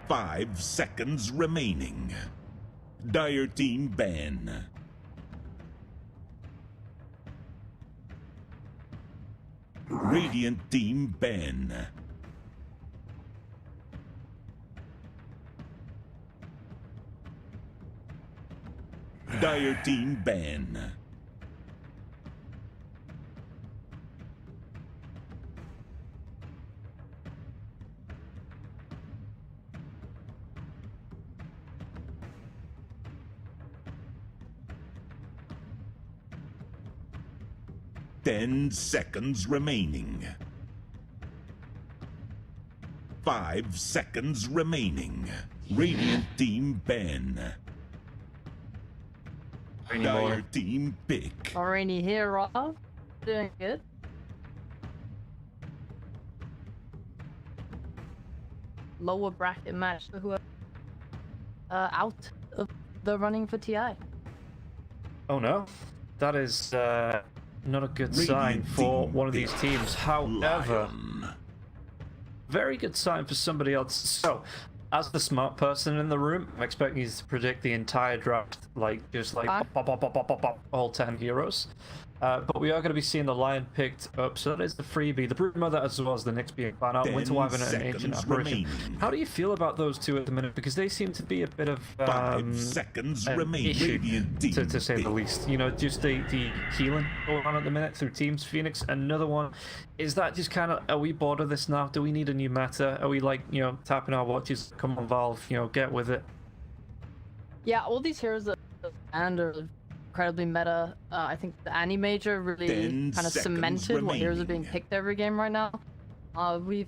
5 seconds remaining. Dire team ban. Radiant team ban. Dire team ban. Ten seconds remaining. 5 seconds remaining. Radiant team ban. Dire team pick. Already here, Rob. Doing good. Lower bracket match for whoever out of the running for TI. Oh no, that is not a good sign for one of these teams. However, very good sign for somebody else. So, as the smart person in the room, I'm expecting you to predict the entire draft, just pop, pop, pop, pop, pop, pop, all 10 heroes. But we are going to be seeing the Lion picked up, so that is the freebie, the Broodmother, as well as the Nyx being banned out, Winter Wyvern and Ancient Apparition. How do you feel about those two at the minute? Because they seem to be a bit of 5 seconds remaining. Issue, to say the least. You know, just the healing going on at the minute through Teams Phoenix. Another one, is that just kind of, are we bored of this now? Do we need a new meta? Are we tapping our watches? Come on, Valve, get with it. Yeah, all these heroes are incredibly meta. I think the Animajor really kind of cemented what heroes are being picked every game right now. We've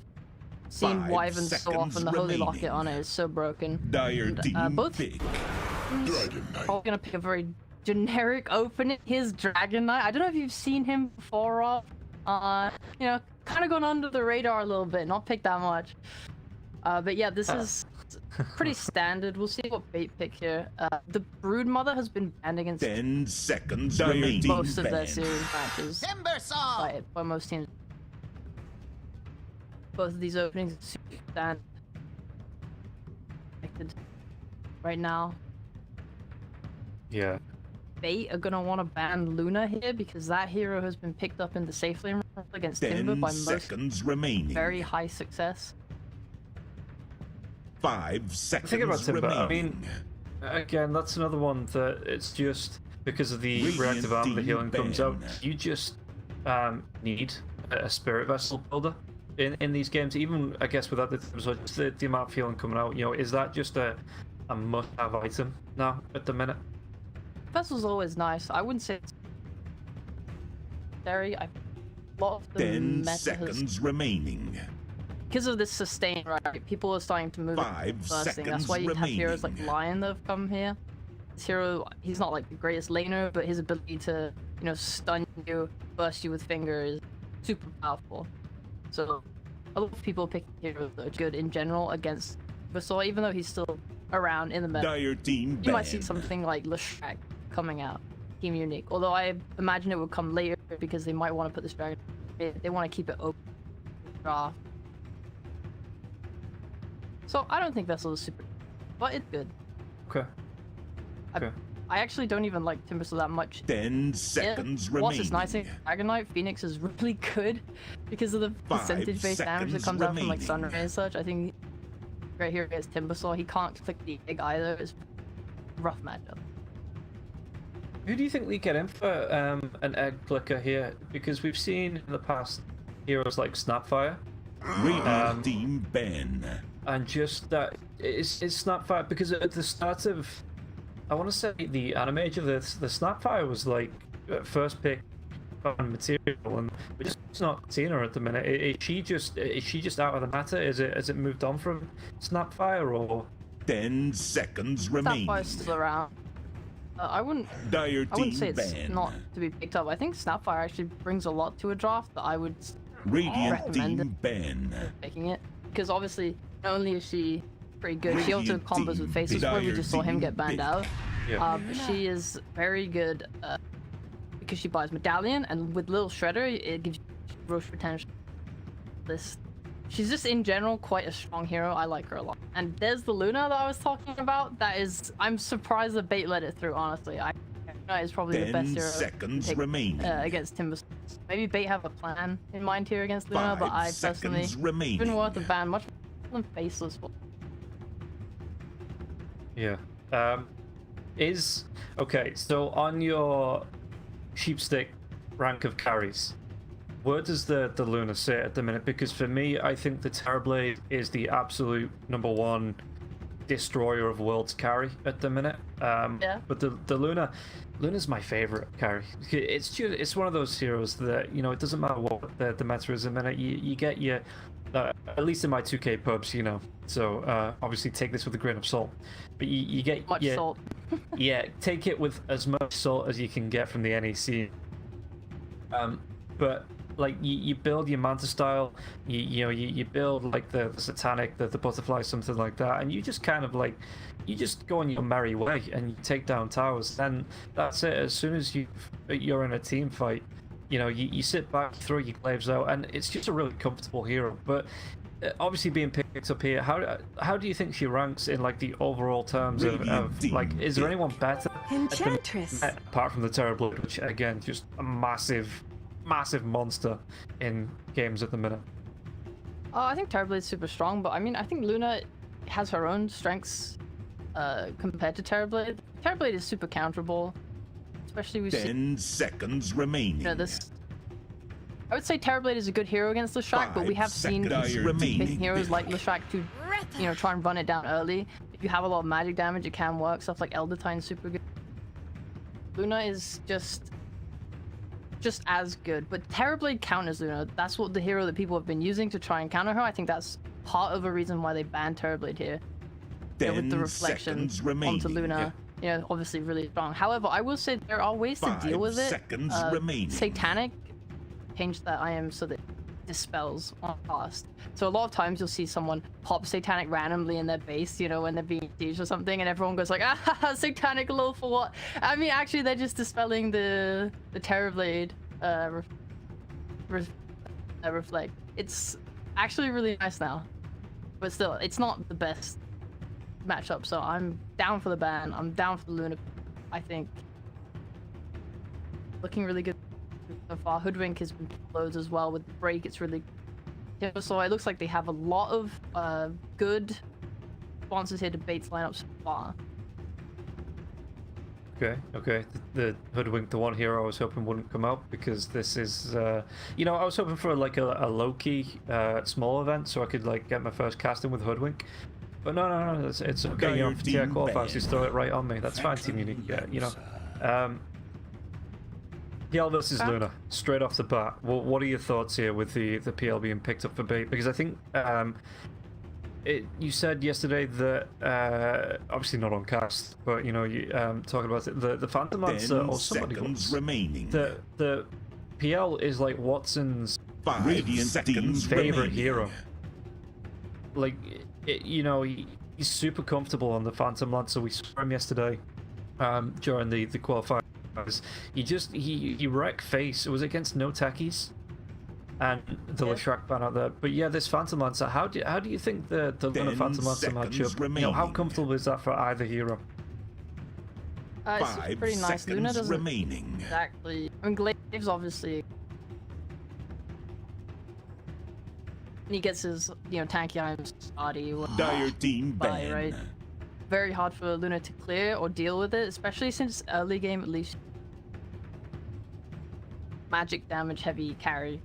seen Wyvern so often, the Holy Locket on it is so broken. Both probably gonna pick a very generic opening. His Dragon Knight. I don't know if you've seen him before, Rob. Kind of gone under the radar a little bit, not picked that much. But yeah, this is pretty standard. We'll see what bait pick here. The Broodmother has been banned against 10 seconds remaining. Most of their series matches by most teams. Both of these openings are super standard right now. Yeah. Bait are gonna want to ban Luna here because that hero has been picked up in the safe lane against Timber by most very high success. 5 seconds Think about Timber. remaining. I mean, again, that's another one that it's just because of the reactive armor, the healing comes out. You just need a spirit vessel builder in these games. Even I guess without the amount of healing coming out, is that just a must-have item now at the minute? Vessel's always nice. I wouldn't say it's scary. A lot of the 10 meta seconds remaining. Because of this sustain, right? People are starting to move 5 first thing. That's why you have heroes like Lion that have come here. This hero, he's not like the greatest laner, but his ability to, stun you, burst you with finger is super powerful. So a lot of people pick heroes that are good in general against Vesel, even though he's still around in the meta. You might see something like Leshrac coming out, Team Unique. Although I imagine it would come later because they might want to put this dragon. They want to keep it open. Draft. So I don't think Vessel is super, but it's good. Okay. I actually don't even like Timbersaw that much. 10 seconds remaining. What's this nice thing? Dragon Knight Phoenix is really good because of the percentage-based damage that comes out from like Sunray and such. I think right here is Timbersaw. He can't click the egg either. It's a rough matchup. Who do you think we get in for an egg clicker here? Because we've seen in the past heroes like Snapfire. Team ban. And just that it's Snapfire, because at the start of, I want to say the Animajor, the Snapfire was like first pick on material, and we're just not seeing her at the minute. Is she just out of the matter? Has it moved on from Snapfire, or 10 seconds remaining? Snapfire's still around. I wouldn't say it's not to be picked up. I think Snapfire actually brings a lot to a draft that I would recommend picking it, because obviously not only is she pretty good, she also combos with faces, where we just saw him get banned out. But she is very good because she buys Medallion, and with Little Shredder it gives you Roche potential. This she's just in general quite a strong hero. I like her a lot. And there's the Luna that I was talking about. That is, I'm surprised the bait let it through. Honestly, Luna is probably the best 10 hero seconds to pick, remaining. against Timber. Maybe bait have a plan in mind here against Luna, but 5 I personally seconds remaining. been worth a ban much more than Faceless. Yeah. Okay, so on your sheepstick rank of carries, where does the Luna sit at the minute? Because for me, I think the Terrorblade is the absolute #1 destroyer of worlds carry at the minute. Yeah. But the Luna's my favorite carry. It's one of those heroes that, you know, it doesn't matter what the meta is a minute. You get your at least in my 2K pubs, you know. So obviously take this with a grain of salt. But you get Much salt. yeah, take it with as much salt as you can get from the NEC. But like you build your Manta style, you build like the Satanic, the Butterfly, something like that, and you just kind of like, you just go on your merry way and you take down towers. Then that's it. As soon as you're in a team fight, you know, you sit back, throw your glaives out, and it's just a really comfortable hero. But obviously being picked up here, how do you think she ranks in like the overall terms of like, is there anyone better Enchantress apart from the Terrorblade, which again just a massive monster in games at the minute? I think Terrorblade's super strong, but I mean, I think Luna has her own strengths compared to Terrorblade. Terrorblade is super counterable, especially with 10 seconds remaining. You know, this. I would say Terrorblade is a good hero against Leshrac, but we have seen remaining. heroes like Leshrac to, you know, try and run it down early. If you have a lot of magic damage, it can work. Stuff like Elder Titan's super good. Luna is just as good, but Terrorblade counters Luna. That's what the hero that people have been using to try and counter her. I think that's part of a reason why they banned Terrorblade here. You know, with the reflection onto Luna. You know, obviously really strong. However, I will say there are ways to deal with it. Satanic changed that IM so that it dispels on fast. So a lot of times you'll see someone pop Satanic randomly in their base, you know, when they're being sieged or something, and everyone goes like, ah, Satanic low for what? I mean, actually, they're just dispelling the Terrorblade reflect. It's actually really nice now, but still, it's not the best matchup. So I'm down for the ban. I'm down for the Luna. I think looking really good so far. Hoodwink has been loads as well with the break. It's really good. So it looks like they have a lot of good sponsors here to Bates line up so far. Okay. The Hoodwink, the one hero I was hoping wouldn't come out, because this is, you know, I was hoping for like a low-key small event so I could like get my first casting with Hoodwink. But no, it's okay. You know, for TI qualifiers, just throw it right on me. That's fine, Team Unique. Yeah, you know. PL versus Luna, straight off the bat. What are your thoughts here with the PL being picked up for bait? Because I think you said yesterday that obviously not on cast, but you know, you talking about the Phantom Lancer or somebody the PL is like Watson's favorite hero. Like, you know, he's super comfortable on the Phantom Lancer. We saw him yesterday during the qualifiers. He wrecked face. It was against no techies and the Leshrac ban out there. But yeah, this Phantom Lancer, how do you think the Luna Phantom Lancer matchup, you know, how comfortable is that for either hero? It's pretty nice. Luna doesn't exactly. I mean, Glaive's obviously. He gets his, you know, tanky items body. Dire team ban. Right? Very hard for Luna to clear or deal with it, especially since early game at least. Magic damage heavy carry.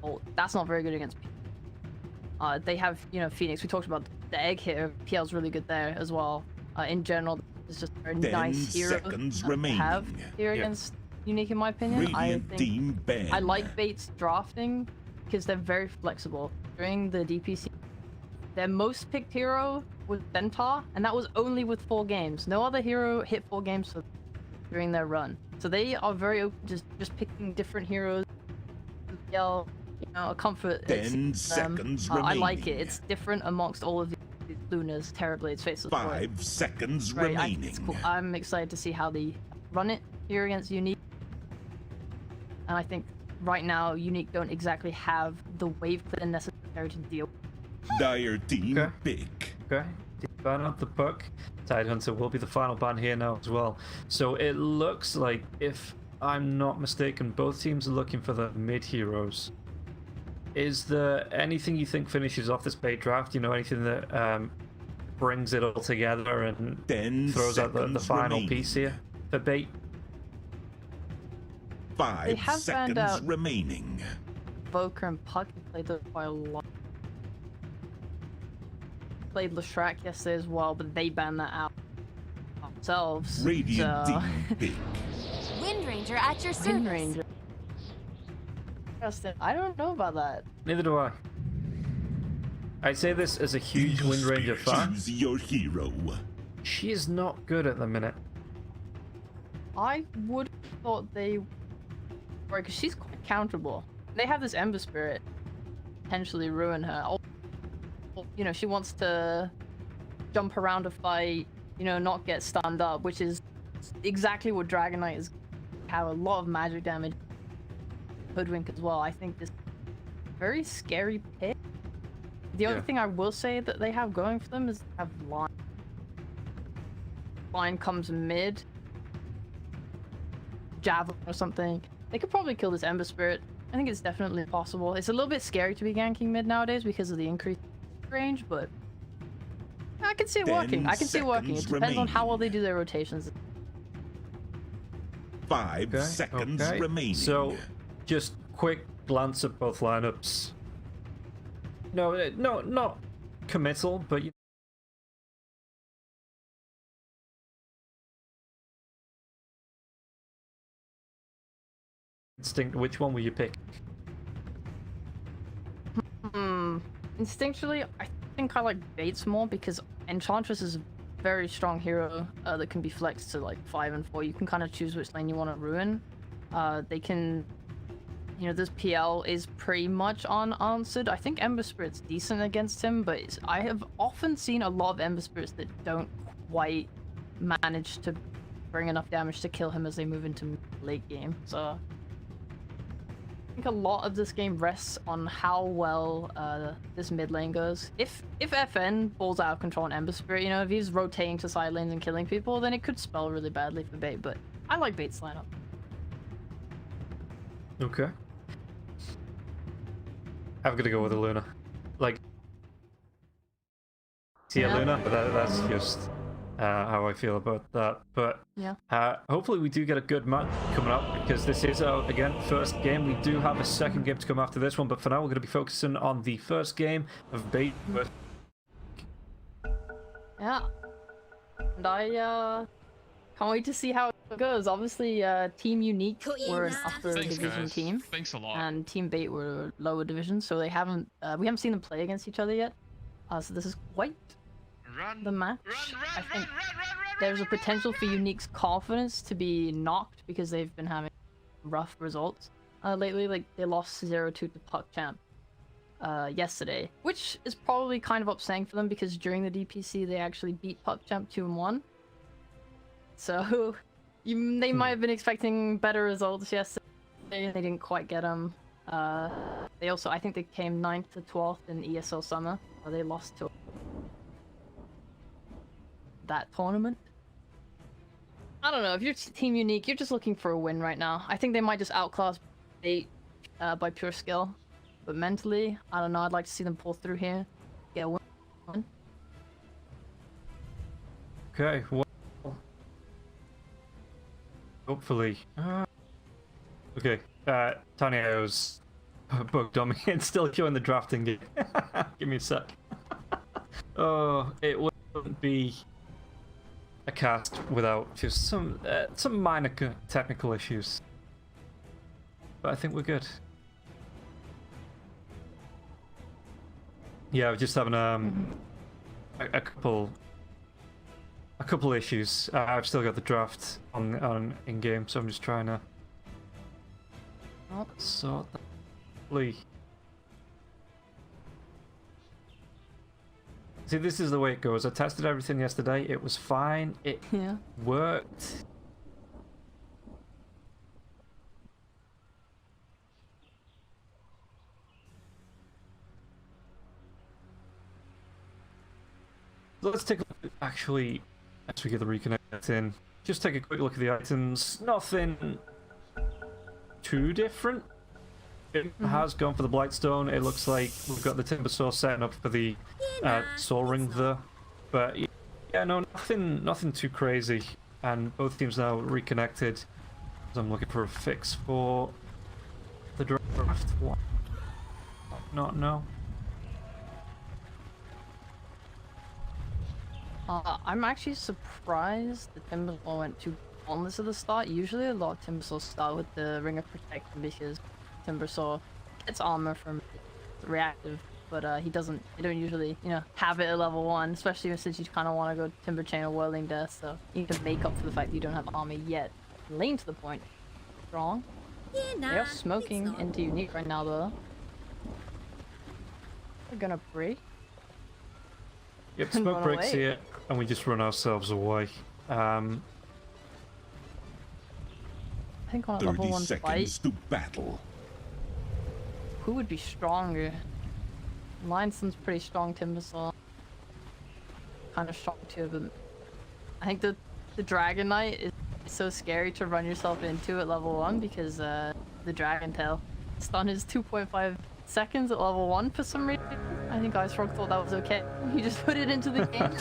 Oh, that's not very good against people. They have, you know, Phoenix. We talked about the egg here. PL's really good there as well. In general, it's just a very nice hero to have here against Unique, in my opinion. I like Bates drafting because they're very flexible. During the DPC, their most picked hero was Centaur, and that was only with 4 games. No other hero hit 4 games during their run. So they are very open to just picking different heroes. You know, a comfort. 10 seconds remaining. I like it. It's different amongst all of these Lunas, Terrorblades, Faceless. 5 seconds remaining. It's cool. I'm excited to see how they run it here against Unique. And I think right now Unique don't exactly have the wave clear necessary necessary to deal. Dire team Okay. pick. Okay, ban up the puck. Tidehunter will be the final ban here now as well. So it looks like, if I'm not mistaken, both teams are looking for the mid heroes. Is there anything you think finishes off this bait draft? You know, anything that brings it all together and 10 throws out the seconds final remaining. piece here for bait? 5 have banned seconds out- remaining. Voker and Puck played those quite a lot. Played Lashrak yesterday as well, but they banned that out themselves. Radiant so... team pick. Wind Ranger at your Wind service. Ranger. Interesting. I don't know about that. Neither do I. I say this as a huge Wind Ranger fan. Choose your hero. She is not good at the minute. I would have thought they were, because she's quite counterable. They have this Ember Spirit potentially ruin her. You know, she wants to jump around a fight, you know, not get stunned up, which is exactly what Dragon Knight is. Have a lot of magic damage. Hoodwink as well. I think this very scary pick. The other thing I will say that they have going for them is they have line. Line comes mid. Javelin or something. They could probably kill this Ember Spirit. I think it's definitely possible. It's a little bit scary to be ganking mid nowadays because of the increased range, but I can see it 10 working. I can see it working. It seconds depends on how well they remaining. do their rotations. 5 Okay, seconds okay. remaining. So, just quick glance at both lineups. No, not committal, but you. Instinct. Which one will you pick? Instinctually, I think I like Bates more because Enchantress is a very strong hero that can be flexed to like 5 and 4. You can kind of choose which lane you want to ruin. They can, you know, this PL is pretty much unanswered. I think Ember Spirit's decent against him, but I have often seen a lot of Ember Spirits that don't quite manage to bring enough damage to kill him as they move into late game. So I think a lot of this game rests on how well this mid lane goes. If FN balls out of control on Ember Spirit, you know, if he's rotating to side lanes and killing people, then it could spell really badly for Bait, but I like Bait's lineup. Okay. I'm gonna go with a Luna. Like, see a Luna, but that's just how I feel about that. But Yeah. hopefully we do get a good match coming up, because this is our, again, first game. We do have a second game to come after this one, but for now we're going to be focusing on the first game of Bait. Yeah. And I can't wait to see how it goes. Obviously, Team Unique were an upper Thanks, division guys. team, Thanks a lot. and Team Bait were lower division, so they haven't we haven't seen them play against each other yet. So this is quite Run, the match. run, I run, think run, run, run, there's a potential for Unique's confidence to be knocked because they've been having rough results lately. Like they lost 0-2 to PuckChamp yesterday, which is probably kind of upsetting for them because during the DPC they actually beat PuckChamp 2-1. So they might have been expecting better results yesterday. They didn't quite get them. They also, I think they came 9th to 12th in ESL Summer. They lost to that tournament. I don't know, if you're Team Unique, you're just looking for a win right now. I think they might just outclass Bait by pure skill. But mentally, I don't know, I'd like to see them pull through here. Get a win. Okay, well, hopefully. Okay, Tiny IO's bugged on me and still queuing the drafting game. Give me a sec. Oh, it wouldn't be a cast without just some minor technical issues. But I think we're good. Yeah, we're just having a couple issues. I've still got the draft on in game, so I'm just trying to sort that. See, this is the way it goes. I tested everything yesterday. It was fine. It worked. So let's take a look, actually, as we get the reconnect in, just take a quick look at the items. Nothing too different. It has gone for the Blightstone. It looks like we've got the Timber Saw setting up for the Saw Ring there. But yeah, no, nothing too crazy. And both teams now reconnected. So I'm looking for a fix for the draft one. Not no. I'm actually surprised the Timbersaw went too boneless at the start. Usually a lot of Timbersaws start with the Ring of Protection because Timbersaw gets armor from reactive, but he doesn't. You don't usually, have it at level 1, especially since you kind of want to go Timber Chain or Whirling Death, so you need to make up for the fact that you don't have armor yet. Lane to the point. Strong. They are smoking into Unique right now, though. We're gonna break. Yep, smoke breaks here, and we just run ourselves away. I think on a level 1 seconds fight, to battle. who would be stronger? Lionson's pretty strong, Timbersaw. Kind of strong too, but I think the Dragon Knight is so scary to run yourself into at level 1 because the Dragon Tail stun is 2.5 seconds at level 1 for some reason. I think Ice Frog thought that was okay. He just put it into the game.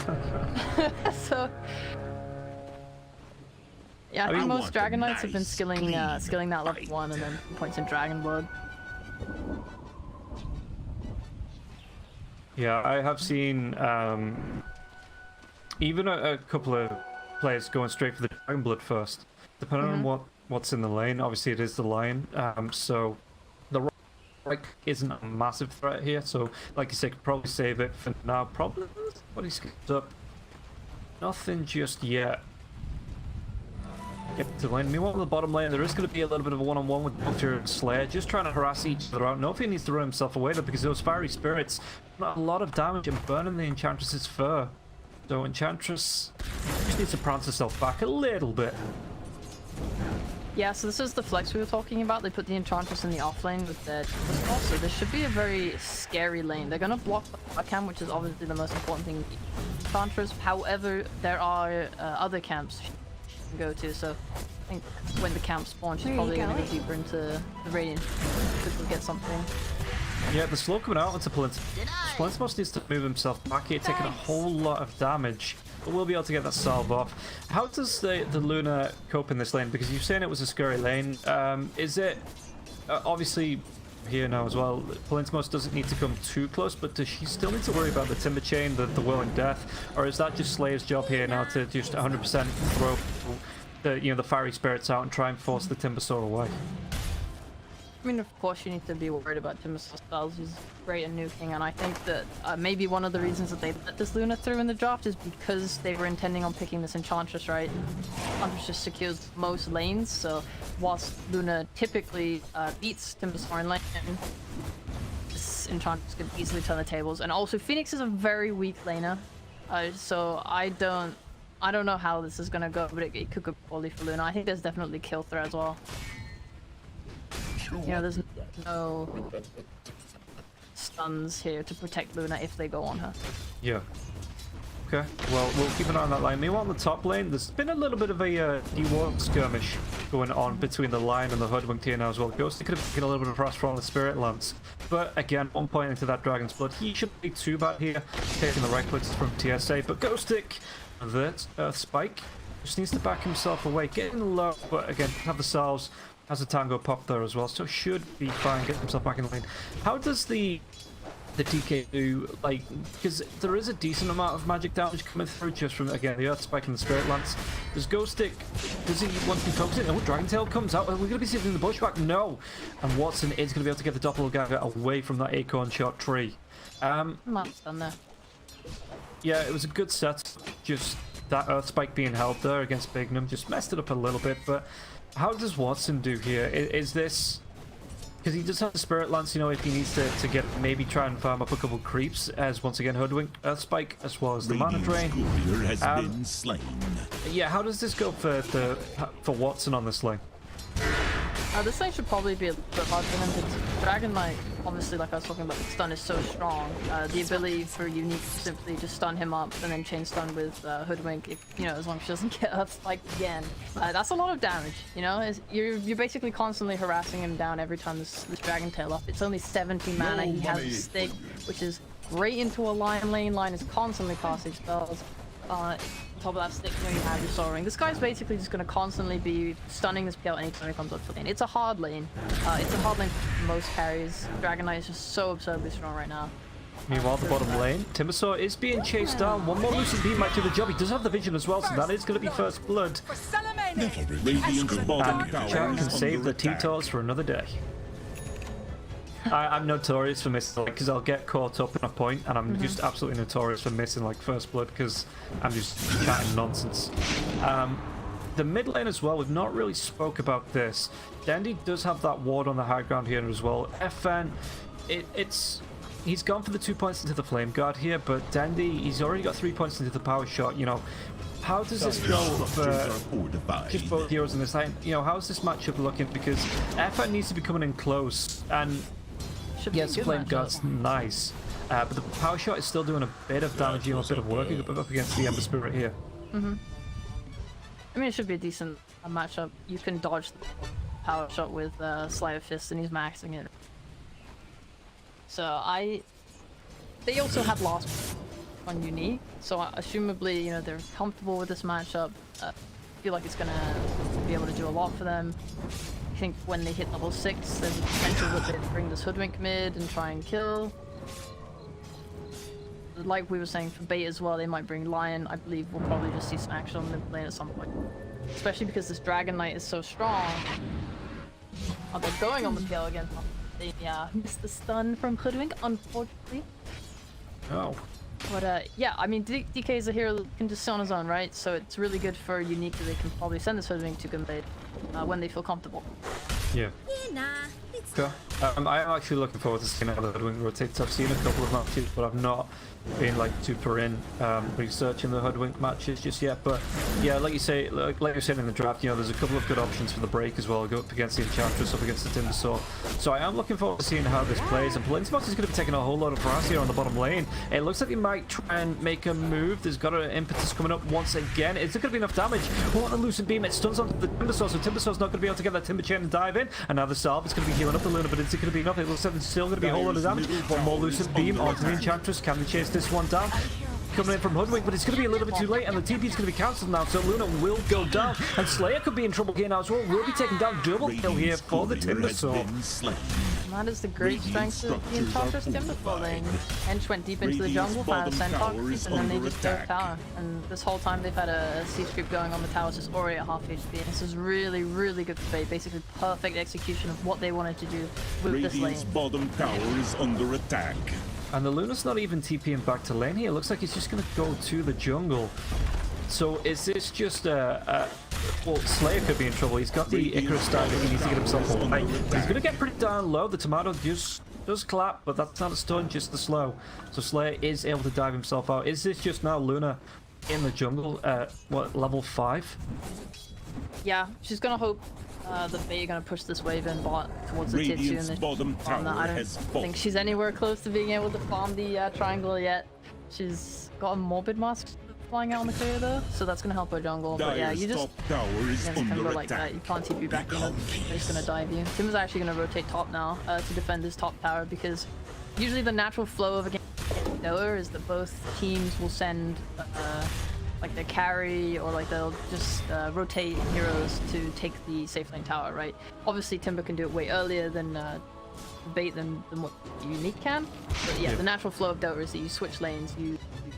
So yeah, I think most Dragon Knights have been skilling that level 1 and then points in Dragon Blood. Yeah, I have seen even a couple of players going straight for the Dragon Blood first, depending on what's in the lane. Obviously, it is the Lion, so the right isn't a massive threat here. So, like you said, could probably save it for now. Probably, but he skipped up. Nothing just yet. Get to the lane. Meanwhile, on the bottom lane, there is going to be a little bit of a one-on-one with Butcher and Slayer, just trying to harass each other out. Nothing needs to run himself away though, because those fiery spirits got a lot of damage and burning the Enchantress's fur. So Enchantress just needs to prance herself back a little bit. Yeah, so this is the flex we were talking about. They put the Enchantress in the off lane with their Timbersaw, so this should be a very scary lane. They're going to block the Webcam, which is obviously the most important thing. Enchantress, however, there are other camps she can go to, so I think when the camp spawns, she's probably going to go deeper into the Radiant to get something. Yeah, the slow coming out onto Plinth. Plinth needs to move himself back here, taking a whole lot of damage. But we'll be able to get that salve off. How does the Luna cope in this lane? Because you're saying it was a scurry lane. Is it... obviously, here now as well, Plinth doesn't need to come too close, but does she still need to worry about the Timber Chain, the Whirling Death? Or is that just Slayer's job here now to just 100% throw the fiery spirits out and try and force the Timbersaw away? I mean, of course you need to be worried about Timbersaw styles. He's great at nuking, and I think that maybe one of the reasons that they let this Luna through in the draft is because they were intending on picking this Enchantress, right? Enchantress just secures most lanes, so whilst Luna typically beats Timbersaw in lane, this Enchantress could easily turn the tables. And also, Phoenix is a very weak laner, so I don't know how this is gonna go, but it could go poorly for Luna. I think there's definitely kill threat as well. There's no stuns here to protect Luna if they go on her. Yeah. Okay, well, we'll keep an eye on that lane. Meanwhile, on the top lane, there's been a little bit of a D-War skirmish going on between the Lion and the Hoodwinked here now as well. Ghost could have taken a little bit of frost from the Spirit Lance. But again, one point into that Dragon's Blood. He shouldn't be too bad here, taking the right clicks from TSA. But Ghostic, that Earth Spike, just needs to back himself away. Getting low, but again, have the salves. Has a Tango pop there as well, so should be fine. Get himself back in the lane. How does the DK do, like, because there is a decent amount of magic damage coming through just from, again, the Earth Spike and the Spirit Lance. Does Ghostic, does he want to be focusing? Oh, Dragon Tail comes out. Are we going to be sitting in the bushback? No. And Watson is going to be able to get the Doppelganger away from that Acorn Shot tree. Mark's done there. Yeah, it was a good set. Just that Earth Spike being held there against Bignum just messed it up a little bit, but how does Watson do here? Is this... Because he does have the Spirit Lance, if he needs to get maybe try and farm up a couple creeps, as once again Hoodwink, Earth Spike, as well as the Mana Drain. Has been slain. Yeah, how does this go for Watson on this lane? This lane should probably be a little bit hard for him Dragon Knight, obviously, like I was talking about, the stun is so strong. The ability for Unique to simply just stun him up and then chain stun with Hoodwink, if, you know, as long as she doesn't get up spiked again. That's a lot of damage, you know? You're basically constantly harassing him down every time this Dragon Tail up. It's only 70 mana, he has a stick, which is right into a Lion lane. Lion is constantly casting spells. On top of that stick, you know, you have your Soul Ring. This guy's basically just going to constantly be stunning this PL anytime he comes up to lane. It's a hard lane. It's a hard lane for most carries. Dragon Knight is just so absurdly strong right now. Meanwhile, the bottom lane, Timbersaw is being chased down. One more Lucid Beam might do the job. He does have the vision as well, so that is going to be first blood. Radiant's bottom And tower Chat is can save under the attack. T-Tots for another day. I'm notorious for missing, because I'll get caught up in a point, and I'm just absolutely notorious for missing like first blood because I'm just chatting nonsense. The mid lane as well, we've not really spoke about this. Dandy does have that ward on the high ground here as well. FN, he's gone for the 2 points into the flame guard here, but Dandy, he's already got 3 points into the power shot. You know, how does this go for just both heroes in this line? You know, how's this matchup looking? Because FN needs to be coming in close, and yes, flame guard's nice, but the power shot is still doing a bit of damage, you know, a bit of work up against the Ember Spirit here. I mean, it should be a decent matchup. You can dodge the power shot with Sleight of Fist, and he's maxing it. So they also have lost on Unique, so assumably, you know, they're comfortable with this matchup. I feel like it's gonna be able to do a lot for them. I think when they hit level 6, there's a potential that they bring this Hoodwink mid and try and kill. Like we were saying for bait as well, they might bring Lion. I believe we'll probably just see some action on mid lane at some point. Especially because this Dragon Knight is so strong. Oh, they're going on the PL again. They missed the stun from Hoodwink, unfortunately. Oh. But yeah, I mean, DK is a hero that can just sit on his own, right? So it's really good for Unique that they can probably send this Hoodwink to Gunblade when they feel comfortable. Yeah. Okay. I'm actually looking forward to seeing how the Hoodwink rotates. I've seen a couple of matches, but I've not been like super in researching the Hoodwink matches just yet. But yeah, like you say, like you said in the draft, you know, there's a couple of good options for the break as well. Go up against the Enchantress, up against the Timbersaw. So I am looking forward to seeing how this plays. And Planesbox is going to be taking a whole lot of harass here on the bottom lane. It looks like he might try and make a move. There's got an impetus coming up once again. Is there going to be enough damage? Oh, the Lucid Beam, it stuns onto the Timbersaw, so Timbersaw's not going to be able to get that Timber Chain and dive in. And now the Salve is going to be healing up the Luna, but is it going to be enough? It looks like there's still going to be a whole lot of damage. One more Lucid Beam onto the Enchantress. Can they chase this one down? Coming in from Hoodwink, but it's going to be a little bit too late, and the TP is going to be cancelled now, so Luna will go down, and Slayer could be in trouble here now as well. Will be taking down double kill here for the Timbersaw. And that is the great strength of the Enchantress Timbersaw lane. Hench went deep into the jungle, found a Centaur creep, and then they just dove tower. And this whole time they've had a siege creep going on the towers, just already at half HP. And this is really, really good for bait. Basically perfect execution of what they wanted to do with this lane. Radiant's bottom tower is under attack. And the Luna's not even TPing back to lane here. It looks like he's just going to go to the jungle. So is this just well, Slayer could be in trouble. He's got the Icarus style that he needs to get himself away. He's going to get pretty down low. The tomato just does clap, but that's not a stun, just the slow. So Slayer is able to dive himself out. Is this just now Luna in the jungle at, what, level 5? Yeah, she's going to hope the Fae are going to push this wave in bot towards the Titsu, and bottom tower I don't has think she's anywhere close to being able to farm the triangle yet. She's got a Morbid Mask flying out on the clear though, so that's going to help her jungle. But yeah, you just tower is against under Timber attack. like that, you can't TP back in, he's going to dive you. Timber's actually going to rotate top now to defend his top tower, because usually the natural flow of a game Noah is that both teams will send like their carry, or like they'll just rotate heroes to take the safe lane tower, right? Obviously Timber can do it way earlier than bait than what Unique can, but yeah, the natural flow of Dota is that you switch lanes, you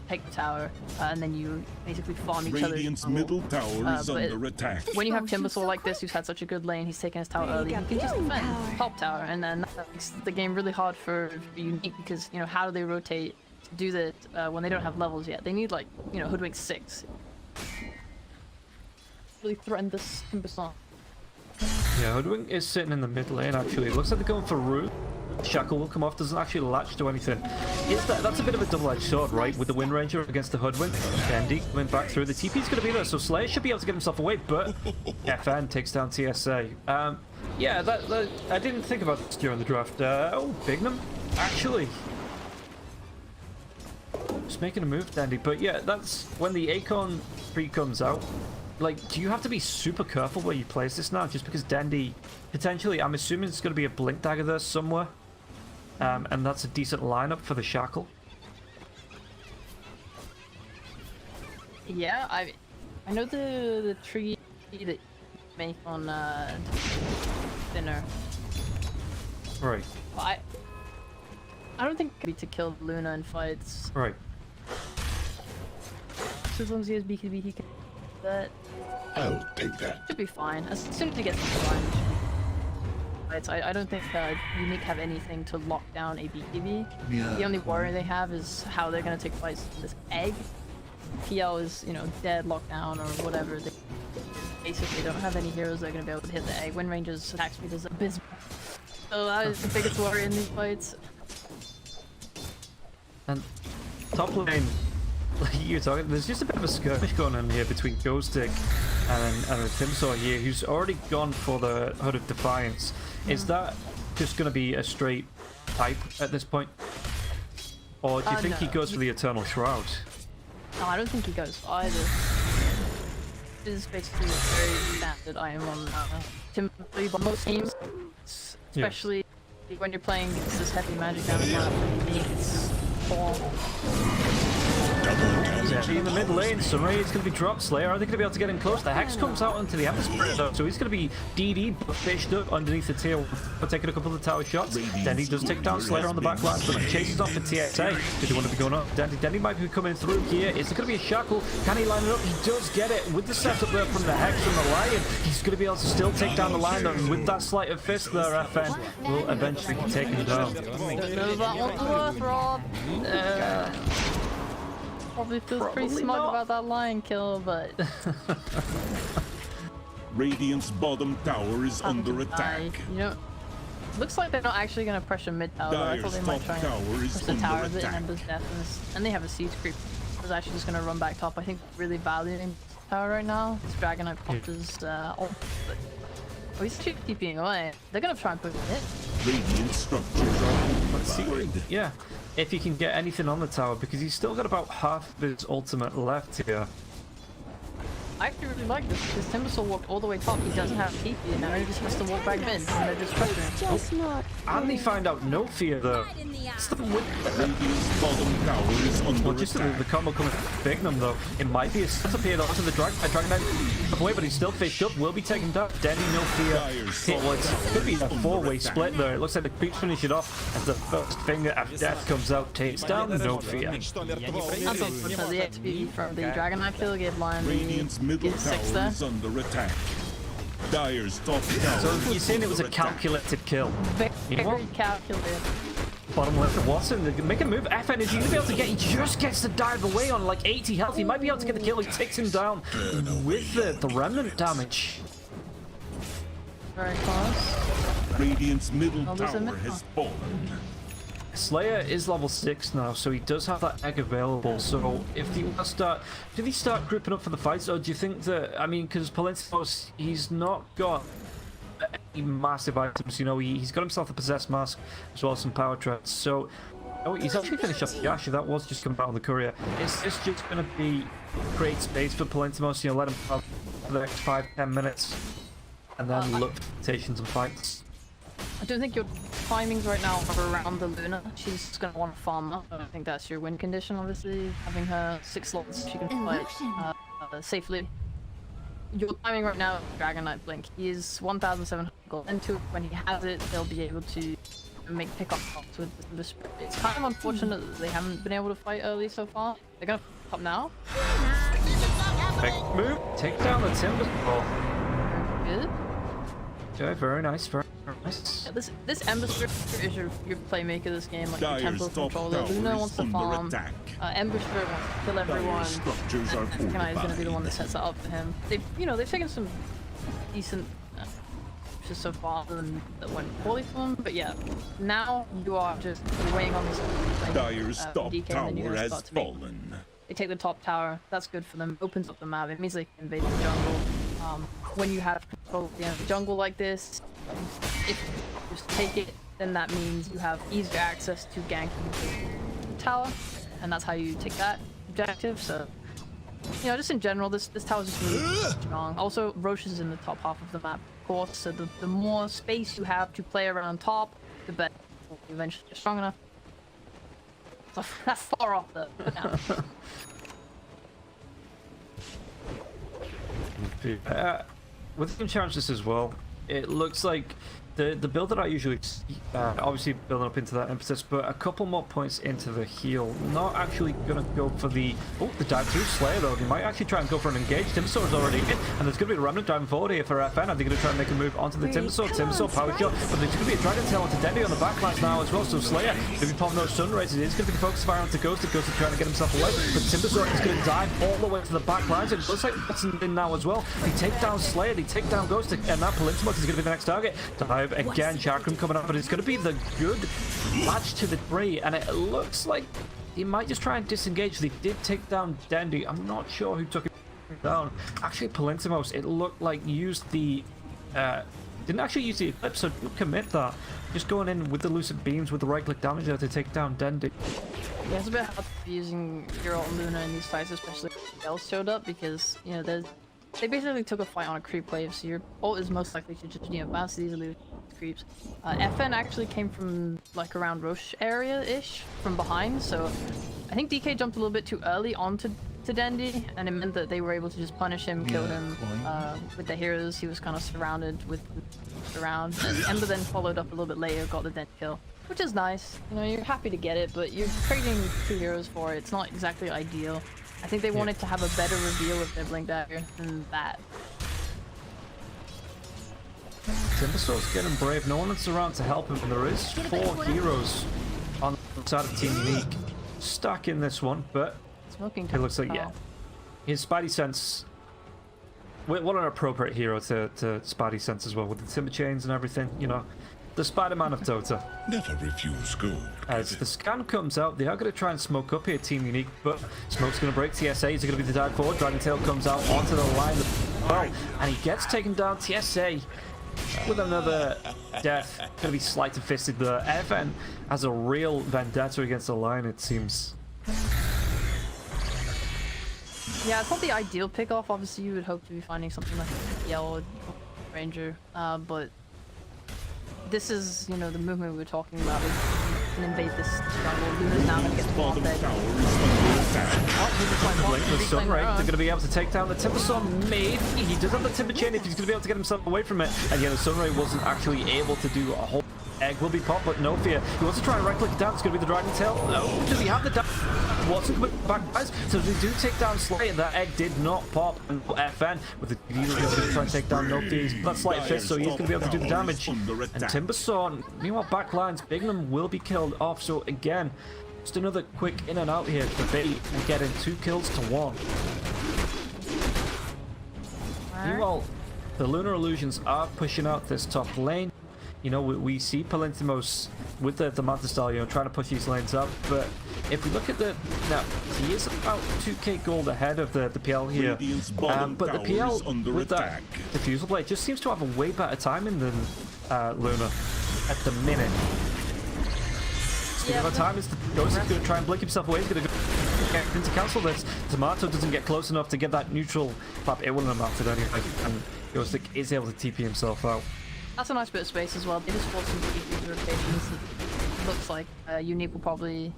take the tower, and then you basically farm each other's Radiant's middle tower is under attack. when you have Timbersaw like this, who's had such a good lane, he's taken his tower early, he can just defend top tower, and then that makes the game really hard for Unique, because, you know, how do they rotate to do that when they don't have levels yet? They need, like, you know, Hoodwink 6. Really threaten this Timbersaw. Yeah, Hoodwink is sitting in the mid lane actually. It looks like they're going for Root. shackle will come off, doesn't actually latch to anything. That's a bit of a double-edged sword, right? With the Wind Ranger against the Hoodwink, Bendy coming back through. The TP's going to be there, so Slayer should be able to get himself away, but FN takes down TSA. Yeah, I didn't think about this during the draft. Oh, Bignum, actually. Just making a move, Dandy. But yeah, that's when the Acorn tree comes out. Like, do you have to be super careful where you place this now? Just because Dandy, potentially, I'm assuming it's going to be a Blink Dagger there somewhere. And that's a decent lineup for the Shackle. Yeah, I know the tree that you make on thinner. Right. I don't think it'd be to kill Luna in fights. Right. So as long as he has BKB, he can do that. I'll take that. Should be fine. As soon as he gets to the line, fights. I don't think Unique have anything to lock down a BKB. Yeah. The only worry they have is how they're gonna take fights in this egg. PL is, you know, dead, locked down, or whatever. They basically don't have any heroes that are gonna be able to hit the egg. Wind Ranger's attack speed is abysmal. So that is the biggest worry in these fights. And top lane, like you're talking, there's just a bit of a skirmish going on here between Ghostic and the Timsaw here, who's already gone for the Hood of Defiance. Is that just going to be a straight type at this point? Or do you think no. he goes for the Eternal Shroud? No, I don't think he goes for either. This is basically a very standard item on Tim 3 but most teams, especially when you're playing against this heavy magic damage lineup, it's In the mid lane, Sunray is going to be dropped. Slayer, are they going to be able to get in close? The Hex comes out onto the Ember Spirit though, so he's going to be DD fished up underneath the tier 1, taking a couple of tower shots. Dendy does take down Slayer on the back line, but chases off the TXA. Did he want to be going up? Dendy might be coming through here. Is there going to be a shackle? Can he line it up? He does get it with the setup there from the Hex and the Lion. He's going to be able to still take down the line though, and with that sleight of fist there, FN will eventually take him down. Don't know that one's worth, Rob. Probably feels pretty smug about that lion kill, but Radiant's bottom tower is under attack. you know, looks like they're not actually going to pressure mid tower. I thought they might try and push the tower a bit in Ember's death, and they have a siege creep. I was actually just going to run back top. I think really valuing tower right now. This Dragon Knight popped his ult, but he's actually keeping away. They're going to try and push it. Radiant structures are Let's see. fortified. Yeah, if he can get anything on the tower, because he's still got about half of his ultimate left here. I actually really like this because Timbersaw walked all the way top. He doesn't have TP, and now he just has to walk back mid, and they're just pressuring. And they find out no fear though. It's the Radiant's bottom tower is under well, just attack. the combo coming from Bignum though. It might be a setup here onto the Dragon Knight away, but he's still fished up. Will be taken down. Denny no fear. Hit what could be a four-way split there. It looks like the creeps finish it off as the first finger of death comes out. Takes down no fear. That's unfortunately the XP from the Dragon Knight kill gave Lion Radiant's the middle get 6 tower there. is under attack. Dire's top tower. So you're saying it was a calculated kill? Very calculated. Bottom left, Watson, they can make a move. FN is going to be able to get, he just gets to dive away on like 80 health. He might be able to get the kill. He takes him down with the remnant damage. Very close. Radiant's middle Oh, there's a tower mid- has fallen. Slayer is level 6 now, so he does have that egg available. So if he wants to start, do they start grouping up for the fights, or do you think that, I mean, because Palentimos, he's not got any massive items, you know, he's got himself a possessed mask as well as some power treads. So, oh, he's actually finished up the Asher. That was just coming out on the courier. Is this just going to be create space for Palentimos, you know, let him have for the next 5-10 minutes, and then look for rotations and fights? I don't think your timings right now are around the Luna. She's gonna want to farm up. I don't think that's your win condition, obviously. Having her 6 slots, she can fight safely. Your timing right now, Dragon Knight Blink, he is 1,700 gold. Into when he has it, they'll be able to make pickup shots with the Spirit. It's kind of unfortunate that they haven't been able to fight early so far. They're gonna up now. Big move, take down the Timber Ball. Good. Okay, very nice, very nice. Yeah, this Ember Spirit is your playmaker this game, like your Dire's tempo top controller. tower Luna is wants to under farm. attack. Ember Spirit wants to kill everyone. Dire's structures are Dragon Knight is going to be the one that fortified. sets it up for him. They've taken some decent approaches so far than that went poorly for them. But yeah, now you are just weighing on this. Dire's top DK, and then you're tower gonna has start to make- fallen. They take the top tower. That's good for them. Opens up the map. It means they can invade the jungle. When you have control of the enemy jungle like this, if you just take it, then that means you have easier access to ganking the tower, and that's how you take that objective. So, you know, just in general, this tower is just really strong. Also, Roche is in the top half of the map, of course. So the more space you have to play around top, the better. Eventually, you're strong enough. So that's far off though. With the challenges as well, it looks like the build that I usually see, obviously building up into that emphasis, but a couple more points into the heal. Not actually gonna go for the dive through Slayer though. They might actually try and go for an engage. Timbersaw is already in, and there's gonna be a remnant diving forward here for FN. Are they gonna try and make a move onto the Timbersaw? Timbersaw power shot, but there's gonna be a Dragon Tail onto Dendy on the backlines now as well. So Slayer gonna be popping those sun rays. It is gonna be the focus fire onto Ghost. Ghost is trying to get himself away, but Timbersaw is gonna dive all the way to the backlines. It looks like Watson in now as well. They take down Slayer, they take down Ghost, and now Palintimos is gonna be the next target. Dive again, Chakram coming up, but it's going to be the good match to the 3, and it looks like he might just try and disengage. They did take down Dendy. I'm not sure who took him down. Actually, Palintimos, it looked like used the didn't actually use the Eclipse, so didn't commit that. Just going in with the Lucid Beams with the right-click damage there to take down Dendy. Yeah, it's a bit hard using Hero and Luna in these fights, especially if else showed up, because, you know, they basically took a fight on a creep wave, so your ult is most likely to just, you know, bounce these elude creeps. FN actually came from, like, around Roche area-ish, from behind, so I think DK jumped a little bit too early onto Dendy, and it meant that they were able to just punish him, kill him with the heroes. He was kind of surrounded with around, and Ember then followed up a little bit later, got the Dendy kill, which is nice. You know, you're happy to get it, but you're trading 2 heroes for it. It's not exactly ideal. I think they wanted to have a better reveal of their Blink Dagger than that. Timbersaw's getting brave. No one's around to help him, and there is 4 heroes on the side of Team Unique. Stuck in this one, but Smoking it looks like, yeah, his Spidey Sense. What an appropriate hero to Spidey Sense as well, with the timber chains and everything, you know. The Spider-Man of Dota. Never refuse gold. As the scan comes out, they are going to try and smoke up here, Team Unique, but smoke's going to break. TSA is going to be the dive forward. Dragon Tail comes out onto the line as well, and he gets taken down. TSA with another death. Going to be slighted fisted there. FN has a real vendetta against the line, it seems. Yeah, it's not the ideal pick-off. Obviously, you would hope to be finding something like a Yellow Ranger, but this is, you know, the movement we were talking about. Is you can invade this jungle. Luna's now going to get the ball dead. The Sun Ray, they're going to be able to take down the Timbersaw. Maybe he does have the Timber Chain if he's going to be able to get himself away from it. And yeah, the Sun Ray wasn't actually able to do a whole. Egg will be popped, but no fear. He wants to try and right-click it down. It's going to be the Dragon Tail. No, does he have the down? Watson coming back, guys. So they do take down Slayer. That egg did not pop. And FN with the he's going to try and take down no fear. That's Slight Fist, so he's going to be able to do the damage. And Timbersaw, meanwhile, backlines, Bignum will be killed off. So again, just another quick in and out here for Biddy and getting 2 kills to 1. Meanwhile, the Lunar Illusions are pushing out this top lane. You know, we see Palintimos with the Manta style, you know, trying to push these lanes up. But if we look at the... Now, he is about 2k gold ahead of the PL here. But the PL, with that Diffusal Blade, just seems to have a way better timing than Luna at the minute. Speaking of time, is the Ghost is going to try and blink himself away. He's going to get into cancel this. Tomato doesn't get close enough to get that neutral clap. It wouldn't have mattered anyway. And Ghost is able to TP himself out. That's a nice bit of space as well. They just force some TP rotations. It looks like Unique will probably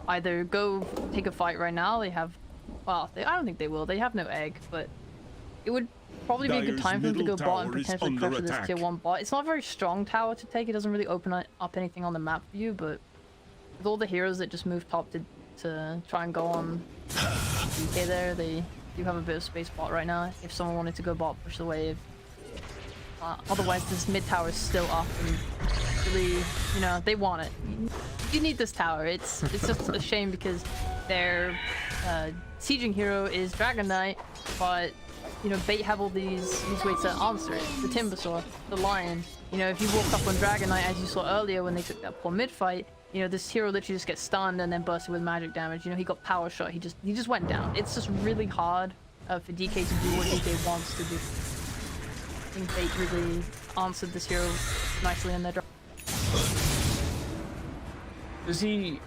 either go take a fight right now. They have, well, I don't think they will. They have no egg, but it would probably be a good time for them to go bot and potentially pressure this tier 1 bot. It's not a very strong tower to take. It doesn't really open up anything on the map for you, but with all the heroes that just moved top to try and go on DK there, they do have a bit of space bot right now. If someone wanted to go bot, push the wave. Otherwise, this mid tower is still up, and really, you know, they want it. You need this tower. It's just a shame because their sieging hero is Dragon Knight, but you know, Bait have all these ways to answer it. The Timbersaw, the Lion. You know, if you walk up on Dragon Knight, as you saw earlier when they took that poor mid fight, you know, this hero literally just gets stunned and then bursted with magic damage. You know, he got power shot. He just went down. It's just really hard for DK to do what DK wants to do. I think Bait really answered this hero nicely in their draft. Does he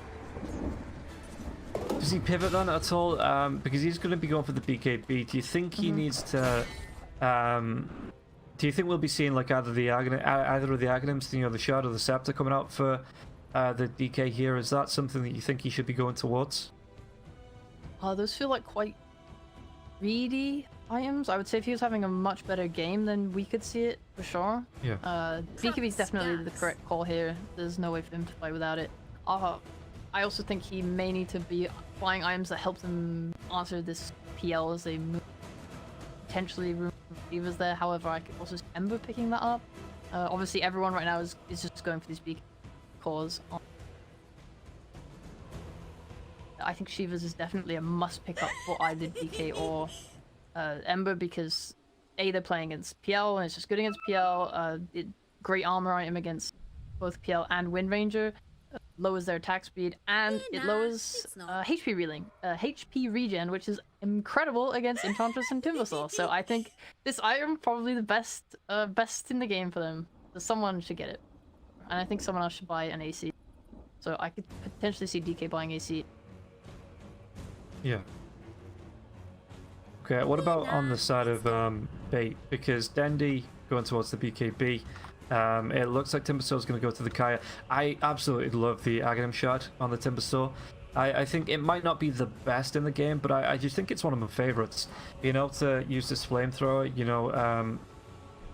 pivot then at all? Because he's going to be going for the BKB. Do you think he needs to? Do you think we'll be seeing like either of the Aghanims, you know, the Shard or the Scepter coming out for the DK here? Is that something that you think he should be going towards? Those feel like quite greedy items. I would say if he was having a much better game, then we could see it for sure. Yeah. BKB is definitely the correct call here. There's no way for him to fight without it. I also think he may need to be flying items that help them answer this PL as they move. Potentially room receivers there. However, I could also see Ember picking that up. Obviously, everyone right now is just going for these BKB cores. I think Shiva's is definitely a must pick up for either DK or Ember, because A, they're playing against PL and it's just good against PL. Great armor item against both PL and Wind Ranger. Lowers their attack speed, and it lowers HP reeling, HP regen, which is incredible against Enchantress and Timbersaw. So I think this item probably the best in the game for them. So someone should get it, and I think someone else should buy an AC. So I could potentially see DK buying AC. Yeah. Okay, what about on the side of Bait? Because Dendi going towards the BKB. It looks like Timbersaw is going to go to the Kaya. I absolutely love the Aghanim Shard on the Timbersaw. I think it might not be the best in the game, but I just think it's one of my favorites. Being able to use this flamethrower, you know,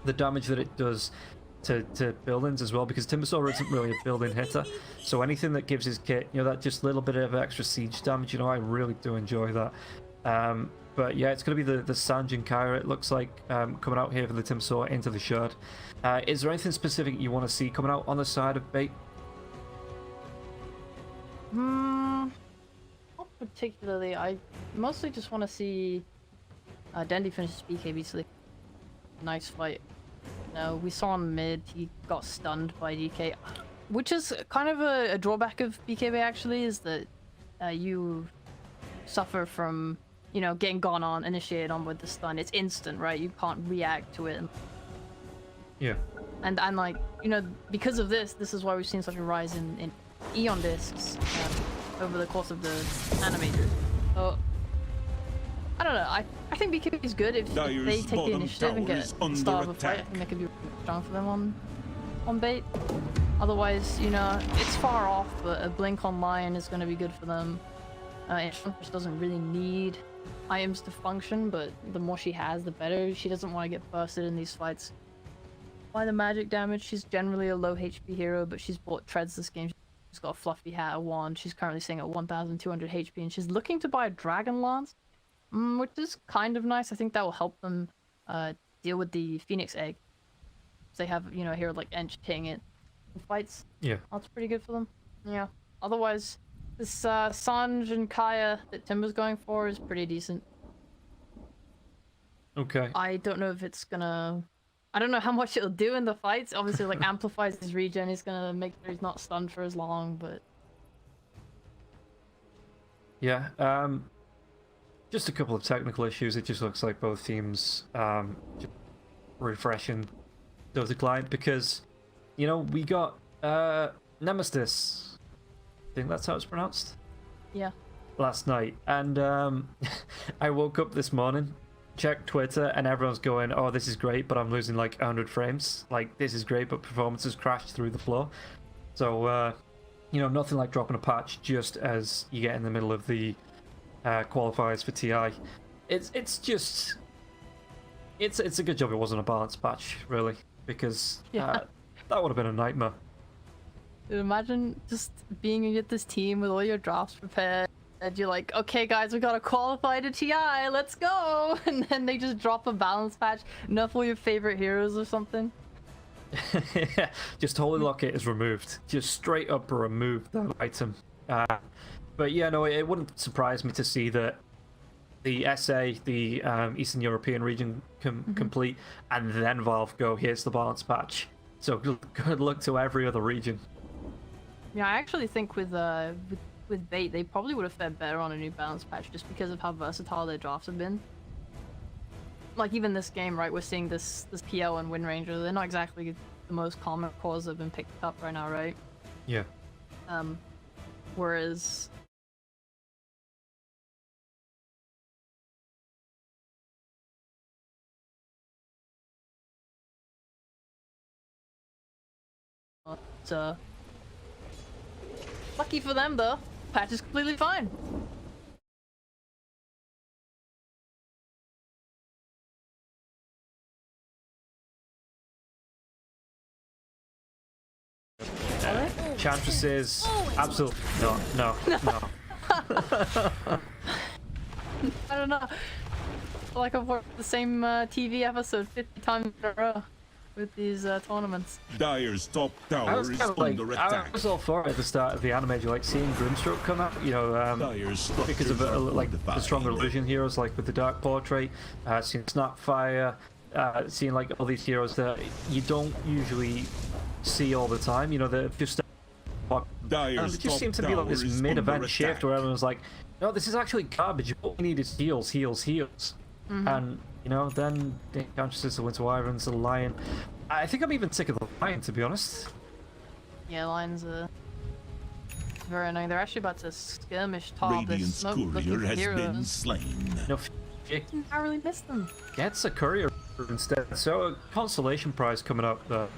the damage that it does to buildings as well, because Timbersaw isn't really a building hitter. So anything that gives his kit, you know, that just little bit of extra siege damage, you know, I really do enjoy that. But yeah, it's going to be the Sanjin Kyra, it looks like, coming out here for the Timbersaw into the Shard. Is there anything specific you want to see coming out on the side of Bait? Not particularly. I mostly just want to see Dendi finish his BKB so they nice fight. No, we saw him mid, he got stunned by DK. Which is kind of a drawback of BKB actually, is that you suffer from, you know, getting gone on, initiated on with the stun. It's instant, right? You can't react to it. Yeah. And like, you know, because of this is why we've seen such a rise in Eon discs over the course of the animator. So, I don't know, I think BKB is good if they take the initiative and get the start of a fight. I think that could be strong for them on Bait. Otherwise, you know, it's far off, but a Blink on Lion is going to be good for them. Enchantress doesn't really need items to function, but the more she has, the better. She doesn't want to get bursted in these fights by the magic damage. She's generally a low HP hero, but she's bought treads this game. She's got a fluffy hat, a wand. She's currently sitting at 1,200 HP, and she's looking to buy a Dragon Lance, which is kind of nice. I think that will help them deal with the Phoenix Egg. They have, you know, a hero like Ench hitting it in fights. Yeah. That's pretty good for them. Yeah. Otherwise, this Sanj and Kaya that Timber's going for is pretty decent. Okay. I don't know if it's gonna... I don't know how much it'll do in the fights. Obviously, like, amplifies his regen. He's gonna make sure he's not stunned for as long, but... Yeah, just a couple of technical issues. It just looks like both teams just refreshing the client, because, you know, we got Nemesis. I think that's how it's pronounced. Yeah. Last night, and I woke up this morning, checked Twitter, and everyone's going, "Oh, this is great, but I'm losing like 100 frames. Like, this is great, but performance has crashed through the floor." So, you know, nothing like dropping a patch just as you get in the middle of the qualifiers for TI. It's just it's a good job it wasn't a balanced patch, really, because that would have been a nightmare. Imagine just being with this team with all your drops prepared, and you're like, okay guys, we gotta qualify to TI, let's go! And then they just drop a balance patch, enough of your favorite heroes or something. Just Holy Locket is removed. Just straight up remove that item. But yeah, no, it wouldn't surprise me to see that the SA, the Eastern European region complete, and then Valve go, here's the balance patch. So good luck to every other region. Yeah, I actually think with Bait, they probably would have fared better on a new balance patch just because of how versatile their drafts have been. Like even this game, right? We're seeing this PL and Wind Ranger. They're not exactly the most common cores that have been picked up right now, right? Yeah. Whereas. Lucky for them though, patch is completely fine. Chantresses, absolutely no. I don't know. Like I've watched the same TV episode 50 times in a row with these tournaments. Dire's top tower is under attack. I was all for it at the start of the anime, like seeing Grimstroke come out, you know, because of like the stronger illusion heroes, like with the Dark Portrait, seeing Snapfire, seeing like all these heroes that you don't usually see all the time, you know, they're just it just seemed to be like this mid-event shift where everyone's like, no, this is actually garbage, what we need is heals. And you know, then the Consciousness, the Winter Wyverns, the Lion. I think I'm even sick of the Lion, to be honest. Yeah, Lions are very annoying. They're actually about to skirmish top. Radiant's courier has been slain. No, I really missed them. Gets a courier instead. So a consolation prize coming up there.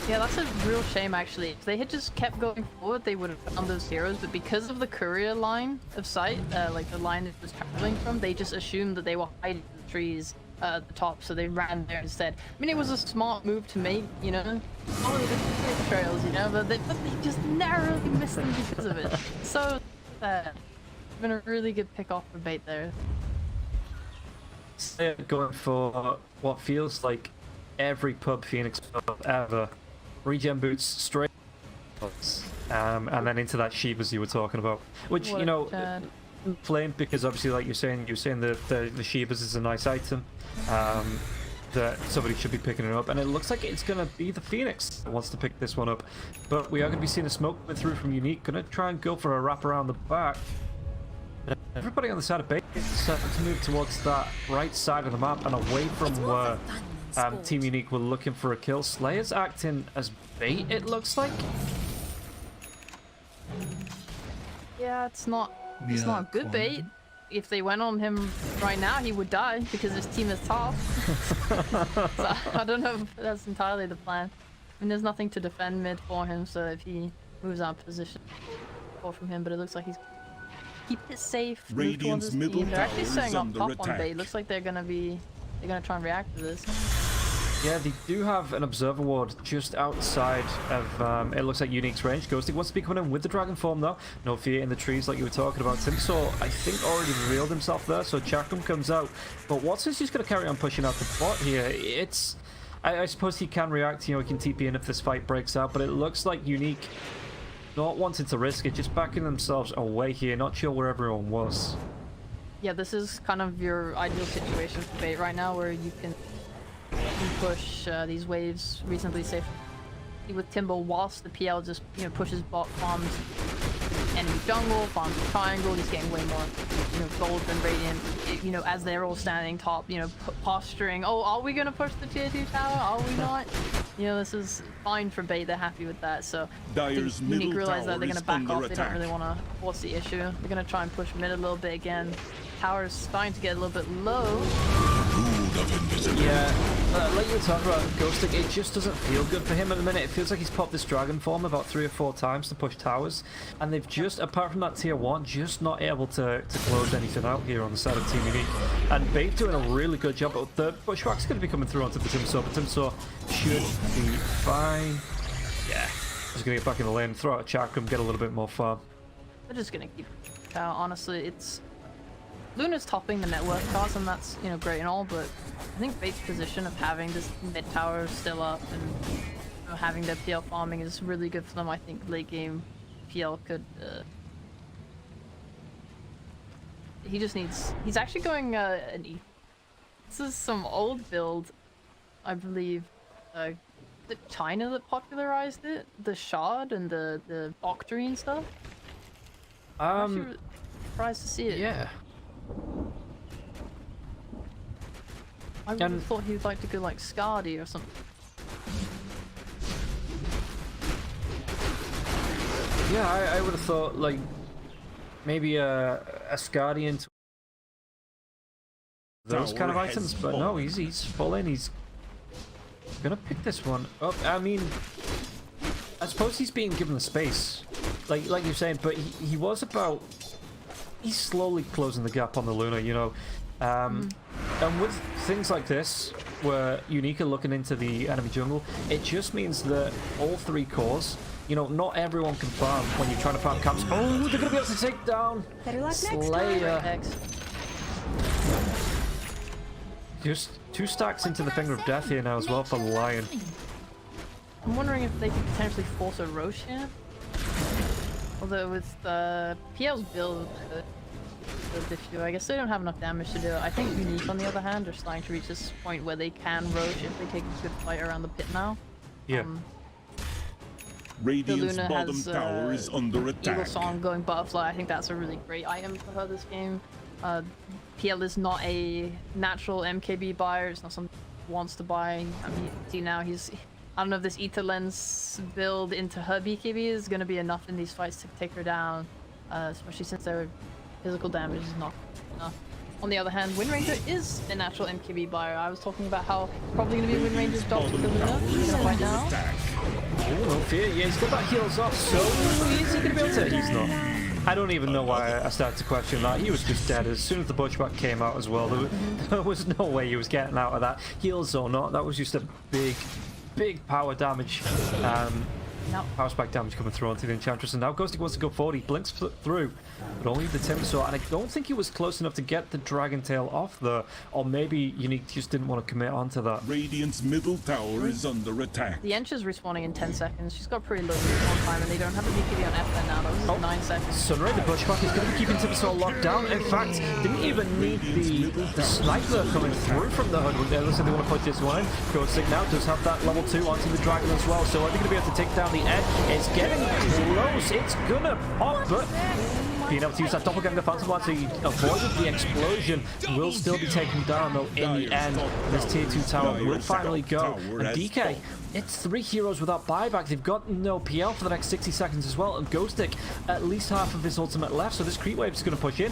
Yeah, that's a real shame actually. If they had just kept going forward, they would have found those heroes, but because of the courier line of sight, like the line it was traveling from, they just assumed that they were hiding in the trees at the top, so they ran there instead. I mean, it was a smart move to make, you know, follow the trails, you know, but they just narrowly missed them because of it. So, it's been a really good pick off for Bait there. Going for what feels like every pub Phoenix pub ever. Regen boots straight, and then into that sheep as you were talking about, which you know, flame, because obviously, like you're saying the Shivas is a nice item that somebody should be picking it up, and it looks like it's gonna be the Phoenix that wants to pick this one up. But we are gonna be seeing a smoke coming through from Unique, gonna try and go for a wrap around the back. Everybody on the side of Bait is starting to move towards that right side of the map and away from where Team Unique were looking for a kill. Slayer's acting as bait, it looks like. Yeah, it's not good bait. If they went on him right now, he would die because his team is top. So I don't know if that's entirely the plan. I mean, there's nothing to defend mid for him, so if he moves out of position, fall from him. But it looks like he's keep it safe. Radiant's middle They're actually setting up top attack. on bait. Looks like they're gonna try and react to this. Yeah, they do have an observer ward just outside of, it looks like Unique's range. Ghosting wants to be coming in with the dragon form though. No fear in the trees like you were talking about. Timsaw, I think, already revealed himself there, so Chakram comes out. But Watson's just going to carry on pushing out the bot here. It's, I suppose he can react, you know, he can TP in if this fight breaks out, but it looks like Unique not wanting to risk it, just backing themselves away here, not sure where everyone was. Yeah, this is kind of your ideal situation for bait right now, where you can push these waves reasonably safe with Timber, whilst the PL just, you know, pushes bot, farms enemy jungle, farms the triangle. He's getting way more, you know, gold than Radiant, you know, as they're all standing top, you know, posturing. Oh, are we gonna push the tier 2 tower? Are we not? You know, this is fine for bait. They're happy with that. So Dire's Unique realize that they're gonna back off. They attack. don't really want to force the issue. They're gonna try and push mid a little bit again. Tower's starting to get a little bit low. Yeah, like you were talking about Ghostic, it just doesn't feel good for him at the minute. It feels like he's popped this dragon form about 3 or 4 times to push towers, and they've just, apart from that tier 1, just not able to close anything out here on the side of Team Unique. And Babe doing a really good job, but the pushback's going to be coming through onto the Timsaw, but Timsaw should be fine. Yeah, just going to get back in the lane, throw out a Chakram, get a little bit more farm. They're just going to keep honestly, it's Luna's topping the network cards, and that's, you know, great and all, but I think Bait's position of having this mid tower still up and, you know, having their PL farming is really good for them. I think late game PL could he just needs. He's actually going an E. This is some old build, I believe. The China that popularized it, the Shard and the Octree and stuff. I'm actually surprised to see it. Yeah. I would have thought he'd like to go like Scardy or something. Yeah, I would have thought like maybe a Scardy into those kind of items, but no, he's full in. He's gonna pick this one up. I mean, I suppose he's being given the space, like you're saying, but he was about. He's slowly closing the gap on the Luna, you know. And with things like this, where NYK are looking into the enemy jungle, it just means that all 3 cores, you know, not everyone can farm when you're trying to farm camps. Oh, they're gonna be able to take down Slayer. Just 2 stacks into the Finger of Death here now as well for the Lion. I'm wondering if they could potentially force a Roche here. Although with PL's build, I guess they don't have enough damage to do it. I think NYK, on the other hand, are starting to reach this point where they can Roche if they take a good fight around the pit now. Yeah. Radiant's Luna bottom has, tower is under attack. Eagle Song going Butterfly. I think that's a really great item for her this game. PL is not a natural MKB buyer. It's not something he wants to buy. I mean, you see now he's. I don't know if this Ether Lens build into her BKB is going to be enough in these fights to take her down, especially since their physical damage is not enough. On the other hand, Wind Ranger is a natural MKB buyer. I was talking about how probably going to be Wind Ranger's dog with the Luna right now. Oh, no fear. Yeah, he's got that heals off, so is he going to be able to? He's not. I don't even know why I started to question that. He was just dead as soon as the Butchback came out as well. There was no way he was getting out of that. Heals or not, that was just a big power damage. Power spike damage coming through onto the Enchantress, and now Ghostic wants to go forward. He blinks through, but only the Timbersaw, and I don't think he was close enough to get the Dragon Tail off there, or maybe NYK just didn't want to commit onto that. Radiant's middle tower is under attack. The Ench is respawning in 10 seconds. She's got pretty low respawn time, and they don't have a BKB on FN now. That was 9 seconds. Sunray, the Butchback, is going to be keeping Timbersaw locked down. In fact, didn't even need the sniper coming through from the hood. It looks like they want to push this one in. Ghostic now does have that level 2 onto the Dragon as well, so are they going to be able to take down the Ed? It's getting close. It's gonna pop, but being able to use that doppelganger Phantom Blast to avoid the explosion will still be taken down though in the end. This tier 2 tower will finally go. And DK, it's 3 heroes without buyback. They've got no PL for the next 60 seconds as well. And Ghostic, at least half of his ultimate left, so this creep wave is gonna push in.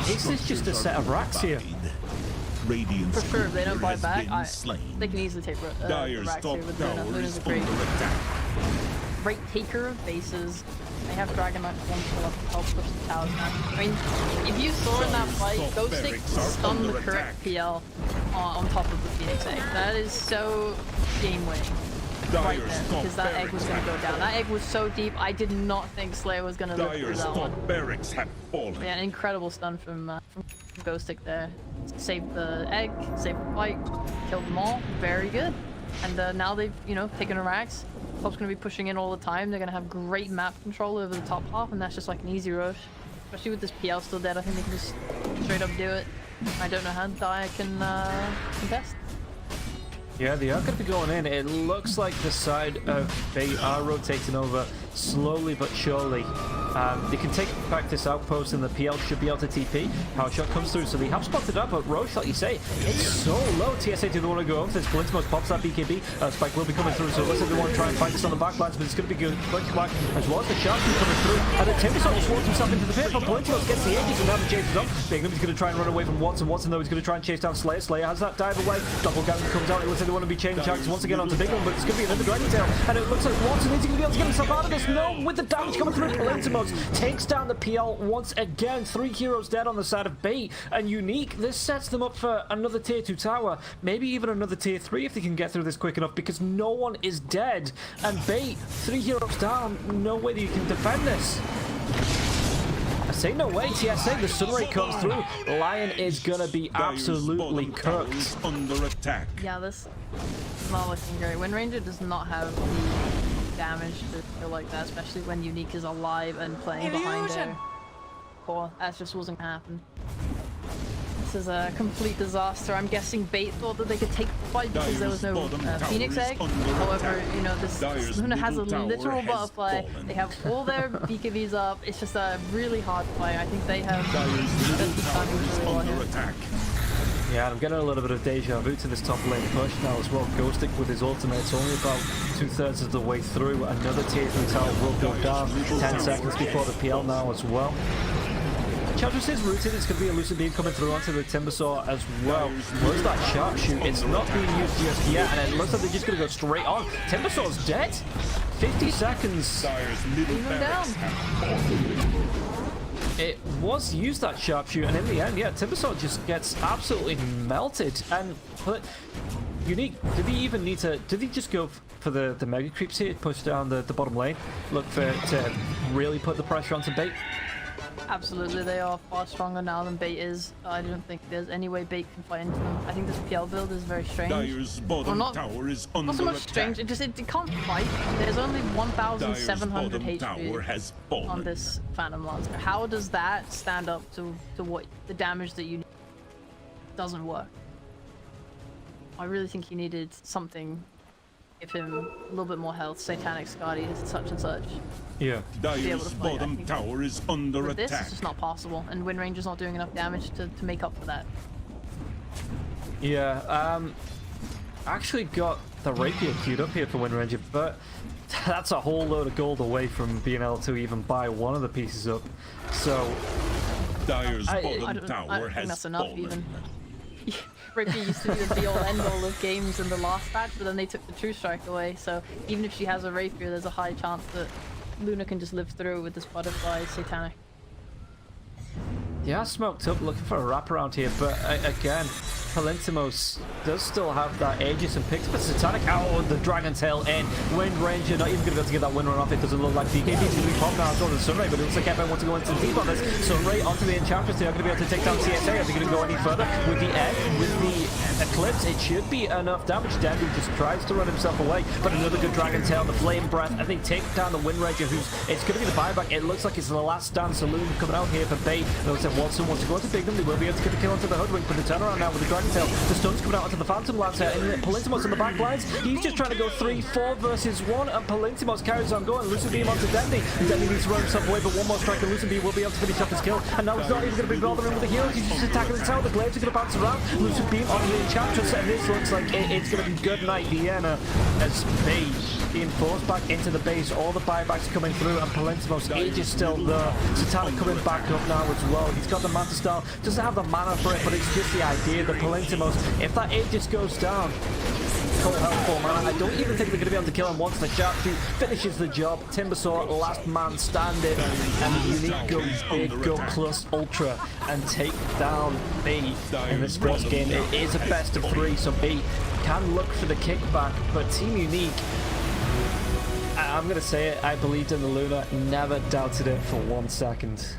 Is this just a set of racks here? Radiant's For sure, if they don't buy back, slain. they can easily take the Dire's racks top here with Luna. tower Luna's is a great under attack. taker of bases. They have Dragon Knight one to help push the towers now. I mean, if you saw in that fight, Ghostic stunned the correct PL on top of the Phoenix egg. That is so game-winning right there, because that egg was going to go down. That egg was so deep, I did not think Slayer was going to live through that one. Barracks have fallen. Yeah, an incredible stun from Ghostic there. Saved the egg, saved the fight, killed them all. Very good. And now they've, taken a racks. Top's going to be pushing in all the time. They're going to have great map control over the top half, and that's just like an easy rush. Especially with this PL still dead, I think they can just straight up do it. I don't know how Dire can contest. Yeah, they are going to be going in. It looks like the side of Bait are rotating over slowly but surely. They can take back this outpost, and the PL should be able to TP. Power shot comes through, so they have spotted up, but Roche, like you say, it's so low. TSA didn't want to go over this. Glintimos pops that BKB. Spike will be coming through, so it looks like they want to try and fight this on the backlines, but it's going to be good. Back as well as the shark coming through. And then Timbersaw just walks himself into the pit, but Glintimos gets the ages and now the chases up. Bigum is going to try and run away from Watson. Watson, though, is going to try and chase down Slayer. Slayer has that dive away. Double gang comes out. It looks like they want to be changing chances once again onto Bigum, but it's going to be another Dragon Tail. And it looks like Watson is going to be able to get himself out of this. No, with the damage coming through, Glintimos takes down the PL once again. 3 heroes dead on the side of Bait and NYK. This sets them up for another tier 2 tower, maybe even another tier 3 if they can get through this quick enough, because no one is dead. And Bait, 3 heroes down, no way that you can defend this. I say no way. TSA, the Sunray comes through. Lion is gonna be absolutely cooked. Under attack. Yeah, this is not looking great. Wind Ranger does not have the damage to feel like that, especially when NYK is alive and playing behind their core. That just wasn't gonna happen. this is a complete disaster. I'm guessing Bait thought that they could take the fight because there was no Phoenix Egg. However, you know, this Luna has a literal butterfly. They have all their BKBs up. It's just a really hard fight. I think they have Yeah, I'm getting a little bit of deja vu to this top lane push now as well. Ghostic with his ultimate, it's only about 2/3 of the way through. Another tier 3 tower will go down. 10 seconds before the PL now as well. Challenges is rooted, it's going to be a Lucid Beam coming through onto the Timbersaw as well. Where's that sharpshoot? It's not being used just yet, and it looks like they're just going to go straight on. Timbersaw's dead. 50 seconds. Even down. It was used, that sharpshoot, and in the end, yeah, Timbersaw just gets absolutely melted. And but Unique, did he even need to? Did he just go for the mega creeps here, push down the bottom lane, look for to really put the pressure onto Bait? Absolutely, they are far stronger now than Bait is. I don't think there's any way Bait can fight into them. I think this PL build is very strange. Dyer's bottom tower is under not so much attack. strange, it can't fight. There's only 1,700 HP has on this Phantom Lancer. How does that stand up to what the damage that you need? Doesn't work. I really think he needed something. Give him a little bit more health, Satanic Scotty, such and such. Yeah. Dyer's bottom tower is under attack. This is just not possible, and Wind Ranger's not doing enough damage to make up for that. Yeah, I actually got the Rapier queued up here for Wind Ranger, but that's a whole load of gold away from being able to even buy one of the pieces up. So Dyer's bottom tower I don't think has that's enough fallen. even. Rapier used to be the be-all end-all of games in the last patch, but then they took the True Strike away, so even if she has a Rapier, there's a high chance that Luna can just live through with this butterfly Satanic. yeah, smoked up, looking for a wraparound here, but again, Palintimos does still have that Aegis and picks up a Satanic out of the Dragon Tail in. Wind Ranger not even going to be able to get that win run off. It doesn't look like BKB is going to be popped now as well as Sunray, but it looks like everyone wants to go into deep on this. Sunray onto the Enchantress, they are going to be able to take down CSA. Are they going to go any further? With the egg, with the Eclipse, it should be enough damage. Denby just tries to run himself away, but another good Dragon Tail, the Flame Breath, and they take down the Wind Ranger, who's, it's going to be the buyback. It looks like it's the last stand saloon coming out here for Bait. It looks like Watson wants to go into Big them. They will be able to get the kill onto the Hoodwink, but the turnaround now with the Dragon Tail. The stun's coming out onto the Phantom Lancer, and Palintimos in the back lines. He's just trying to go 3-4 versus 1, and Palintimos carries on going. Lucid Beam onto Denby. Denby needs to run himself away, but one more strike, and Lucid Beam will be able to finish off his kill. And now he's not even going to be bothering with the heroes. He's just attacking the tower. The Glaives are going to bounce around. Lucid Beam on the Enchantress, and this looks like it's going to be good night Vienna as Bait being forced back into the base. All the buybacks coming through, and Palintimos age is still there. Satanic coming back up now as well. He's got the Manta Style. Doesn't have the mana for it, but it's just the idea that Palintimos, if that Aegis goes down, cold health 4 mana, I don't even think they're going to be able to kill him once the sharpshoot finishes the job. Timbersaw, last man standing, and Unique go big, go plus ultra, and take down Bait in this first game. It is a best of 3, so Bait can look for the kickback, but Team Unique, I'm going to say it, I believed in the Luna, never doubted it for 1 second.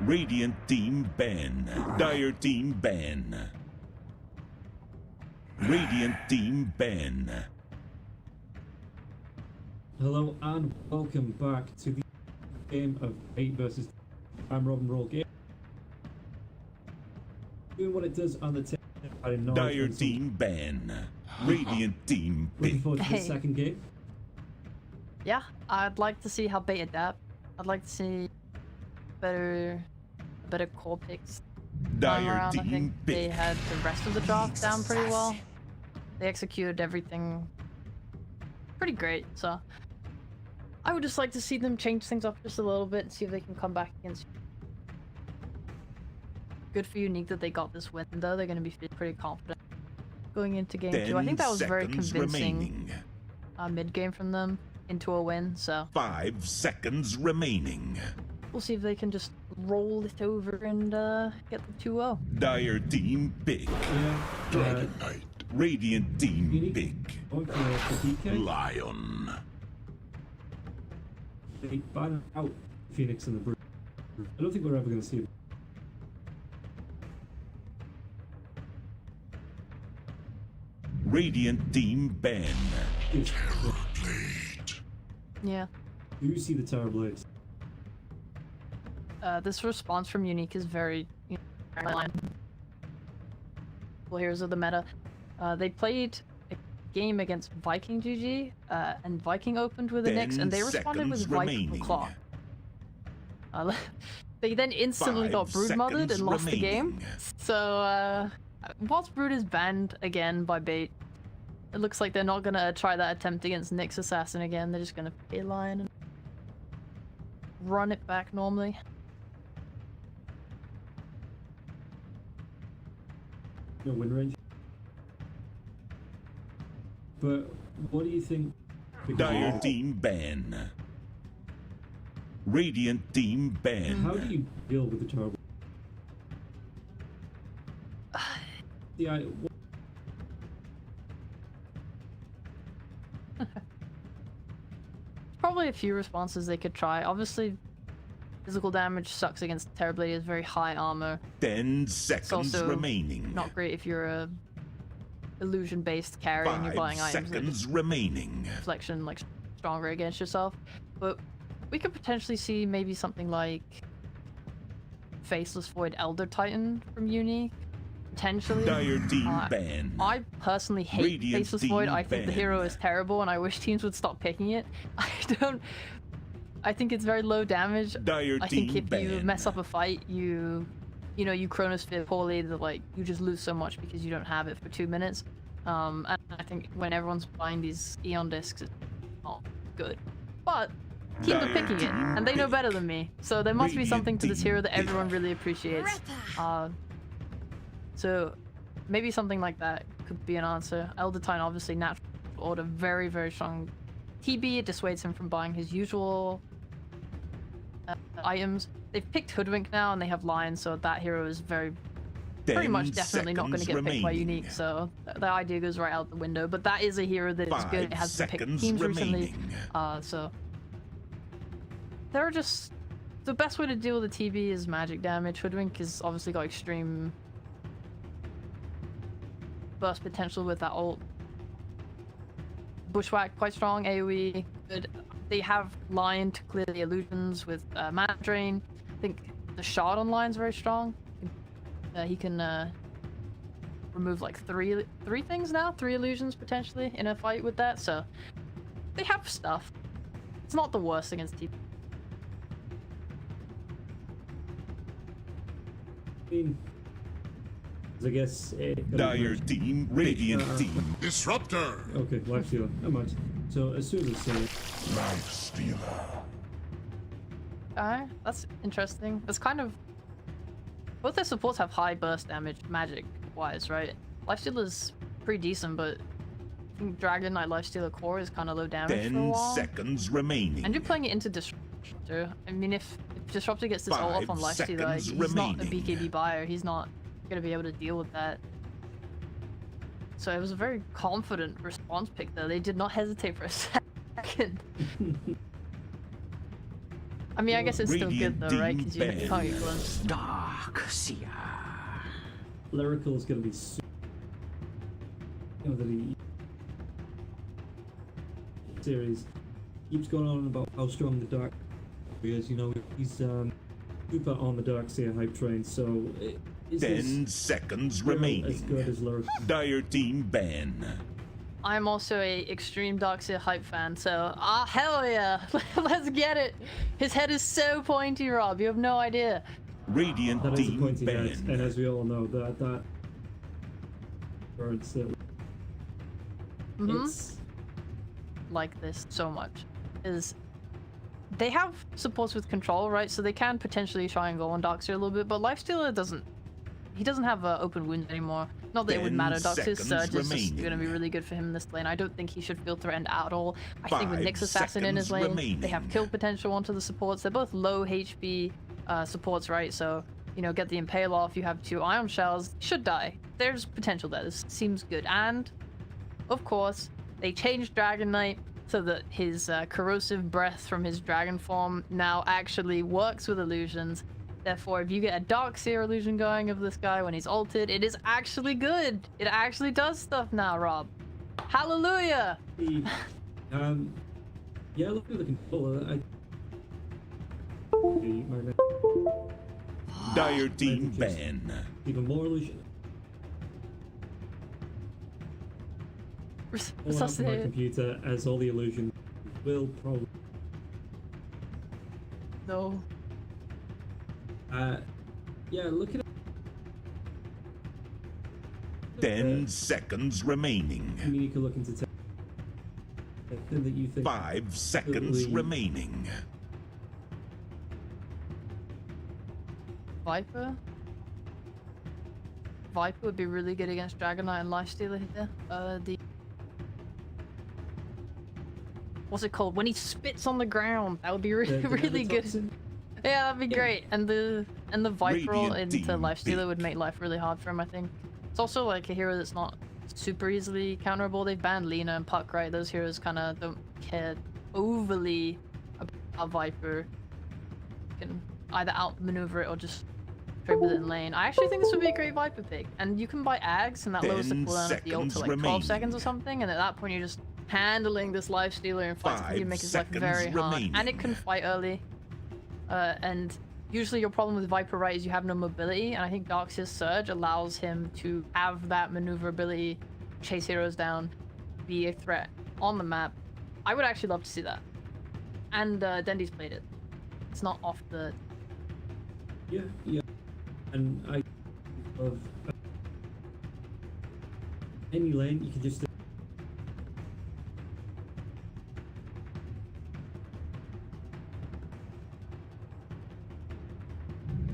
Radiant team ban. Dire team ban. Radiant team ban. Hello and welcome back to the game of 8 versus. I'm Robin Roll Game. Doing what it does on the tip. Dire team ban. Radiant team Looking pick. forward to the second game. Yeah, I'd like to see how Bait adapt. I'd like to see better core picks. Time Dire around, I team think they pick. had the rest of the draft down pretty well. They executed everything pretty great, so I would just like to see them change things up just a little bit and see if they can come back against. Good for Unique that they got this win, though. They're going to be pretty confident going into game 2. I think that was very convincing mid-game from them into a win, so 5 seconds remaining. we'll see if they can just roll it over and get the 2-0. Dire team pick. Yeah. Dragon Knight. Radiant team Unique. pick. Going for DK. Lion. They ban out Phoenix and the Brute. I don't think we're ever going to see it. Radiant team ban. Yeah. Do you see the Terrorblades? This response from Unique is very, line. Well, here's the meta. They played a game against Viking GG, and Viking opened with a Nyx, and they responded with Viking Claw. They then instantly 5 got brood mothered and lost the game. remaining. So, whilst brood is banned again by Bait, it looks like they're not gonna try that attempt against Nyx Assassin again. They're just gonna play Lion and run it back normally. No win range. But what do you think? Dire team ban. Radiant team ban. How do you deal with the Terrorblades? Yeah. Probably a few responses they could try. Obviously, physical damage sucks against Terrorblade. Is very high armor. 10 It's seconds also remaining. not great if you're a illusion-based carry and you're 5 buying items that seconds remaining. reflection like stronger against yourself. But we could potentially see maybe something like Faceless Void Elder Titan from Unique. Potentially. Dire team ban. I personally hate Radiant Faceless team Void. I think the ban. hero is terrible and I wish teams would stop picking it. I think it's very low damage. Dire I team think if you ban. mess up a fight, you chronosphere poorly, that like you just lose so much because you don't have it for 2 minutes. And I think when everyone's buying these Eon discs, it's not good. But teams are Dire picking it, team and they know pick. better than me. So there must be Radiant something to this team hero that pick. everyone really appreciates. So maybe something like that could be an answer. Elder Titan, obviously, natural order, very, very strong TB. It dissuades him from buying his usual items. They've picked Hoodwink now, and they have Lion, so that hero is pretty much 10 definitely not going to get seconds picked by remaining. Unique, so the idea goes right out the window. But that is a hero that is 5 good. It has been picked seconds teams recently, remaining. so there are just the best way to deal with the TB is magic damage. Hoodwink has obviously got extreme burst potential with that ult. Bushwhack quite strong, AoE good. They have Lion to clear the illusions with mana drain. I think the shard on Lion's very strong. He can remove like three things now, 3 illusions potentially in a fight with that. So they have stuff. It's not the worst against TB. I mean, I guess. Dire team, Radiant team. Disruptor! Okay, life stealer. Not much. So as soon as I say it, Life stealer. Alright, that's interesting. It's kind of... Both their supports have high burst damage, magic-wise, right? Lifestealer's pretty decent, but I think Dragon Knight Lifestealer core is kind of low damage for a 10 while. seconds remaining. And you're playing it into Disruptor. I mean, if Disruptor gets this ult off on 5 Lifestealer, seconds he's not a remaining. BKB buyer. He's not going to be able to deal with that. So it was a very confident response pick, though. They did not hesitate for a second. I mean, I guess it's still good Radiant though, right? Dean Because you Ben. can't get close. Dark Seer. Lyrical is going to be super. You know, that he series keeps going on about how strong the Dark is. You know, he's super on the Dark Seer hype train. So, is 10 seconds as remaining. good as lyrical? Dire team ban. I'm also a extreme Darkseer hype fan, so hell yeah, let's get it. His head is so pointy, Rob. You have no idea. Radiant That is a team pointy head, and ban. as we all know, that burns it. It's Like this so much is they have supports with control, right? So they can potentially try and go on Darkseer a little bit, but Lifestealer doesn't. He doesn't have open wounds anymore. Not that it would 10 matter. Darkseer's seconds surge is just remaining. going to be really good for him in this lane. I don't think he should feel threatened at all. I think with 5 Nyx Assassin in his seconds lane, they have remaining. kill potential onto the supports. They're both low HP supports, right? So, you know, get the Impale off. You have 2 Ion Shells. Should die. There's potential there. This seems good. And, of course, they changed Dragon Knight so that his corrosive breath from his dragon form now actually works with illusions. Therefore, if you get a Darkseer illusion going of this guy when he's ulted, it is actually good. It actually does stuff now, Rob. Hallelujah! Yeah, look at the controller. Dire team ban. Even more illusion. All out from my Resuscitate. computer as all the illusion will probably. No. Yeah, look at it. 10 seconds remaining. I mean, you could look into the thing that you think. 5 seconds Absolutely. remaining. Viper? Viper would be really good against Dragon Knight and Lifestealer here. What's it called? When he spits on the ground, that would be really, The really good. Nemesis? Yeah, that'd be Yeah. great. And the Viper roll Radiant into team Lifestealer big. would make life really hard for him, I think. It's also like a hero that's not super easily counterable. They've banned Lina and Puck, right? Those heroes kind of don't care overly about Viper. Can either outmaneuver it or just trade with it in lane. I actually think this would be a great Viper pick. And you can buy Ags and that lowers the 10 cooldown of the ult to like 12 seconds seconds or remaining. something. And at that point, you're just handling this Lifestealer in fights. 5 You make his life seconds very hard. And it remaining. can fight early. And usually your problem with Viper, right, is you have no mobility, and I think Darkseer's Surge allows him to have that maneuverability, chase heroes down, be a threat on the map. I would actually love to see that. And Dendy's played it. It's not off the... Yeah, yeah. And I love any lane you can just.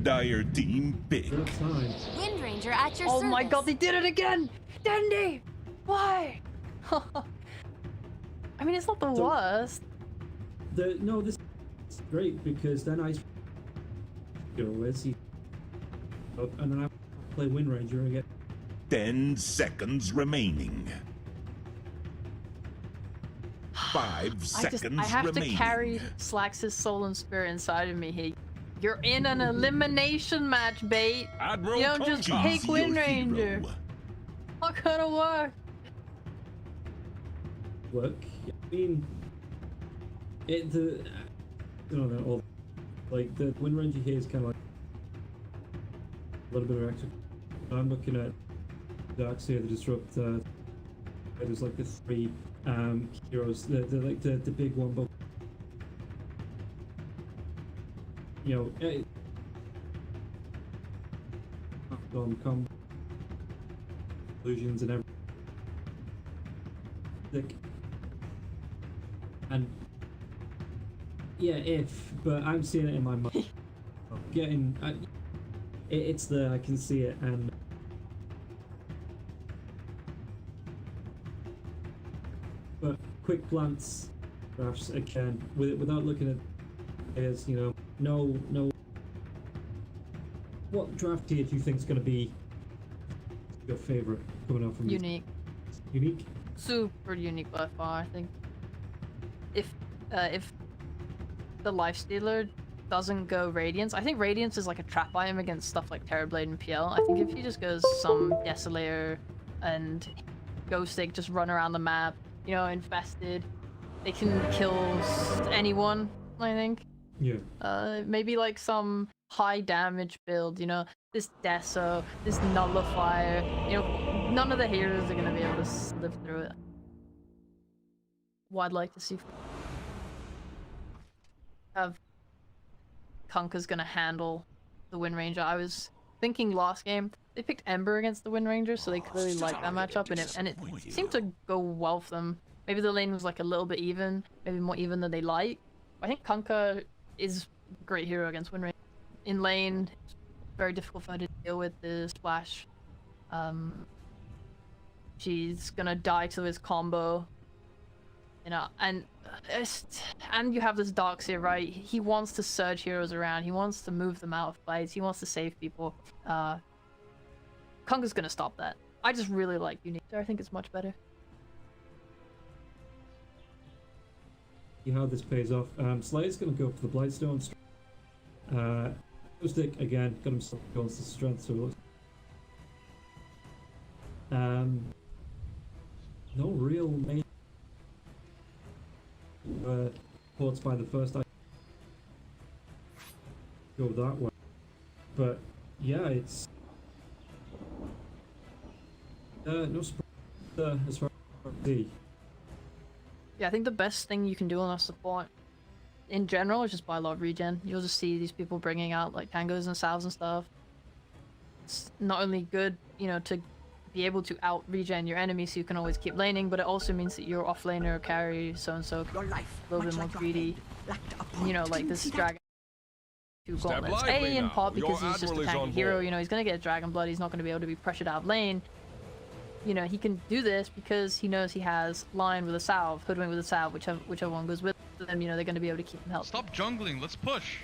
Dire team big. That time. Wind Ranger at your Oh service. my god, they did it again! Dendy! Why? I mean, it's not the So- worst. No, this is great because then I go where's he? Oh, and then I play Wind Ranger again. 10 seconds remaining. 5 seconds I have remaining. to carry Slax's soul and spirit inside of me here. You're in an elimination match, bait. Admiral You don't just Tonga. pick Wind Your Ranger. hero. Not gonna work. Work. I mean, I don't know. Like the Wind Ranger here is kind of like a little bit of extra. I'm looking at Darkseer, the Disrupt. There's like the 3 heroes. They're like the big one, but you know, com illusions and everything. Like, and yeah, but I'm seeing it in my mind. It's there. I can see it, and but quick glance graphs again without looking at is no. What draft tier do you think is going to be your favorite coming out from Unique. Unique? Super unique by far, I think. If the Lifestealer doesn't go Radiance. I think Radiance is like a trap item against stuff like Terrorblade and PL. I think if he just goes some Desolator and Ghostig just run around the map, you know, infested, they can kill anyone, I think. Yeah. Maybe like some high damage build, you know, this Deso, this Nullifier, you know, none of the heroes are gonna be able to live through it. What I'd like to see have Kunkka's gonna handle the Wind Ranger. I was thinking last game they picked Ember against the Wind Ranger, so they clearly liked that matchup, and it seemed to go well for them. Maybe the lane was like a little bit even, maybe more even than they like. I think Kunkka is a great hero against Wind Ranger. In lane, it's very difficult for her to deal with the splash. She's gonna die to his combo. You know, and you have this Darkseer, right? He wants to surge heroes around. He wants to move them out of fights. He wants to save people. Kunkka's gonna stop that. I just really like Unique. I think it's much better. See how this pays off. Slayer's gonna go for the Blightstone. Stick again, got himself going to strength, so it looks. No real main ports by the first. I go that way, but yeah, it's no surprise as far as the. Yeah, I think the best thing you can do on our support in general is just buy a lot of regen. You'll just see these people bringing out like tangos and salves and stuff. It's not only good, you know, to be able to out regen your enemy so you can always keep laning, but it also means that your offlaner carry so-and-so a little bit more greedy. You know, like this dragon 2 gauntlets. A, in part because he's just a tanky hero, you know, he's gonna get dragon blood, he's not gonna be able to be pressured out of lane. You know, he can do this because he knows he has Lion with a salve, Hoodwink with a salve, whichever one goes with them, you know, they're going to be able to keep him healthy. Stop jungling, let's push!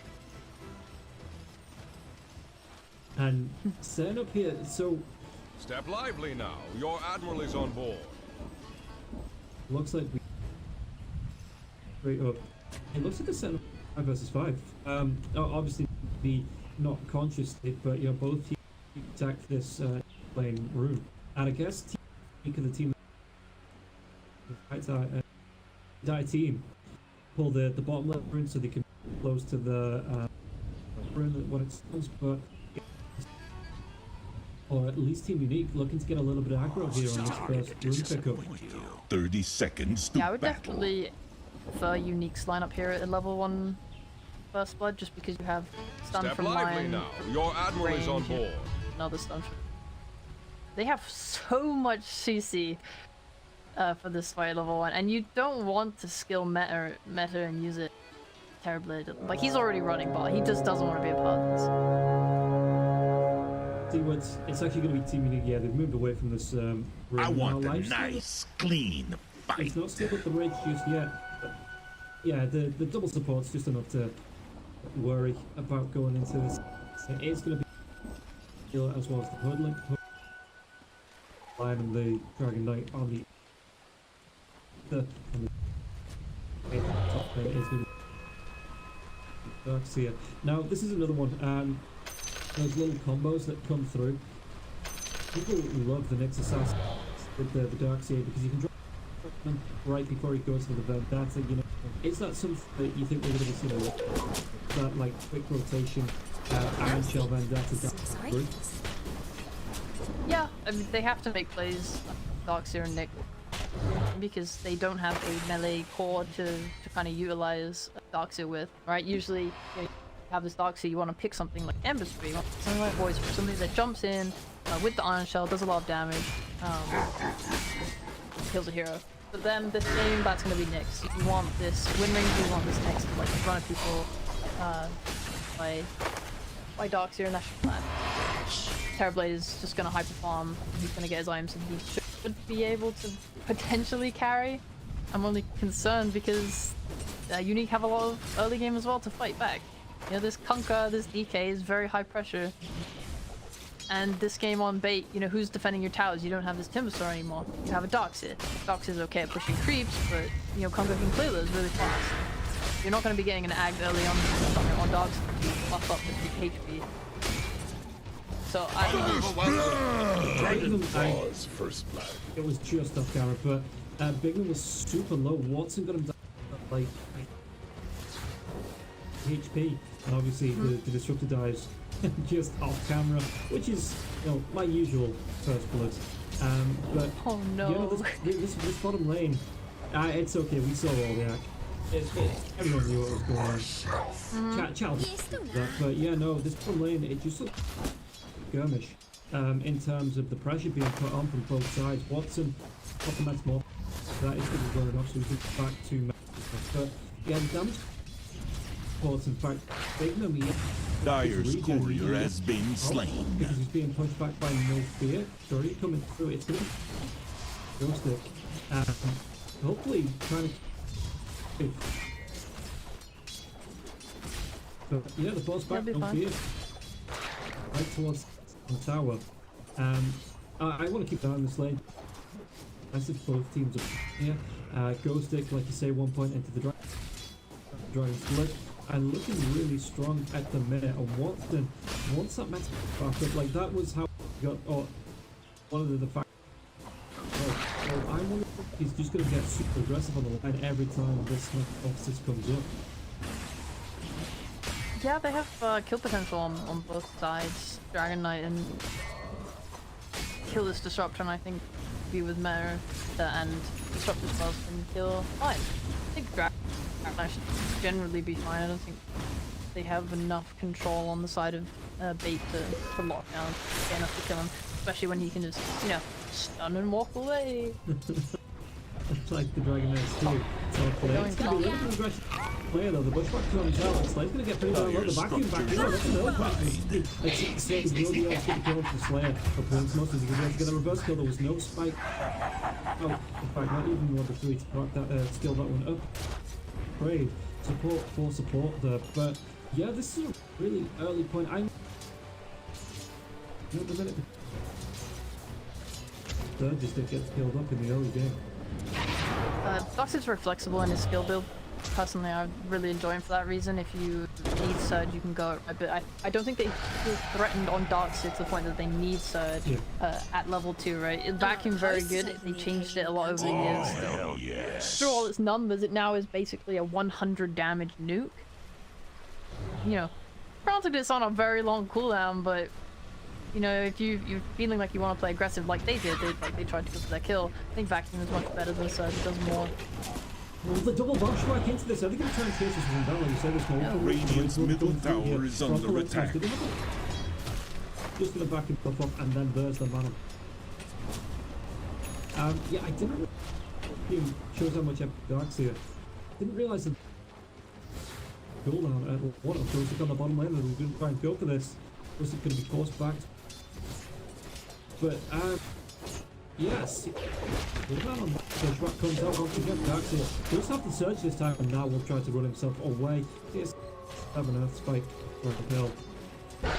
And Seiren up here, so... Step lively now, your admiral is on board. Looks like we... Straight up. It looks like a Seiren 5 versus 5. Obviously, be not conscious, but, you know, both teams attack this lane room. And I guess the team die team pull the bottom left rune so they can close to the rune when it stops, but or at least Team Unique looking to get a little bit of aggro here on this first rune pickup. 30 seconds to Yeah, I would battle. definitely prefer Unique's lineup here at level 1 First Blood, just because you have stun Step from lively Lion, now, your admiral is on range, board. another stun from... They have so much CC for this fight level 1, and you don't want to skill meta and use it terribly. Like, he's already running bot, he just doesn't want to be a part of this. See what's it's actually going to be Team Unique. Yeah, they've moved away from this room. I want now, a nice, clean fight. It's not still with the rage just yet. But yeah, the double support's just enough to worry about going into this. It is going to be as well as the Hoodlink. Lion and the Dragon Knight on the top lane is going to be Darkseer. Now this is another one. Those little combos that come through. People love the Nyx Assassin with the Darkseer because you can drop them right before he goes for the Vendetta. You know, it's not something that you think we're going to see, you know, that like quick rotation Iron Shell Vendetta through. Yeah, I mean, they have to make plays, Darkseer and Nick, because they don't have a melee core to kind of utilize Darkseer with, right? Usually, you know, you have this Darkseer, you want to pick something like Ember Spree, you want something like Voice, something that jumps in with the Iron Shell, does a lot of damage, kills a hero. But then this game, that's going to be Nyx. You want this Wind Ranger, you want this Nyx to like run at people by Darkseer, and that's your plan. Terrorblade is just going to hyper farm, he's going to get his items, and he should be able to potentially carry. I'm only concerned because Unique have a lot of early game as well to fight back. You know, this Kunkka, this DK is very high pressure. And this game on bait, you know, who's defending your towers? You don't have this Timbersaw anymore. You have a Darkseer. Darkseer's okay at pushing creeps, but, you know, Kunkka can clear those really fast. You're not going to be getting an ag early on dogs to buff up the HP. So I First blood. It was just off camera, but Bigman was super low. Watson got him down like HP, and obviously the disruptor dies just off camera, which is, you know, my usual first blood. But oh no, you know, this bottom lane, it's okay. We saw all the act. Everyone knew what was going on. Child, but yeah, no, this bottom lane, it just looked skirmish in terms of the pressure being put on from both sides. Watson, that's more. That is going to be going off, so we get back to Max. But yeah, the damage reports, in fact, Bigman, Dyer's courier has been slain. Because he's being pushed back by No Fear. Sorry, coming through. It's going to be Ghostic. Hopefully, trying to. But yeah, the boss back, No Fear. Right towards the tower. I want to keep an eye on this lane. I said both teams are here. Ghostic, like you say, 1 point into the Dragon's Blood. And looking really strong at the minute. And Watson, once that match back up, like that was how he got, one of the factors. So I wonder if he's just going to get super aggressive on the line every time this Optix comes up. Yeah, they have kill potential on both sides. Dragon Knight and kill this Disruption, I think, be with Meta and Disruptor spells can kill fine. I think Dragon Knight should generally be fine. I don't think they have enough control on the side of Bait to lock down, get enough to kill him. Especially when he can just, you know, stun and walk away. Like the Dragon Knights too. So it's going to be a little bit of aggressive player though. The bushwhack comes out. Slayer's going to get pretty down low. The vacuum back in. That's another question. Like Slayer's will be able to get the kill from Slayer. But points most of the game to get a reverse kill. There was no spike. Oh, in fact, not even one of the three to proc that skill that one up. Great support for support there. But yeah, this is a really early point. I'm. Not a minute. Third just gets killed up in the early game. Dox is very flexible in his skill build. Personally, I really enjoy him for that reason. If you need Surge, you can go a bit. I don't think they feel threatened on Dark to the point that they need Surge at level 2, right? Vacuum very good. They changed it a lot over the years. Hell yes. Through all its numbers, it now is basically a 100 damage nuke. You know, granted it's on a very long cooldown, but you know, if you're feeling like you want to play aggressive like they did, they tried to go for their kill. I think Vacuum is much better than Surge. It does more. Well, the double bushwhack into this. Are they going to try and chase this one down? Like you said, this one. Radiant's middle tower is under attack. Just going to back him up, and then there's the mana. Yeah, I didn't. Shows how much Dark's here. Didn't realize that. Cooldown at one of those on the bottom lane, and we're going to try and go for this. Was it going to be forced back? But yes, the man on Bushwhack comes out once again. Darkseer does have the Surge this time, and now will try to run himself away. Here's have an Earth Spike for the kill. And I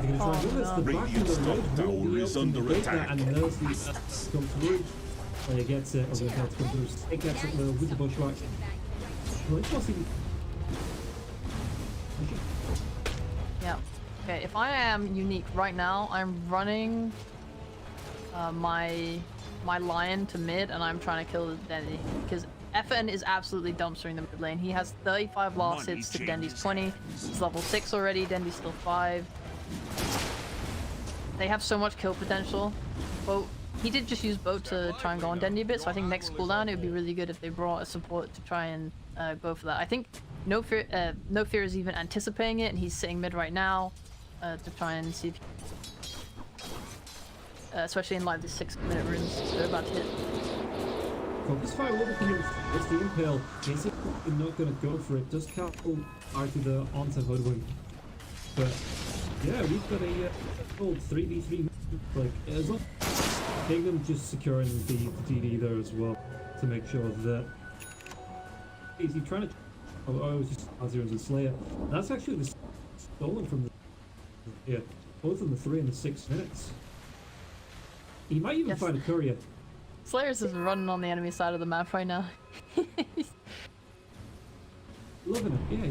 think he's trying to do this. The back of the road tower is under attack. And there's the Earth come through. Player gets it. Or the Earth come through. It gets it with the Bushwhack. Well, it's possibly. Yeah. Okay, if I am unique right now, I'm running my Lion to mid, and I'm trying to kill Dendy, because FN is absolutely dumpstering the mid lane. He has 35 last hits to Dendy's 20. He's level 6 already, Dendy's still 5. They have so much kill potential. Boat, he did just use Boat to try and go on Dendy a bit, so I think next cooldown it would be really good if they brought a support to try and go for that. I think No Fear is even anticipating it, and he's sitting mid right now to try and see if especially in like the 6-minute runes they're about to hit. Focus fire over here. It's the Impale. He's not going to go for it. Just cancel out of the onto Hoodwink. But yeah, we've got a old 3v3. Like, as long Kingdom just securing the DD there as well to make sure that. Is he trying to? Oh, it was just Azero's and Slayer. That's actually the stolen from the. Yeah, both in the 3 and the 6 minutes. He might even find a courier. Slayer's is running on the enemy side of the map right now. Loving it, yeah.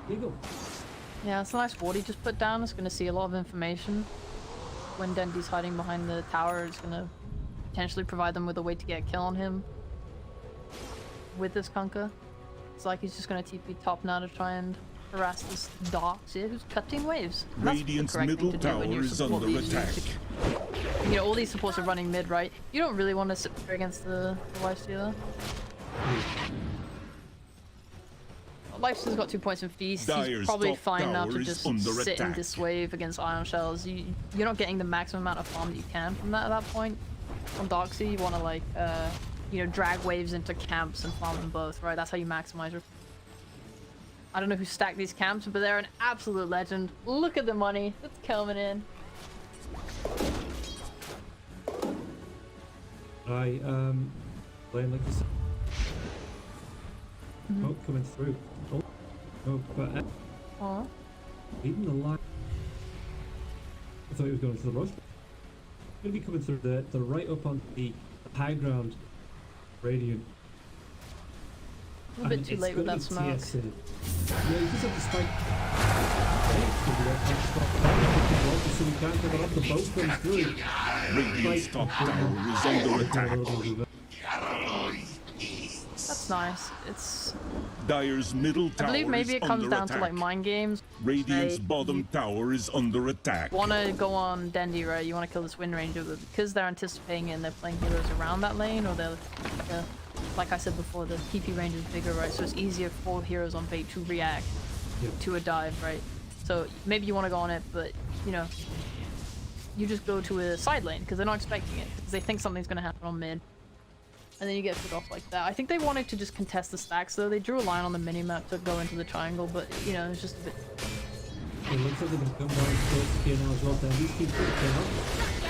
Legal. Yeah, it's a nice ward he just put down. It's gonna see a lot of information. When Dendy's hiding behind the tower, it's gonna potentially provide them with a way to get a kill on him. With this Kunkka. It's like he's just gonna TP top now to try and harass this Darks here who's cutting waves. And that's the Radiant's correct thing middle to do when tower you is support under these attack. You know, all these supports are running mid, right? You don't really want to sit there against the Lifestealer. Lifestealer's got 2 points in feast. He's Dire's probably top fine now tower to is just under sit in attack. this wave against Iron Shells. You're not getting the maximum amount of farm that you can from that at that point. On Darkseid, you want to like, you know, drag waves into camps and farm them both, right? That's how you maximize your... I don't know who stacked these camps, but they're an absolute legend. Look at the money that's coming in. Playing like this. Oh, coming through. Oh, but Aw. leading the line. I thought he was going to the rush. Gonna be coming through the right up on the high ground. Radiant. A little bit too late with that smoke. TSA. Yeah, you just have to spike. So we can't get off the boat comes through. Radiant's top tower is under attack. That's nice. It's... Dire's middle I tower believe maybe is it comes under down attack. to like mind games. Radiant's Hey, bottom tower is under attack. Want to go on Dendy, right? You want to kill this Wind Ranger, but because they're anticipating it and they're playing heroes around that lane, or they're, like I said before, the TP range is bigger, right? So it's easier for heroes on bait to react to a dive, right? So maybe you want to go on it, but you know, you just go to a side lane because they're not expecting it, because they think something's going to happen on mid. And then you get put off like that. I think they wanted to just contest the stacks though. They drew a line on the minimap to go into the triangle, but you know, it's just a bit... It looks like they're going to come down close here now as well. Then these people came up.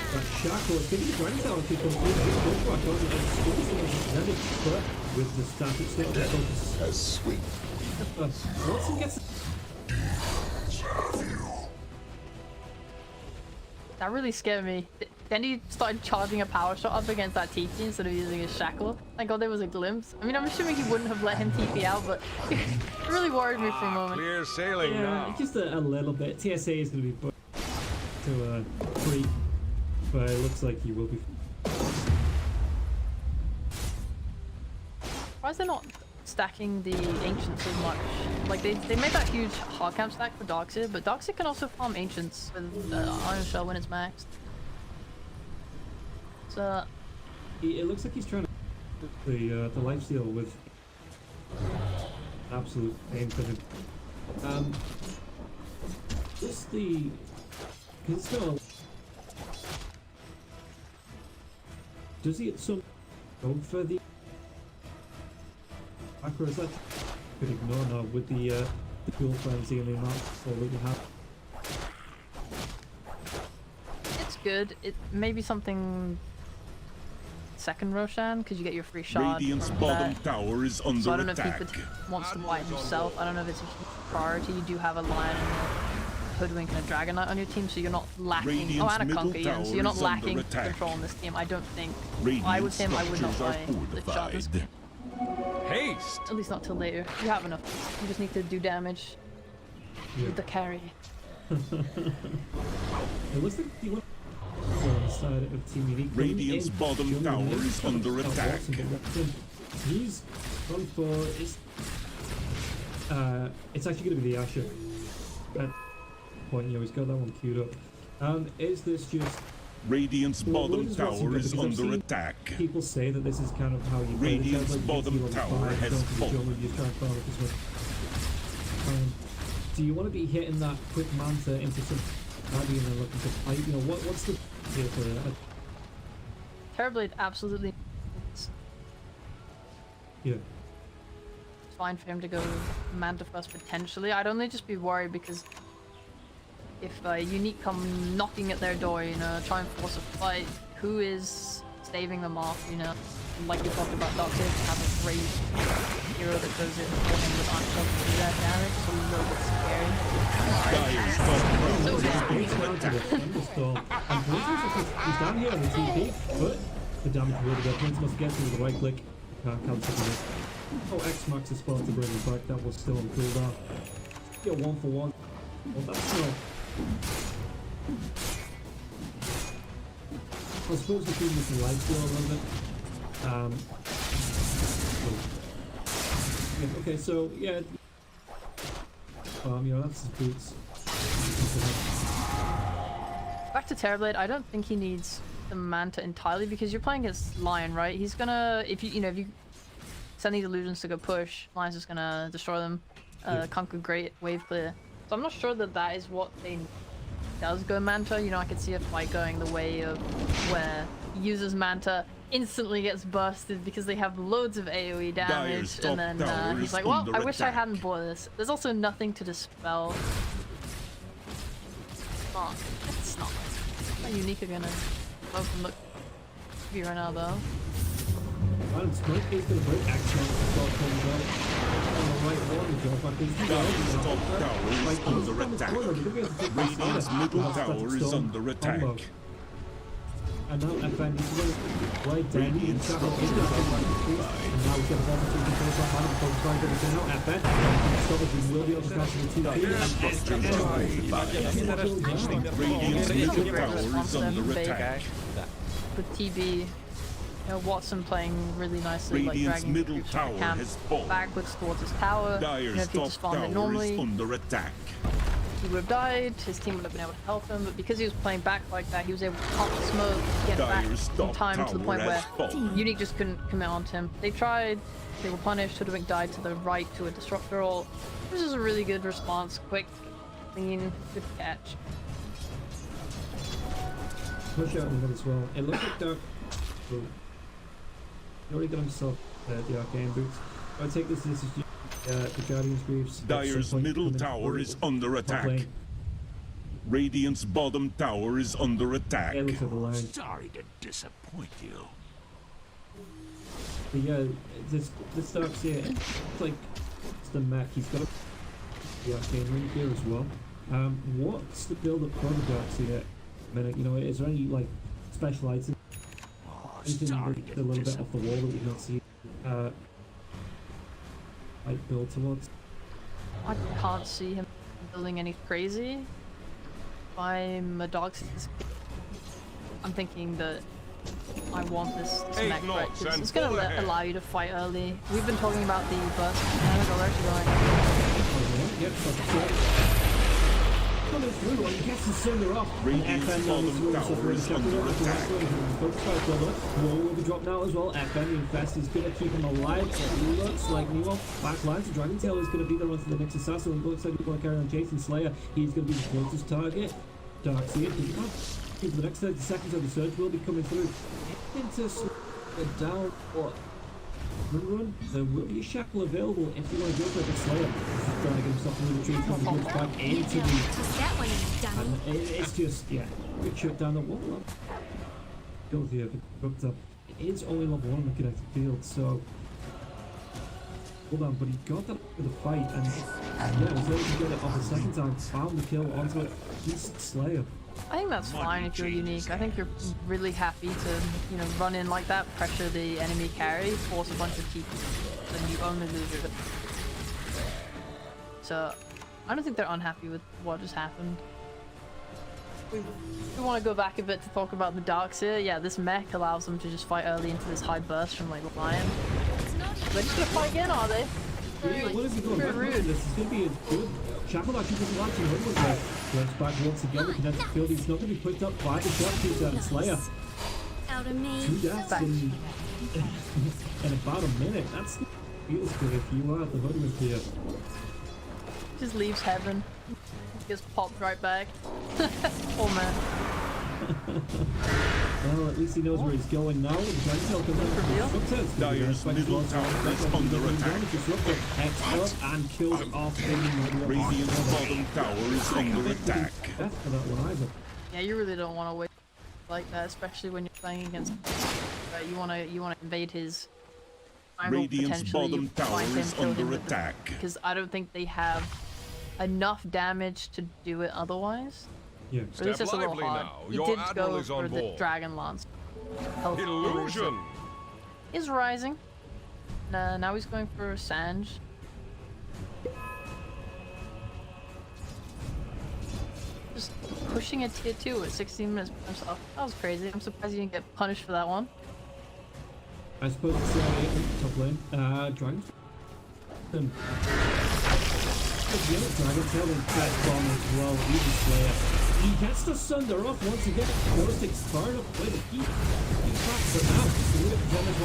That Shackle, it's going to be granny down if he comes through. This goes back on and schools but with the static stick to focus. As sweet. Watson gets... That really scared me. Then he started charging a power shot up against that TP instead of using his shackle. Thank God there was a glimpse. I mean, I'm assuming he wouldn't have let him TP out, but it really worried me for a moment. Clear sailing now. Just a little bit. TSA is going to be put to 3, but it looks like he will be. Why is there not stacking the Ancients as much? Like, they made that huge hard camp stack for Darkseid, but Darkseid can also farm Ancients with Iron Shell when it's maxed. So... It looks like he's trying to the lifesteal with absolute pain for him. Just the... Cause it's gonna... Does he at some... go for the... Or is that could ignore now with the dual frenzy and the amount of soul that you have? it's good. It may be something... second Roshan, because you get your free shot. Radiant's from bottom that. tower is So I under don't know attack. if he wants to buy it himself. I don't know if it's a huge priority. You do have a Lion and a Hoodwink and a Dragon Knight on your team, so you're not lacking... Radiant's oh, and a middle Conquer, yeah, so you're not tower is lacking under attack. control on this team, I don't think. Radiant I was him, I would not structures are buy the shot this fortified. game. Haste! At least not till later. You have enough. You just need to do damage with the carry. It looks like he went on the side of Team Unique. Radiant's bottom tower is under attack. He's gone for... It's actually going to be the Asher. At point, you know, he's got that one queued up. Is this just... Radiant's Well, bottom what is Watson tower got? is Because I've under seen attack. People say that this is kind of how you play the Radiant's like bottom you tower has fallen. You try and farm it this way. Do you want to be hitting that quick manta into some body and then looking to fight? You know, what's the deal for that? Terrorblade absolutely... Yeah. It's fine for him to go Manta first potentially. I'd only just be worried because if Unique come knocking at their door, you know, try and force a fight, who is staving them off, you know? And like you talked about, Darkseid have a great hero that goes in for him with Anshel to do that damage, so a little bit scary. Dire's bottom tower is under attack. Thunderstorm. And Blizzard's he's down here on the TP, but the damage will be there. Prince must get to with the right click. Counter on it. Oh, X-Max is supposed to bring him back. That was still on cooldown. Get 1 for 1. Well, that's not. I suppose the team with the light steal a little bit. Yeah, okay, so yeah. You know, that's his boots. Back to Terrorblade, I don't think he needs the Manta entirely because you're playing against Lion, right? He's gonna, if you send these illusions to go push, Lion's just gonna destroy them. Conquer Great, wave clear. So I'm not sure that is what they does go Manta. You know, I could see a fight going the way of where he uses Manta, instantly gets busted because they have loads of AoE damage, and then he's like, well, I wish I hadn't bought this. There's also nothing to dispel. It's not. How unique are gonna look be right now though. And Smoke is gonna break action on the right one, Radiant's middle tower is under attack. And now FN is going right down and travel into the and now we've got a bomb to control that man and trying to get out FN. Stoppage will be able to catch the 2 Radiant's middle tower is under attack. With TB, Watson playing really nicely, like dragging middle troops tower from the camp has fallen. backwards towards his tower. Dyer's If he just top spawned it tower normally, is under attack. he would have died, his team would have been able to help him, but because he was playing back like that, he was able to pop the smoke, get Dyer's back in time to the point where fallen. Unique just couldn't commit onto him. They tried, they were punished, Hoodwink died to the right to a disruptor ult. This is a really good response, quick, clean, good catch. push out in the as well. It looks like Dark. He already got himself the arcane boots. I take this as the Guardian's Greaves. Dyer's middle tower is under attack. Radiant's bottom tower is under attack. Yeah, looks like the line. Sorry to disappoint you. But yeah, this Dark's here. It's like it's the mech. He's got the arcane ring here as well. What's the build up for the Dark's here? You know, is there any like special items? Anything that's a little bit off the wall that we've not seen? Like build towards? I can't see him building any crazy. If I'm a dog, I'm thinking that I want this mech right, 'cause it's going to allow you to fight early. We've been talking about the burst mechanic already. Yep, coming through, and he gets the cylinder off. Radiant's bottom tower is under attack. Wall will be dropped now as well. FN, the Infest is going to keep him alive. It looks like Nemo backline to Dragon Tail is going to be there onto the next assassin. It looks like he's going to carry on Jason Slayer. He's going to be the closest target. Darkseid does not. For the next 30 seconds of the surge will be coming through. Into down or run. There will be a shackle available if you want to go for the Slayer. He's trying to get himself into the tree, trying to get back into the. And it's just, yeah, good shut down at one level. Goes here, hooked up. It is only level 1 on the connected field, so. Hold on, but he got that for the fight, and yeah, was able to get it off the second time, found the kill onto it. He's Slayer. I think that's fine if you're unique. I think you're really happy to, run in like that, pressure the enemy carry, force a bunch of TP, then you only lose it. So, I don't think they're unhappy with what just happened. We want to go back a bit to talk about the Darks here. Yeah, this mech allows them to just fight early into this high burst from like the Lion. They're just gonna fight again, are they? Yeah, what is he going back rude. This is going to be a good Shackle actually doesn't like to run with it. Goes back once again, the kinetic field. He's not going to be picked up by the shotkeeper and Slayer. Out of me. 2 deaths in about a minute. That's feels good if you are the hoodwink here. Just leaves heaven. Gets popped right back. Oh man. Well, at least he knows where he's going now. Dyer's middle tower is under attack. And killed off Radiant's bottom tower is under attack. Yeah, you really don't want to wait like that, especially when you're playing against. You want to invade his. Radiant's bottom tower is under attack. Because I don't think they have enough damage to do it otherwise. Yeah. Or at least it's a little hard. He did go for the Dragon Lance. Illusion is rising. Now he's going for Sanj. Just pushing a tier 2 at 16 minutes by himself. That was crazy. I'm surprised he didn't get punished for that one. I suppose it's top lane. Dragon. The other Dragon Tail and Fat Bomb as well, even Slayer. He gets the Sunder off once again. Ghostic's far enough away that he tracks her now. The little damage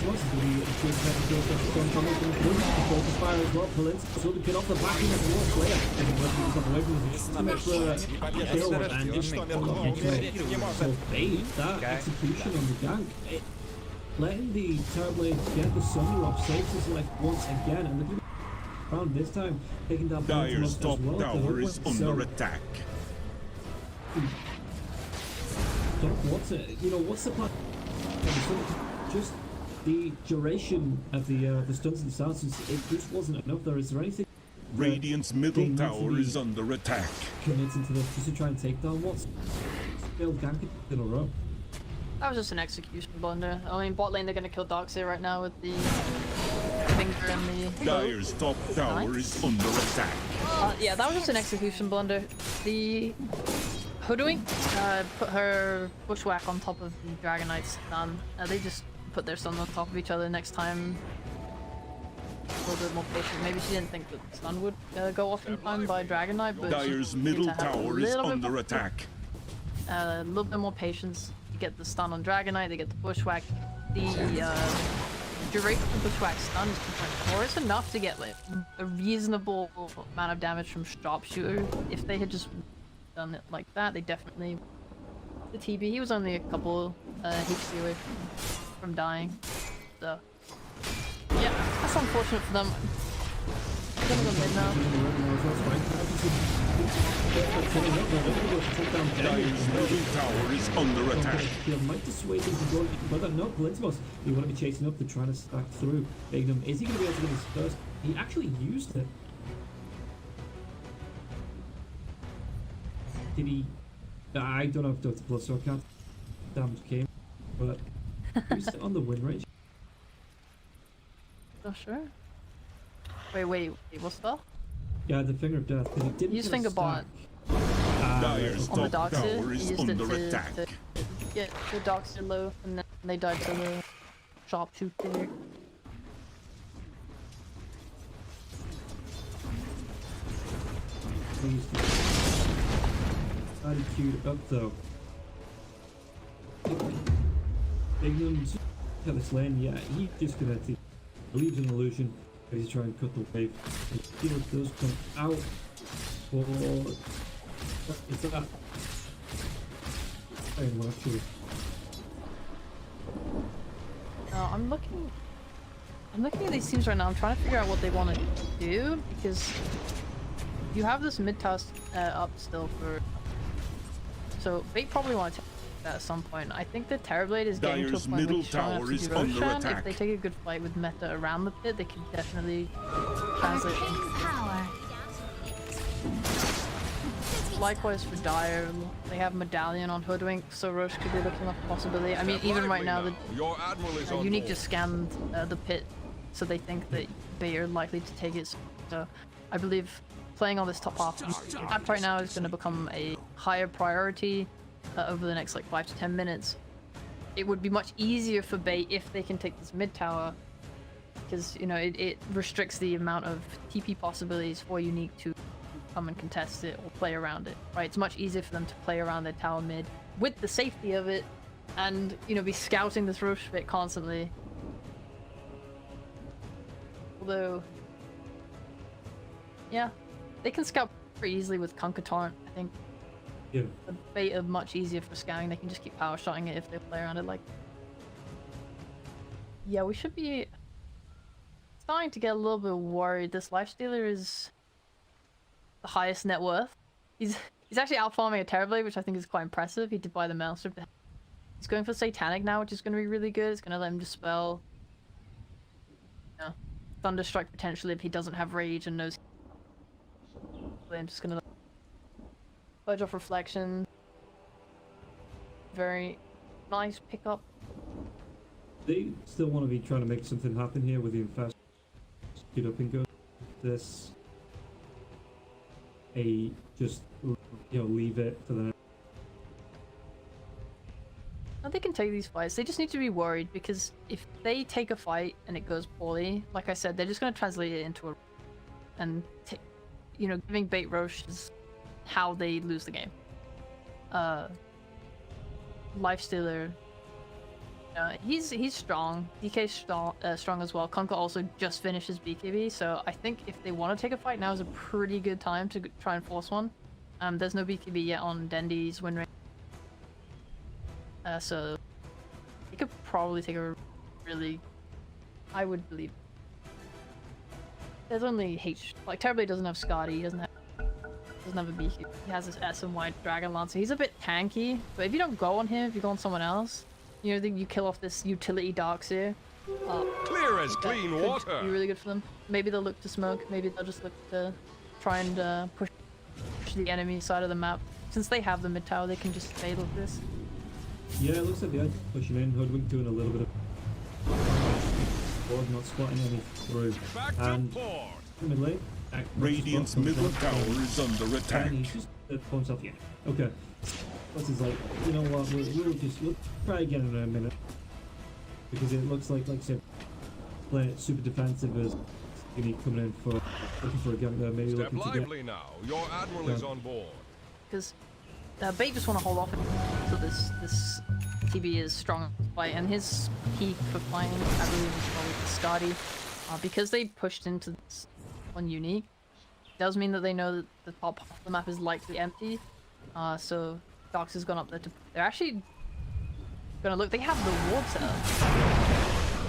was to be a good technical storm coming from the focus fire as well. Pulins so to get off the back end of the wall. Slayer and the weapon is up away from him. Too much kill and just so bait that execution on the gank. Letting the Terrorblade get the Sunder off saves us like once again, and the round this time taking down Dire's top well. tower is under attack. What's it? You know, what's the plan? Just the duration of the stuns and stance. It just wasn't enough. Is there anything? Radiant's middle tower is under attack. Commits into this just to try and take down what's failed gank in a row. That was just an execution blunder. I mean, bot lane they're gonna kill Darkseid right now with the finger and the. Dire's top tower is under attack. Yeah, that was just an execution blunder. The Hoodwink put her bushwhack on top of the Dragonite's stun. They just put their stun on top of each other next time. A little bit more patient. Maybe she didn't think that the stun would go off in time by Dragonite, but Dire's middle tower is under attack. A little bit more patience. You get the stun on Dragonite, they get the bushwhack. The duration of the bushwhack stun is 2.4. It's enough to get like a reasonable amount of damage from sharpshooter. If they had just done it like that, they definitely. The TB, he was only a couple HP away from dying. So yeah, that's unfortunate for them. I'm gonna go mid now. Dire's middle tower is under attack. He might dissuade him from going further. No, Blitzboss. You want to be chasing up to try to stack through Magnum. Is he going to be able to get his first? He actually used it. Did he? I don't know if that's plus, so I can't. Damage came, but used it on the win range. Oh sure. Wait, what's that? Yeah, the finger of death. Because he didn't Use finger bot. Dire's On the top Darkseid, tower he is used it under to attack. get the Darkseid low, and then they died to the sharpshooter. Queued up though. Magnum's got this lane, yeah, he's just gonna leave an illusion. He's trying to cut the wave. The shield does come out for. It's that. Actually. I'm looking at these teams right now. I'm trying to figure out what they want to do because you have this mid task up still for. So they probably want to take that at some point. I think the Terrorblade is getting to a Dire's point where middle it's strong enough tower to is do under Roshan. attack. If they take a good fight with meta around the pit, they can definitely translate. Power. Likewise for Dire, they have Medallion on Hoodwink, so Roche could be looking like a possibility. I mean, even right now, the Your admiral is on Unique board. just scanned the pit, so they think that they are likely to take it. So I believe playing on this top half map right now is going to become a higher priority over the next like 5 to 10 minutes. It would be much easier for Bait if they can take this mid tower, because you know it restricts the amount of TP possibilities for Unique to come and contest it or play around it. Right, it's much easier for them to play around their tower mid with the safety of it, and you know be scouting this Roche pit constantly. Although, yeah, they can scout pretty easily with Conquer Torrent, I think. Yeah. The Bait are much easier for scouting. They can just keep power shotting it if they play around it like. Yeah, we should be starting to get a little bit worried. This Lifestealer is the highest net worth. He's actually out farming a Terrorblade, which I think is quite impressive. He did buy the Maelstrom. He's going for Satanic now, which is going to be really good. It's going to let him dispel, you know, Thunderstrike potentially if he doesn't have Rage and knows. I'm just going to Purge off Reflection. Very nice pickup. they still want to be trying to make something happen here with the infest. Get up and go. This. Just leave it for the next. They can take these fights. They just need to be worried because if they take a fight and it goes poorly, like I said, they're just going to translate it into a and giving bait Roche is how they lose the game. Lifestealer, he's strong. DK's strong as well. Conker also just finished his BKB, so I think if they want to take a fight, now is a pretty good time to try and force one. There's no BKB yet on Dendy's win rate. So they could probably take a really, I would believe. There's only Terribly doesn't have Scotty, he doesn't have a BQ. He has this S and Y Dragon Lancer. He's a bit tanky, but if you don't go on him, if you go on someone else, you kill off this utility Darkseer. Clear as clean water. Be really good for them. Maybe they'll look to smoke. Maybe they'll just look to try and push the enemy side of the map. Since they have the mid tower, they can just fatal this. Yeah, it looks like the edge pushing in. Hoodwink doing a little bit of not spotting any through. And mid lane. Radiant's middle tower is under attack. And he's just himself. Yeah. Okay. This is like, you know what? We'll try again in a minute because it looks like I said, playing it super defensive as Unique coming in for looking for a gank there. Maybe Step looking to lively now. Your admiral is on board. Because Bait just want to hold off until this TB is strong fight, and his peak for playing, I believe, is probably Scotty. Because they pushed into this on Unique, it does mean that they know that the top half of the map is likely empty. So Dox has gone up there to. They're actually gonna look. They have the ward set up.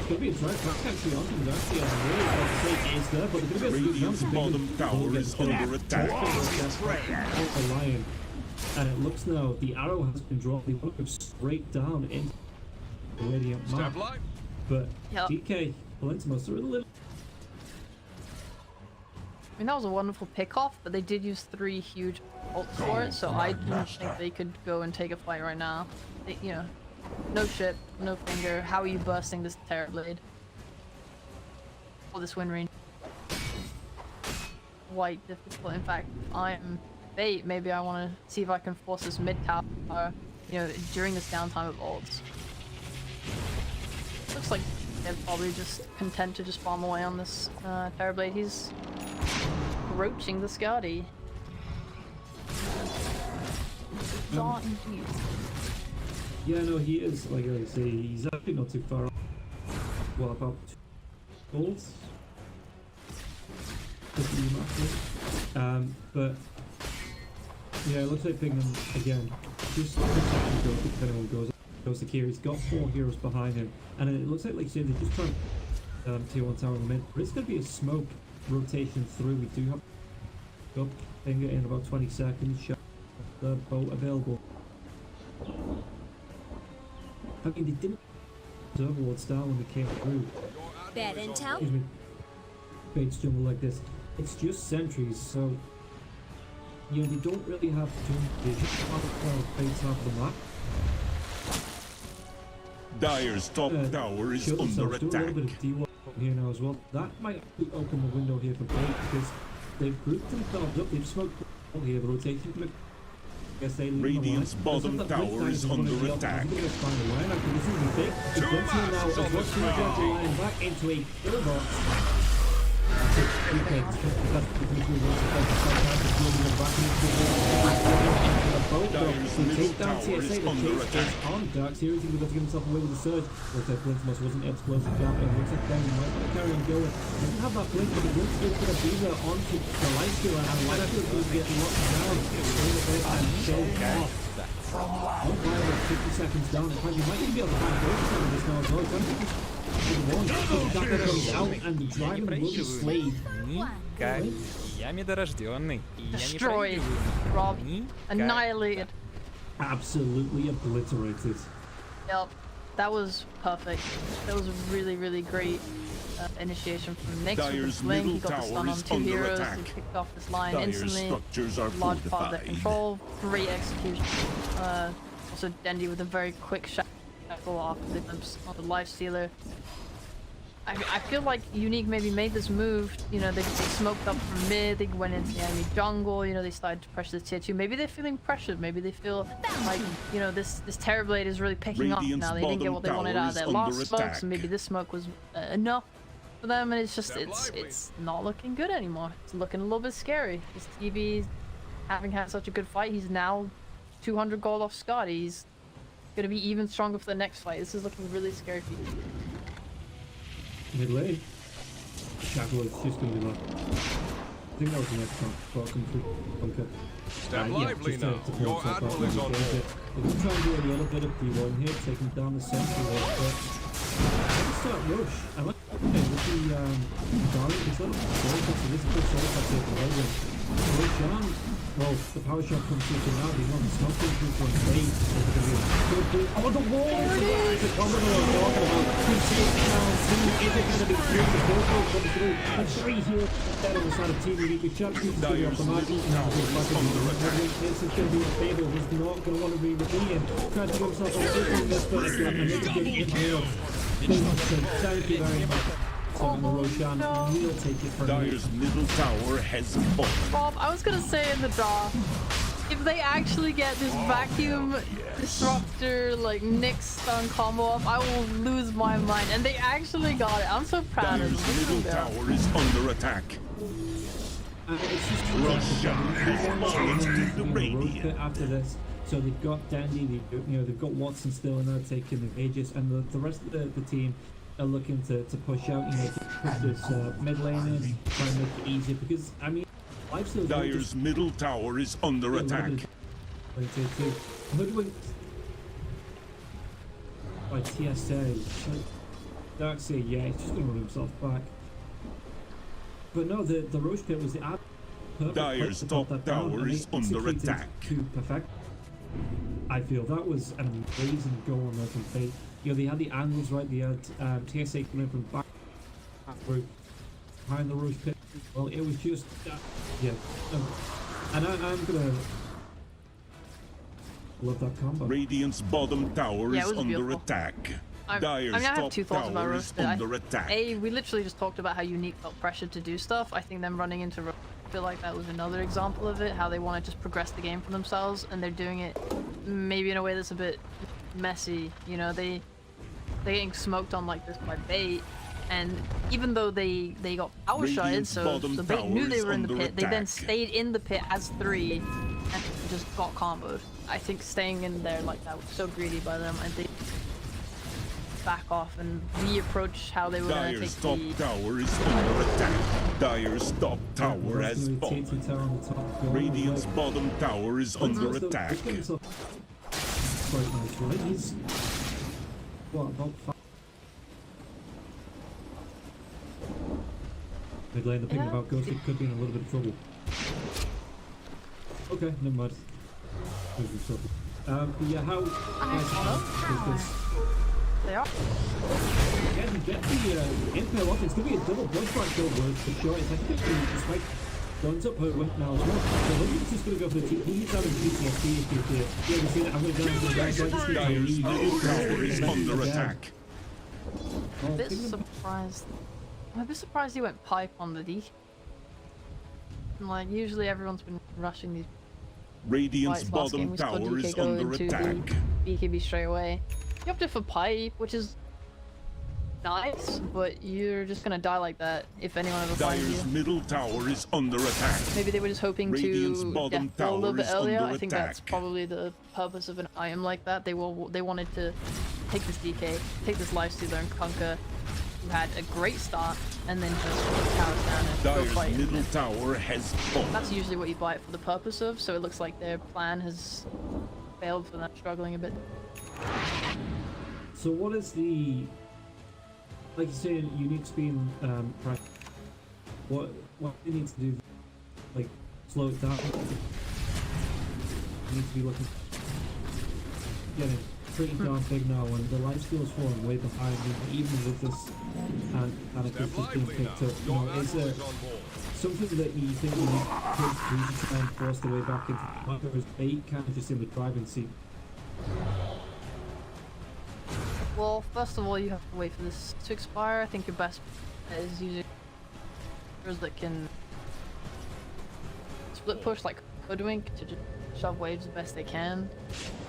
Could be a try. Actually, on him. Actually, really is there, but the Radiant's bottom tower is under attack. A lion. And it looks now the arrow has been dropped. They want to go straight down into the Radiant map. But DK, Valentimos are a little. I mean, that was a wonderful pick-off, but they did use 3 huge ults for it, so I don't think they could go and take a fight right now. No ship, no finger. How are you bursting this Terrorblade? Or this win range? Quite difficult. In fact, I'm Bait. Maybe I want to see if I can force this mid tower, during this downtime of ults. Looks like they're probably just content to just farm away on this Terrorblade. He's approaching the Scotty. Yeah, no, he is, like I say, he's actually not too far off. Well, about 2 goals. But yeah, it looks like Bingham again. Just a second ago, if anyone goes to Kier, he's got 4 heroes behind him, and it looks like you said, they're just trying to tier 1 tower in the mid. But it's going to be a smoke rotation through. We do have got Finger in about 20 seconds. Shot the boat available. I mean, they didn't observe Ward's down when they came through. Bad intel? Excuse me. Baits jumble like this. It's just sentries, so they don't really have to jump. They just have Baits half the map. Dire's top tower is under Do a attack. little bit of D1 here now as well. That might actually open the window here for Bait because they've grouped themselves up. They've smoked all here. The rotation could Radiant's bottom tower is under attack. Back into a pillbox. Dire's middle tower is under attack. On Dark Series, he was able to give himself away with a surge. Looks like Blintmos wasn't explosive jump, and looks like Ben might want to carry on going. Doesn't have that blink, but the blink is going to be there onto the Lightstealer, and Lightstealer is going to get locked down. And so off. On fire, 50 seconds down. In fact, you might even be able to find both of this now as well. Out, and the dragon will be slayed. Я медорожденный. Destroyed. Robbed. Annihilated. Absolutely obliterated. Yep. That was perfect. That was a really, really great initiation from Nick. Dire's He middle got the stun tower on is 2 under heroes. attack. He kicked off this line Dire's instantly. structures are Large part of their fortified. control. Great execution. Also Dendy with a very quick shot. careful off the glimpse on the lifestealer. I feel like Unique maybe made this move, you know, they smoked up from mid, they went into the enemy jungle, you know, they started to pressure the tier 2. Maybe they're feeling pressured, maybe they feel like, you know, this Terrorblade is really picking up now. They didn't get what they wanted out of their last smoke, so maybe this smoke was enough for them, and it's just, it's not looking good anymore. It's looking a little bit scary. This TV, having had such a good fight, he's now 200 gold off Scott. He's going to be even stronger for the next fight. This is looking really scary for you. Mid lane. Shackle is just going to be like. I think that was the next one. Welcome to Bunker. Stand lively now. Your admiral is on board. We're going to try and do a little bit of D1 here, taking down the central wall. But let's start rush. I like with the Darling, it's not a soul patch, it is a good soul patch here for Razer. Rush on. Well, the power shot comes through now, he's not smoking through for a bait. Oh, the wall! It's a combo I'm talking about. 2 saves now, 2, is it going to be 3? The Mobo comes through. The 3 here, that on the side of Team Unique. The shot keeps going off the mark, eating out his market. This is going to be a favor, he's not going to want to be repeating. Trying to do himself a little bit, but it's like a little bit in here. Thank you very much. Roshan will take it from Dire's middle tower has fallen. Bob, I was gonna say in the draw, if they actually get this vacuum disruptor, like Nick stun combo off, I will lose my mind. And they actually got it. I'm so proud of Dire's them. middle tower is under attack. Roshan has lost the Radiant. After this, so they've got Dandy, they've got Watson still in there taking the Aegis, and the rest of the team are looking to push out, to push this mid lane in, try and make it easier, because, I mean, Lifesteal... Dire's middle tower is under attack. Hoodwinked by TSA. Darkseer, yeah, he's just going to run himself back. But no, the Roche pit was the perfect Dire's top tower is under attack. To perfect. I feel that was an amazing goal on there from Fate. They had the angles right, they had TSA coming in from back through behind the Roche pit. Well, it was just, yeah. And I'm gonna love that combo. Radiant's bottom tower is under beautiful. Attack. I Dire's have top two thoughts about tower Roche. is under attack. We literally just talked about how Unique felt pressured to do stuff. I think them running into Roche, I feel like that was another example of it, how they want to just progress the game for themselves, and they're doing it maybe in a way that's a bit messy. They're getting smoked on like this by bait, and even though they got power shotted, so they knew they were in the pit, they then stayed in the pit as 3 and just got comboed. I think staying in there like that was so greedy by them, and they back off and reapproach how they were going to take the... Dire's top tower is under attack. Dire's top tower has fallen. Radiant's bottom tower is under attack. Quite nice, right? He's... what, about 5? Mid lane, the thing about Ghost, it could be in a little bit of trouble. Okay, never mind. But yeah, how nice is this? They are. Again, get the impale off. It's going to be a double bloodfight kill for sure. It's actually the spike guns up her went now as well. So Logan's just going to go for the TP. He's having PTSD if you yeah, we see that. I'm going to go into the guys like this. Dire's middle tower is under attack. I'm a bit surprised. I'm a bit surprised he went pipe on the D. Like, usually everyone's been rushing these. Radiant's bottom tower is under attack. BKB straight away. You opted for pipe, which is nice, but you're just gonna die like that if anyone ever finds you. Dire's middle tower is under attack. Maybe they were just hoping Radiant's to bottom death a little bit tower is earlier. under I think attack. that's probably the purpose of an item like that. They wanted to take this DK, take this Lifestealer and Conquer, who had a great start, and then just put towers down and go Dire's fight. middle tower has fallen. That's usually what you buy it for the purpose of, so it looks like their plan has failed for them, struggling a bit. So what is the, like you say, Unique speed price? What do you need to do, like slow it down? You need to be looking, getting pretty darn big now, and the lifesteal is falling way behind you, even with this and being picked up. Is there something that you think you could do to try and force the way back into the market, or is bait kind of just in the driving seat? Well, first of all, you have to wait for this to expire. I think your best bet is using that can split push like Hoodwink to just shove waves the best they can,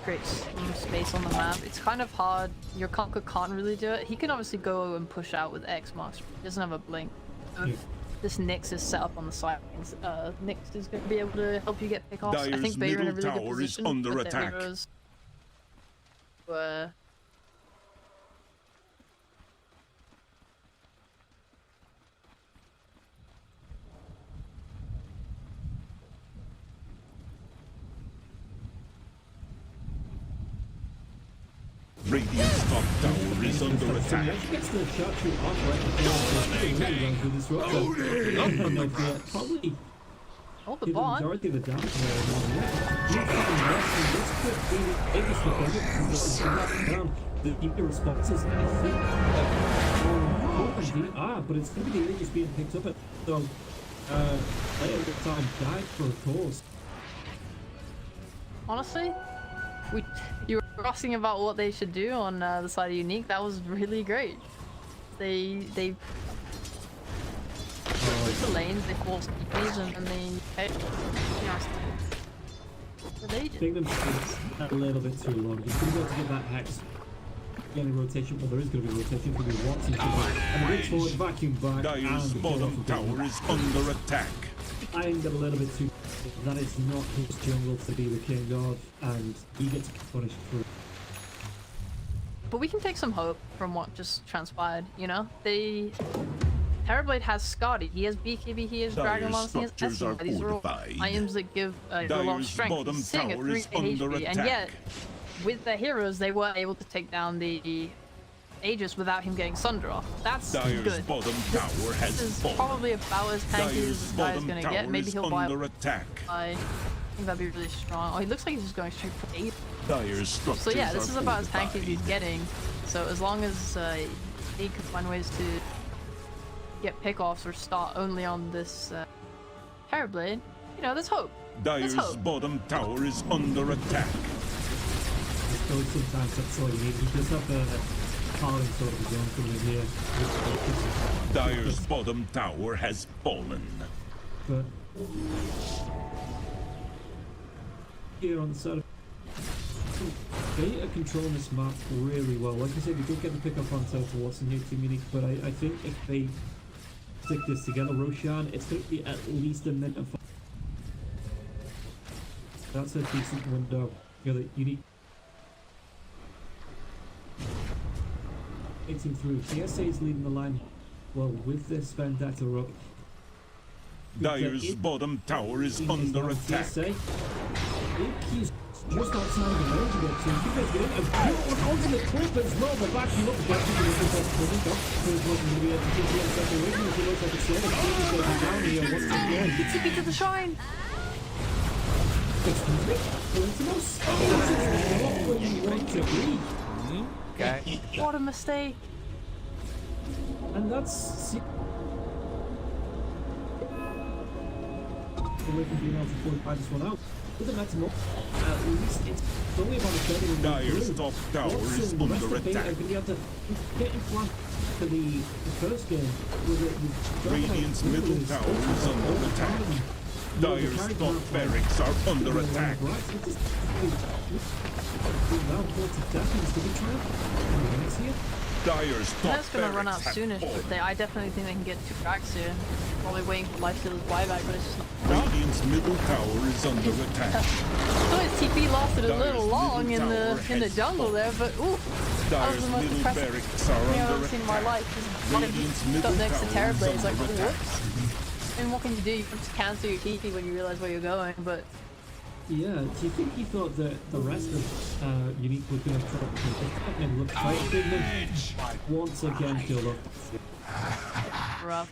create some space on the map. It's kind of hard. Your Conquer can't really do it. He can obviously go and push out with X marks. He doesn't have a blink. So if this Nyx is set up on the sidelines, Nyx is going to be able to help you get pickoffs. I think Bayer in a really good position. Under attack. Radiant's top tower is under attack. Gets the shot shoot off right before probably hold the ball. Majority of the damage the keeper responses, I think but it's going to be the Aegis being picked up at so later the time died for a cause. Honestly, you were asking about what they should do on the side of Unique. That was really great. They took the lanes, they forced TPs, and then they Take them a little bit too long. You're going to get that hex. Getting rotation, well, there is going to be rotation for the Watson. And the big forward vacuum back. Dyer's bottom tower is under attack. I ain't got a little bit too. That is not his jungle to be the king of, and he gets punished for it. But we can take some hope from what just transpired, you know? Terrorblade has Scotty, he has BKB, he has Dragon Lance, he has Essence. These are all items that give a lot of strength. He's sitting at 3 HP, and yet, with their heroes, they were able to take down the Aegis without him getting Sundra. That's good. This is probably about as tanky as this guy is going to get. Maybe he'll buy attack. I think that'd be really strong. Oh, he looks like he's just going straight for 8. So yeah, this is about as tanky as he's getting. So as long as he can find ways to get pickoffs or start only on this Terrorblade, you know, there's hope. Dyer's bottom tower is under attack. Sometimes that's all you need. You just have the sort of zone from here. Dyer's bottom tower has fallen. But here on the side of they are controlling this map really well. Like I said, we did get the pickup on South Watson here to Munich, but I think if they stick this together, Roshan, it's going to be at least a minute of 5. That's a decent window. You know, that Unique. Him through. TSA is leading the line. Well, with this Vendetta up. Dyer's bottom tower is under attack. TSA. He's just outside of the range of it, so you guys get in and put onto the clip as well. But backing up the back to the defense coming up. So it's not going to be able to get the second wing. If it looks like it's there, it's going to go down here once again. TP to the shrine. Excuse me? Coincidence? This is not where you want to be. Okay. What a mistake. And that's away from being able to fortify this one out. Doesn't matter more. At least it's only about a third of the Dyer's top tower is under attack. I'm going to be able to get in front for the first game. Radiant's middle tower is under attack. Dyer's top barracks are under attack. Dyer's top That's gonna run out soonish, but I definitely think they can get 2 cracks here. Probably waiting for Lifesteal's buyback, but it's just not. Radiant's middle tower is under attack. So his TP lasted a little long in the jungle there, but ooh, that was the most impressive thing I've ever seen in my life. Just up next to Terrorblade, it's like, whoops. I mean, what can you do? You can just cancel your TP when you realize where you're going, but... Yeah, do you think he thought that the rest of Unique was going to try and look tight? Once again, killed up. Rough.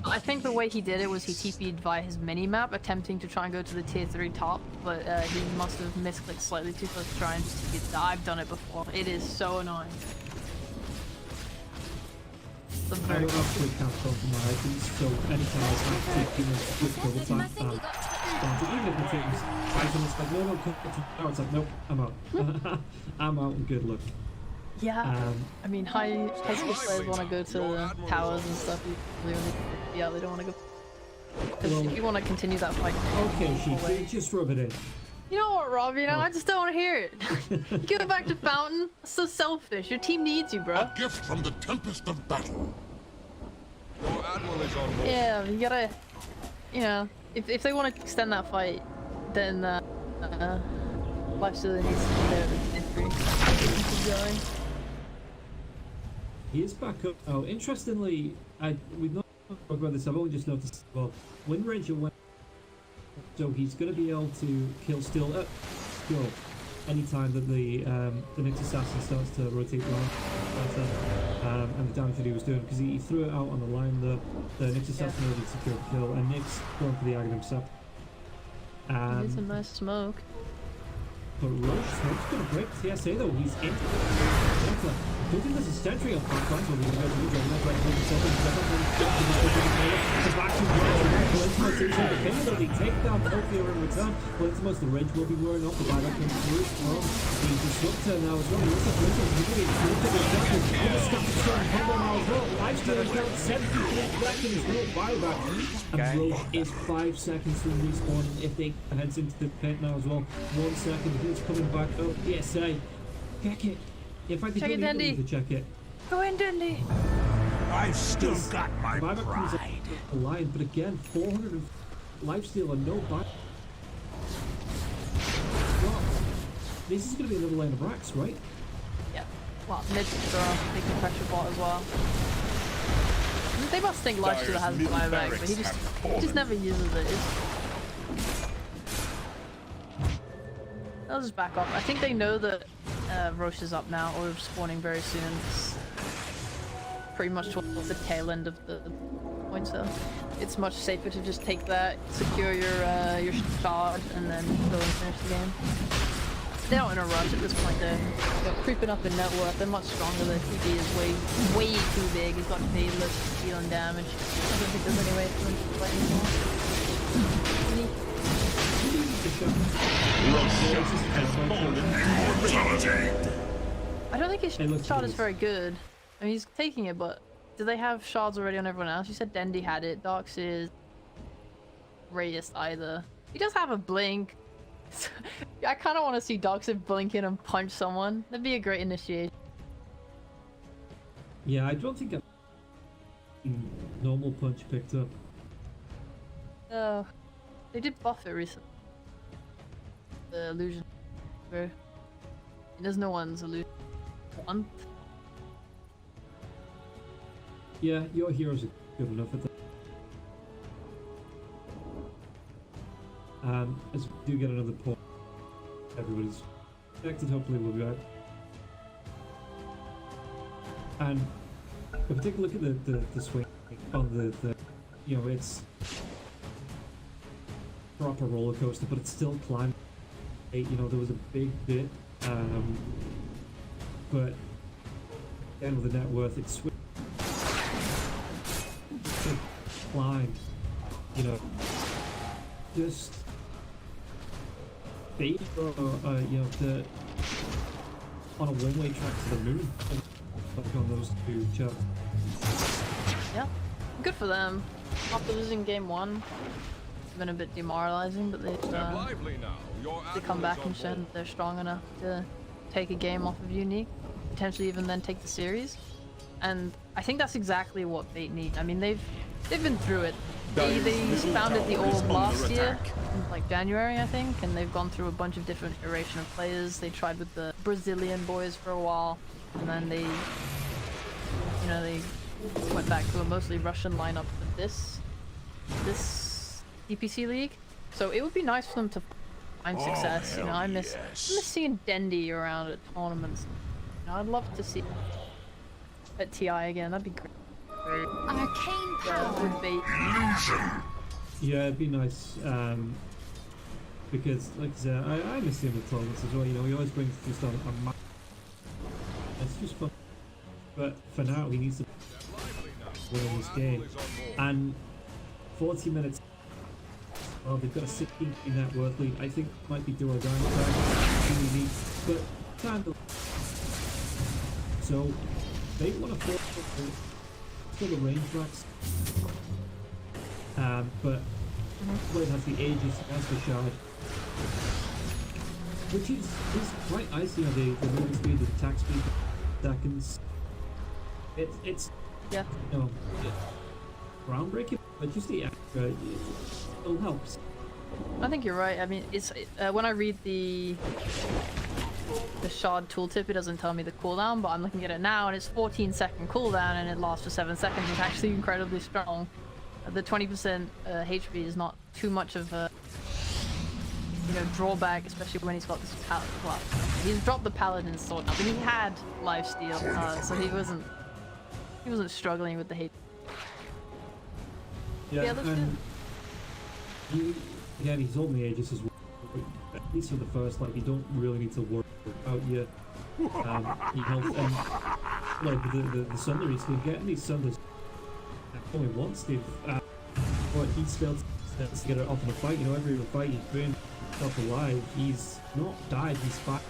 I think the way he did it was he TP'd via his mini-map, attempting to try and go to the tier 3 top, but he must have misclicked slightly too close to try and just TP. I've done it before. It is so annoying. I don't actually cast off my items, so anytime I start taking a quick double time, even if the thing's item, it's like, no, come to now, it's like, nope, I'm out. I'm out and good luck. Yeah. I mean, high school players want to go to the towers and stuff. Yeah, they don't want to go. Because if you want to continue that fight. Okay, Sheik, just rub it in. You know what, Rob? You know, I just don't want to hear it. Give it back to Fountain. That's so selfish. Your team needs you, bro. A gift from the tempest of battle. Your admiral is on board. Yeah, you gotta, you know, if they want to extend that fight, then Lifestealer needs to be there at the entry. He is back up. Oh, interestingly, we've not talked about this. I've only just noticed. Well, Wind Ranger went, so he's going to be able to kill anytime that the next assassin starts to rotate around, and the damage that he was doing, because he threw it out on the line. The next assassin already secured the kill, and Nick's going for the Aghanim himself. He did some nice smoke. But Roche smoke's gonna break TSA though. He's in. I don't think there's a sentry on front line, so we're going to go to the right the back to they take down Tokyo in return. Lentimos, the range will be wearing off. The buyback comes through from the disruptor now as well. He looks like Richard's combo now as well. Lifestealer count 73 seconds, no buyback. And Roche is 5 seconds from respawning if they heads into the pit now as well. 1 second, who's coming back up? PSA. Check it. In fact, check it, Dendy. To check it. Go in, Dendy. I've still got my buyback comes up pride. the line, but again, 400 lifesteal and no buy. Well, this is going to be another lane of racks, right? Yeah. Well, mid taking pressure bot as well. They must think Lifestealer has the buyback, but he just never uses it. They'll just back off. I think they know that Roche is up now, or spawning very soon. It's pretty much towards the tail end of the point, so it's much safer to just take that, secure your shard, and then go and finish the game. They're not in a rush at this point. They're creeping up in net worth. They're much stronger. Their TB is way too big. He's got fadeless steal and damage. I don't think there's any way for him to fight anymore. I don't think his shard is very good. I mean, he's taking it, but do they have shards already on everyone else? You said Dendy had it. Darks is greatest either. He does have a blink. I kind of want to see Darks blink in and punch someone. That'd be a great initiation. Yeah, I don't think a normal punch picked up. They did buff it recently. The illusion. There's no one's illusion. Month. Yeah, your heroes are good enough at that. As we do get another point, everybody's connected. Hopefully, we'll be back. And if we take a look at the swing on the you know, it's proper roller coaster, but it's still climbing. You know, there was a big bit, but again with the net worth, it's climb. You know, just bait or you know, on a one-way track to the moon. Like on those two charts. Yeah, good for them. After losing game 1, it's been a bit demoralizing, but they come back and show that they're strong enough to take a game off of Unique, potentially even then take the series. And I think that's exactly what Fate need. I mean, they've been through it. They founded the Orb last year, in like January, I think, and they've gone through a bunch of different iteration of players. They tried with the Brazilian boys for a while, and then they, you know, they went back to a mostly Russian lineup for this DPC league. So it would be nice for them to find success. You know, I miss seeing Dendy around at tournaments. You know, I'd love to see at TI again. That'd be great. Arcane power. Yeah, it'd be nice. Because, like I said, I miss him at tournaments as well. You know, he always brings just a match. It's just fun. But for now, he needs to win this game. And 40 minutes. Well, they've got a 16 net worth lead. I think might be do or die. But time to So they want to for the range max. But Blade has the Aegis, has the Shard, which is quite nice. You know, the movement speed, the attack speed, seconds. It's Yeah. you know, groundbreaking, but just the extra it still helps. I think you're right. I mean, it's when I read the shard tooltip, it doesn't tell me the cooldown, but I'm looking at it now, and it's 14-second cooldown, and it lasts for 7 seconds. It's actually incredibly strong. The 20% HP is not too much of a drawback, especially when he's got this paladin. Well, he's dropped the paladin sword now, but he had lifesteal, so he wasn't struggling with the HP. Yeah, that's and he's holding the Aegis as well. At least for the first, like, you don't really need to worry about your health. And like the Sunder, he's been getting these Sunders only once, Steve. But he's still to get it off in a fight. You know, every fight he's been up alive. He's not died. He's back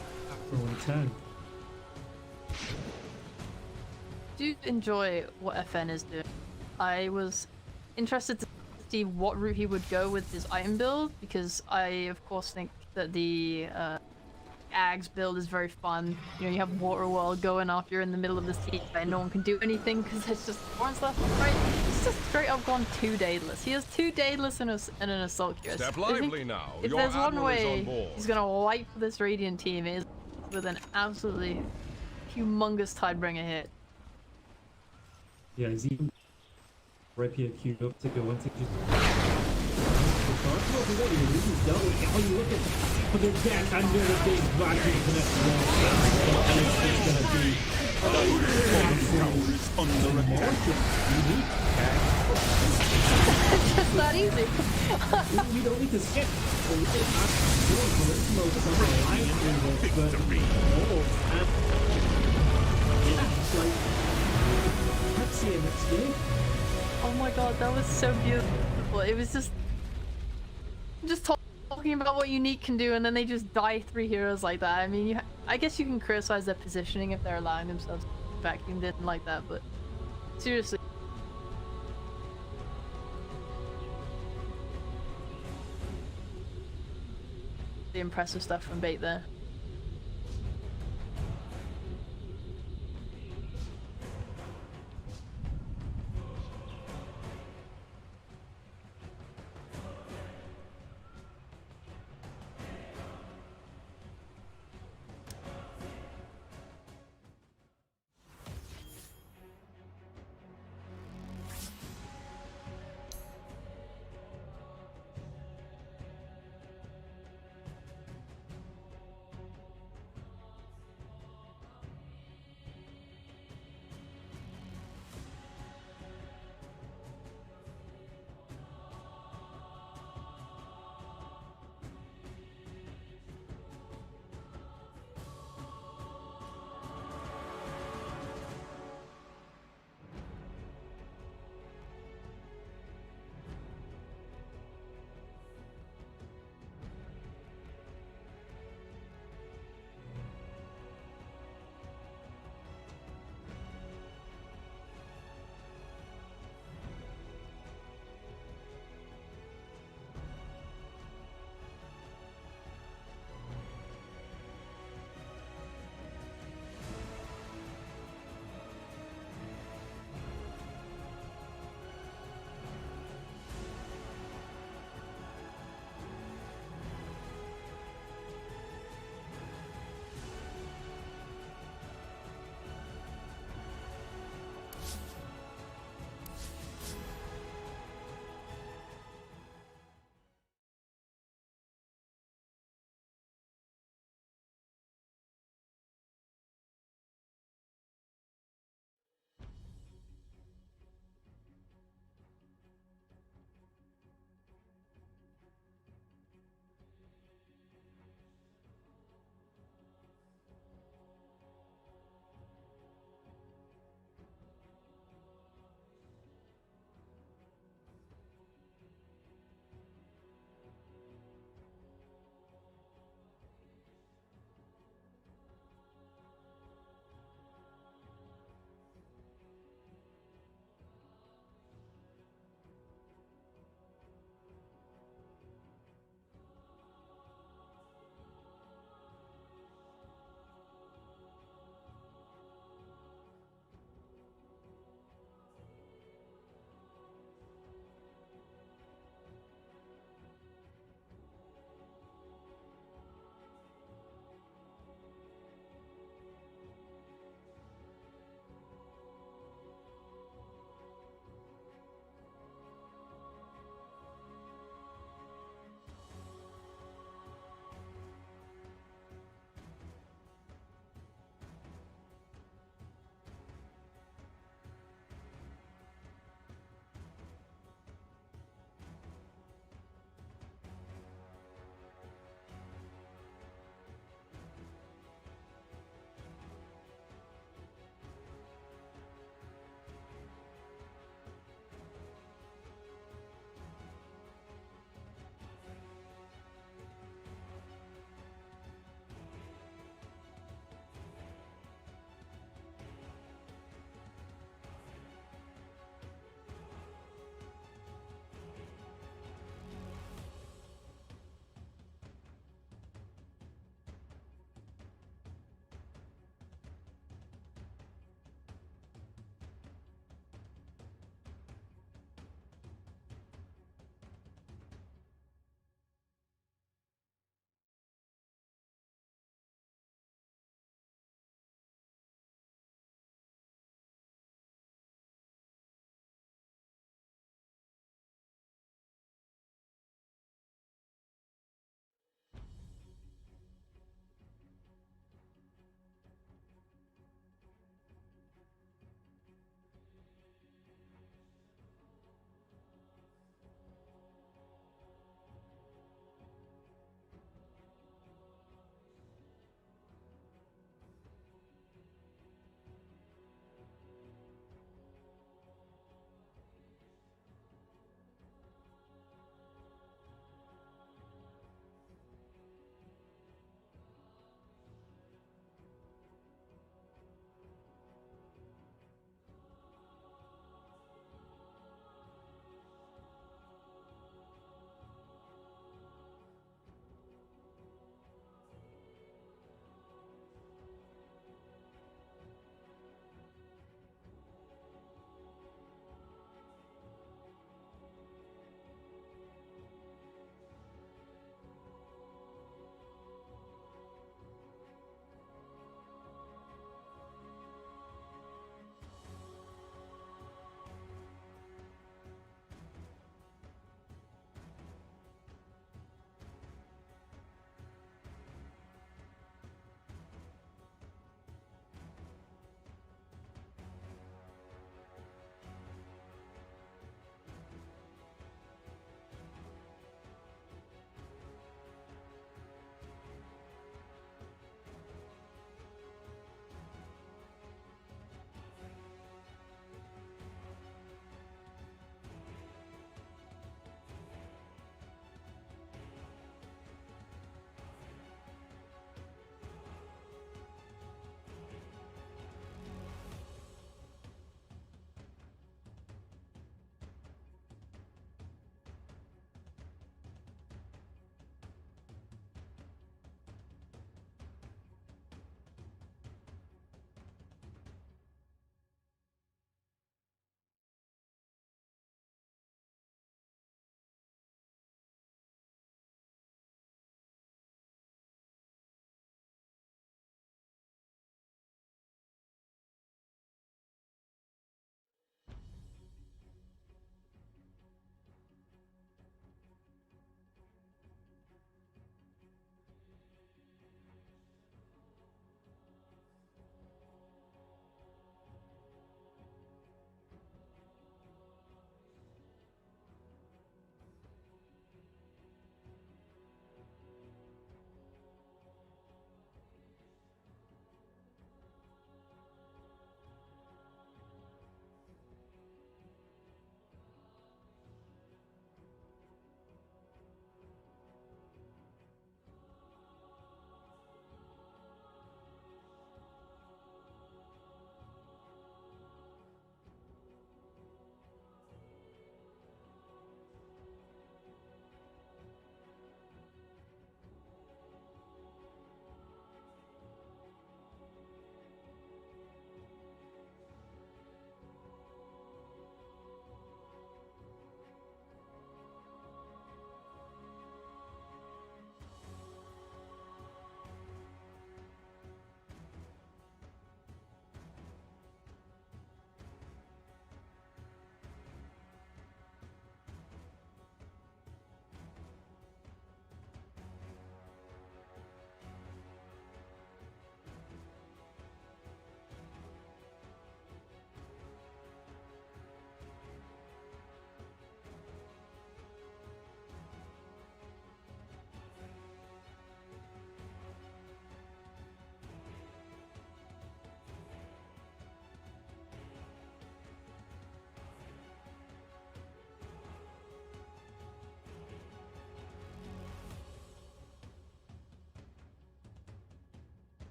for 110. Do you enjoy what FN is doing? I was interested to see what route he would go with his item build, because I of course think that the Ags build is very fun. You know, you have Waterworld going off, you're in the middle of the sea and no one can do anything because there's just horns left and right. He's just straight up gone 2 Daedalus. He has 2 Daedalus and an Assault Gear. Step lively now. If Your there's one admiral is on way board. he's gonna wipe this Radiant team, it is with an absolutely humongous Tidebringer hit. Yeah, he's even right here queued up to go into just. Oh, you look at the deck under the big vacuum connect wall, and it's gonna be Under attack. It's that easy. We don't need to skip. Victory. Let's see it next game. Oh my god, that was so beautiful. It was just talking about what Unique can do, and then they just die 3 heroes like that. I mean, I guess you can criticize their positioning if they're allowing themselves to vacuum it like that, but seriously. The impressive stuff from Bait there.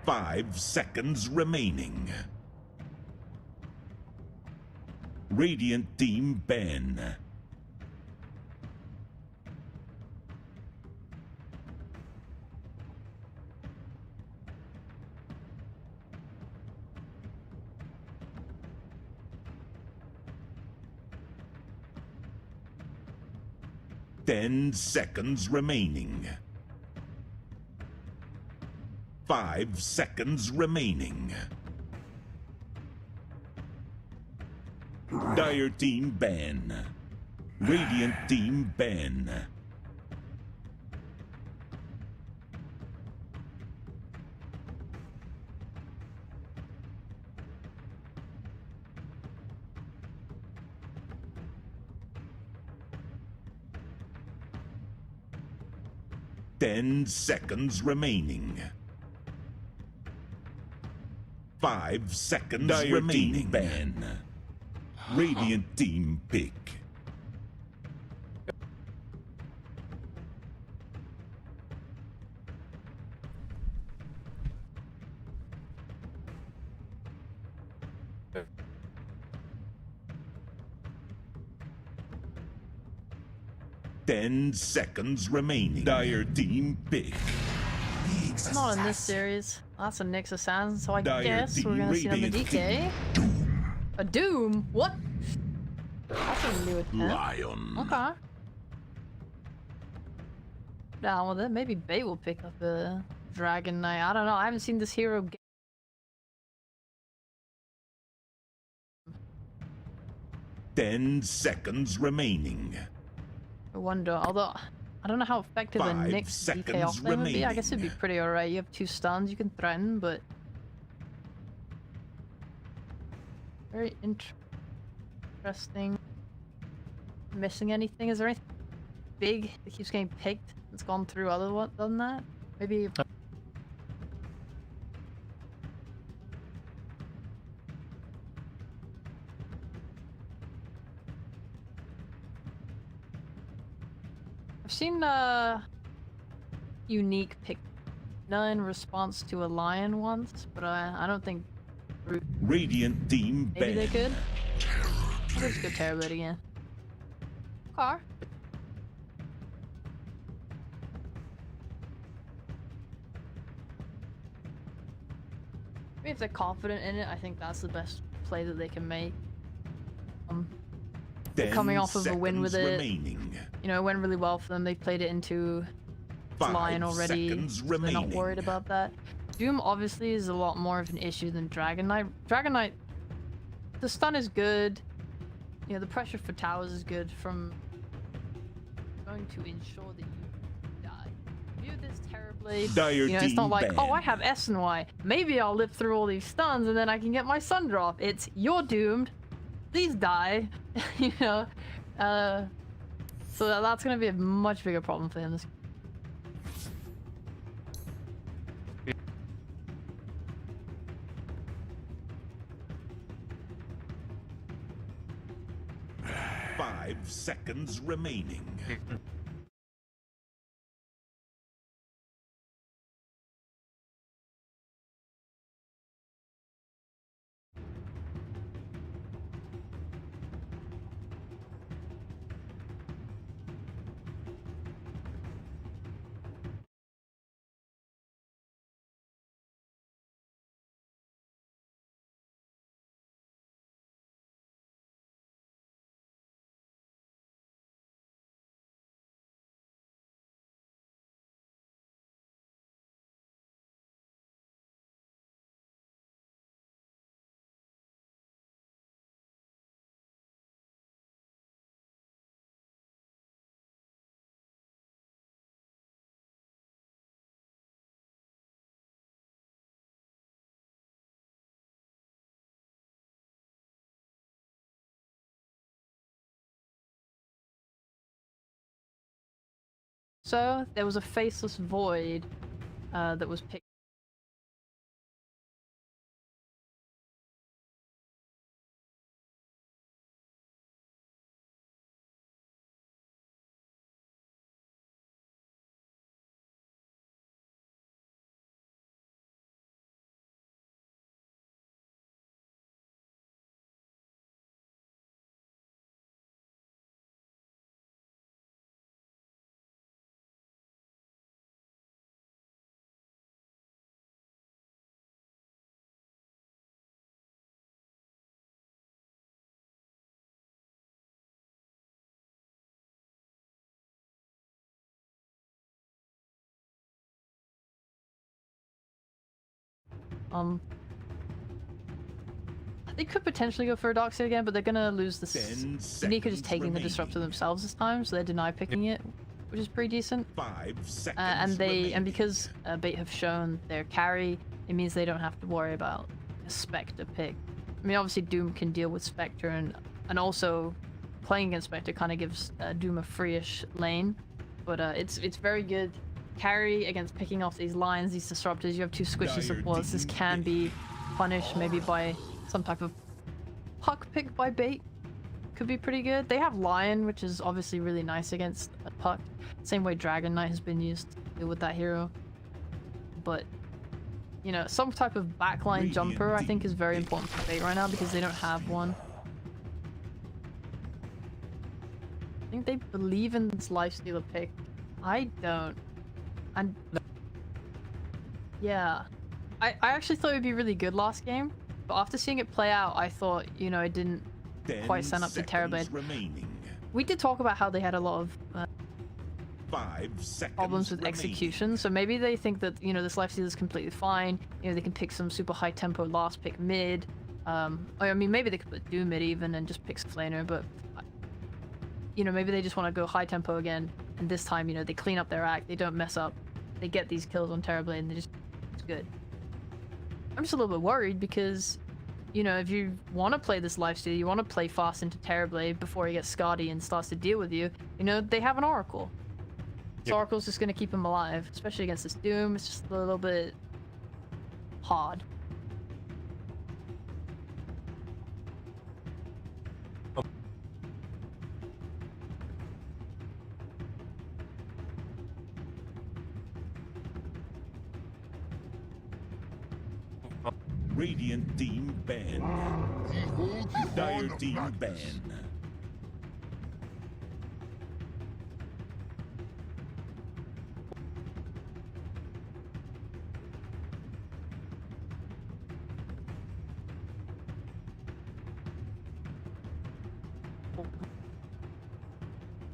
5 seconds remaining. Radiant team ban. Ten seconds remaining. 5 seconds remaining. Dire team ban. Radiant team ban. Ten seconds remaining. 5 seconds Dire remaining. Team ban. Radiant team pick. Ten seconds remaining. Dire team pick. Not in this series. That's a Nyx Assassin, so I Dire guess we're team gonna see another Radiant DK. A Doom? What? That's a new attempt. Lion. Okay. Down with it. Maybe Bay will pick up a Dragon Knight. I don't know. I haven't seen this hero game. 10 seconds remaining. I wonder, although I don't know how effective a 5 Nyx DK seconds offlane would be. I guess it'd be remaining. pretty alright. You have 2 stuns, you can threaten, but very interesting. Missing anything? Is there anything big that keeps getting picked that's gone through other than that? Maybe. I've seen unique pick in response to a lion once, but I don't think Radiant team maybe ban. they could. Let's go Terrorblade again. Car. Maybe if they're confident in it, I think that's the best play that they can make. They're 10 coming off of a win with seconds it. remaining. You know, it went really well for them. They played it into 5 Lion already. seconds So they're not remaining. worried about that. Doom obviously is a lot more of an issue than Dragon Knight. Dragon Knight, the stun is good. You know, the pressure for towers is good from going to ensure that you die. View this terribly. Dire You know, it's not team like, oh, I ban. have S and Y. Maybe I'll live through all these stuns and then I can get my sun drop. It's, you're doomed. Please die. You know? So that's gonna be a much bigger problem for him this. 5 seconds remaining. So there was a faceless void that was picked. They could potentially go for a Darkseid again, but they're gonna lose this. 10 NYK just taking seconds the Disruptor remaining. themselves this time, so they deny picking it, which is pretty decent. 5 seconds And remaining. because Bait have shown their carry, it means they don't have to worry about a Spectre pick. I mean, obviously Doom can deal with Spectre, and also playing against Spectre kind of gives Doom a free-ish lane, but it's very good carry against picking off these lines, these disruptors. You have 2 squishy Dire supports. This Doom can pick. be punished maybe by some type of puck pick by Bait. Could be pretty good. They have Lion, which is obviously really nice against a puck. Same way Dragon Knight has been used to deal with that hero. But, you know, some type of backline Radiant jumper I think Deep is very pick. important for Bait right now because they don't have one. I think they believe in this Lifestealer pick. I don't. And yeah. I actually thought it would be really good last game, but after seeing it play out, I thought, you know, it didn't 10 quite stand up to seconds Terrorblade. remaining. We did talk about how they had a lot of 5 seconds problems with remaining. execution, so maybe they think that, you know, this Lifestealer is completely fine. You know, they can pick some super high tempo last pick mid. I mean, maybe they could put Doom mid even and just pick Flaner, but you know, maybe they just want to go high tempo again, and this time, you know, they clean up their act, they don't mess up, they get these kills on Terrorblade, and it's good. I'm just a little bit worried because, you know, if you want to play this Lifesteal, you want to play fast into Terrorblade before he gets Scotty and starts to deal with you, you know, they have an Oracle. So Yep. Oracle's just going to keep him alive, especially against this Doom. It's just a little bit hard. Radiant team ban. Behold the Dire horn of team madness. ban.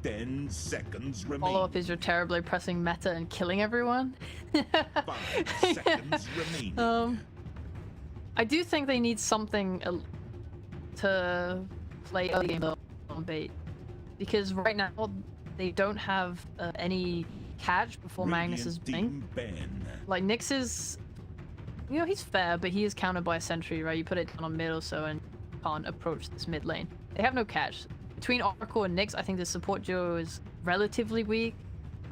Ten seconds remaining. Follow up is your Terrorblade pressing meta and killing everyone. 5 seconds remaining. I do think they need something to play early game on Bait, because right now they don't have any catch before Magnus's Radiant blink. team ban. Like Nyx is, you know, he's fair, but he is countered by a sentry, right? You put it down on mid or so and can't approach this mid lane. They have no catch. Between Oracle and Nyx, I think the support duo is relatively weak.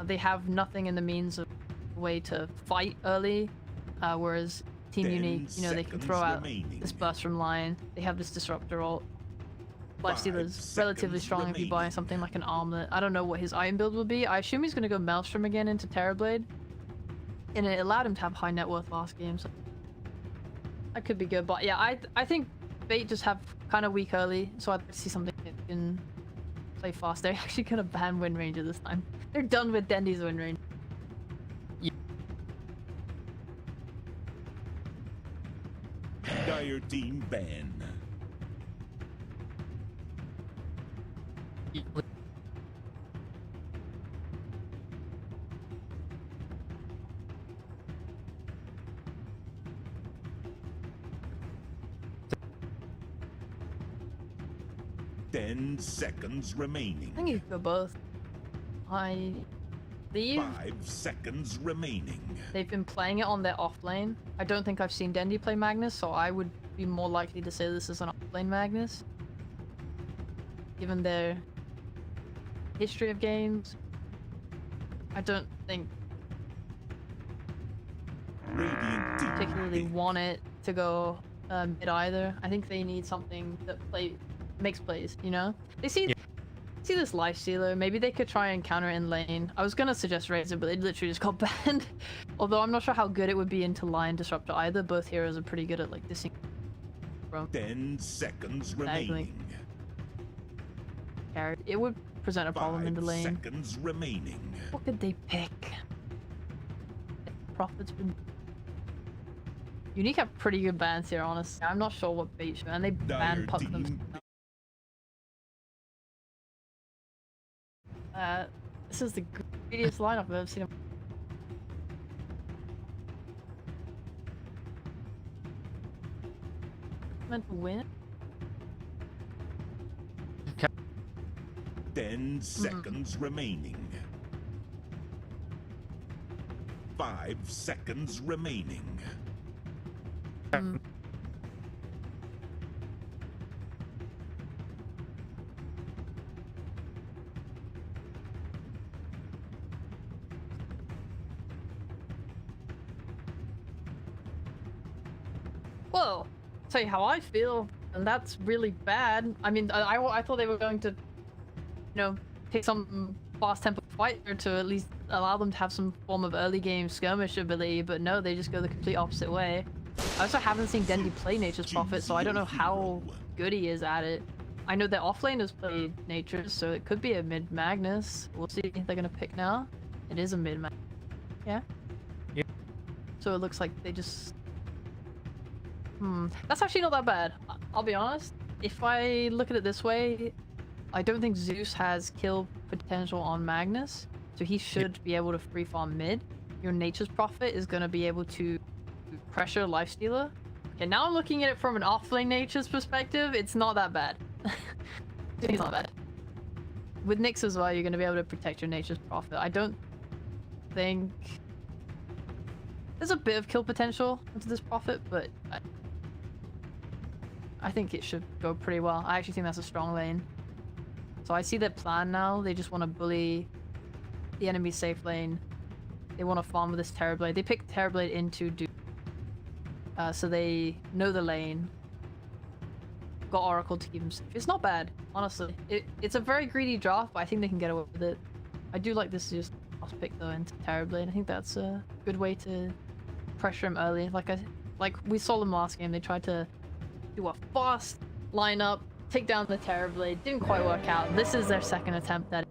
They have nothing in the means of a way to fight early, whereas Team 10 Unique, you know, they can seconds throw out remaining. this burst from Lion. They have this Disruptor ult. 5 Lifestealer's relatively seconds strong if you buy remaining. something like an Armlet. I don't know what his item build will be. I assume he's going to go Maelstrom again into Terrorblade. And it allowed him to have high net worth last game, so that could be good. But yeah, I think Bait just have kind of weak early, so I'd like to see something that can play fast. They're actually going to ban Wind Ranger this time. They're done with Dendy's Wind Ranger. Dire team ban. Ten seconds remaining. I think you could go both. I believe 5 seconds remaining. they've been playing it on their off lane. I don't think I've seen Dendy play Magnus, so I would be more likely to say this is an off lane Magnus. Given their history of games, I don't think Radiant team particularly ban. want it to go mid either. I think they need something that makes plays, you know? They see this Lifestealer, maybe they could try and counter in lane. I was gonna suggest Razer, but it literally just got banned. Although I'm not sure how good it would be into Lion Disruptor either. Both heroes are pretty good at like dissing from 10 seconds Diagonally. remaining. carry. It would present a problem in the 5 lane. seconds remaining. What could they pick? Prophet's been... Unique have pretty good bans here, honestly. I'm not sure what bait show, and they ban Dire puck team them. This is the greediest lineup I've ever seen. meant to win. 10 seconds remaining. 5 seconds remaining. Whoa, tell you how I feel, and that's really bad. I mean, I thought they were going to, you know, pick some fast tempo fighter to at least allow them to have some form of early game skirmish ability, but no, they just go the complete opposite way. I also haven't seen Dendy play Nature's Prophet, so I don't know how good he is at it. I know their offlaners play Nature's, so it could be a mid Magnus. We'll see if they're gonna pick now. It is a mid Magnus. Yeah? Yeah. So it looks like they just... That's actually not that bad. I'll be honest. If I look at it this way, I don't think Zeus has kill potential on Magnus, so he should be able to free farm mid. Your Nature's Prophet is going to be able to pressure Lifestealer. Okay, now I'm looking at it from an offlane Nature's perspective. It's not that bad. It's not bad. With Nyx as well, you're going to be able to protect your Nature's Prophet. I don't think... There's a bit of kill potential into this Prophet, but I think it should go pretty well. I actually think that's a strong lane. So I see their plan now. They just want to bully the enemy safe lane. They want to farm with this Terrorblade. They pick Terrorblade into Doom. So they know the lane. Got Oracle to keep them safe. It's not bad, honestly. It's a very greedy draft, but I think they can get away with it. I do like this just last pick though into Terrorblade. I think that's a good way to pressure him early. Like we saw them last game. They tried to do a fast lineup, take down the Terrorblade. Didn't quite work out. This is their second attempt at it.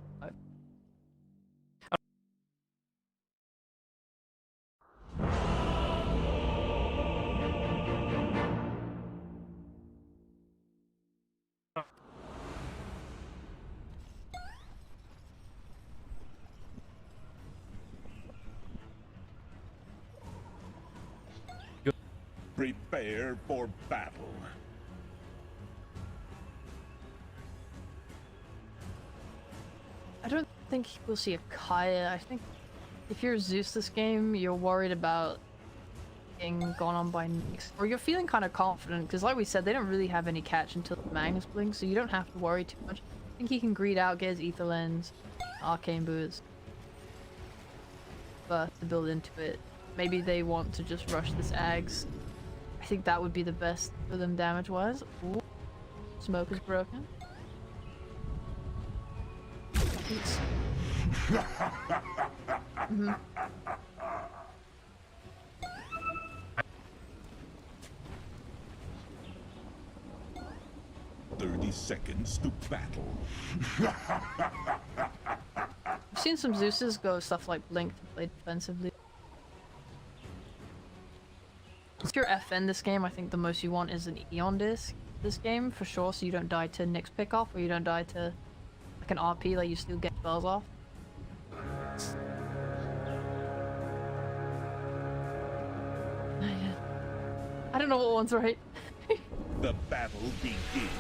Prepare for battle. I don't think we'll see a Kaya. I think if you're Zeus this game, you're worried about getting gone on by Nyx. Or you're feeling kind of confident, because like we said, they don't really have any catch until the Magnus blink, so you don't have to worry too much. I think he can greed out, get his Ether Lens, Arcane Boots, but to build into it. Maybe they want to just rush this Ags. I think that would be the best for them damage-wise. Ooh. Smoke is broken. Mm-hmm. 30 seconds to battle. I've seen some Zeuses go stuff like Blink to play defensively. If you're FN this game, I think the most you want is an Eon disc this game, for sure, so you don't die to Nyx pickoff, or you don't die to like an RP, like you still get spells off. I don't know what one's right. The battle begins.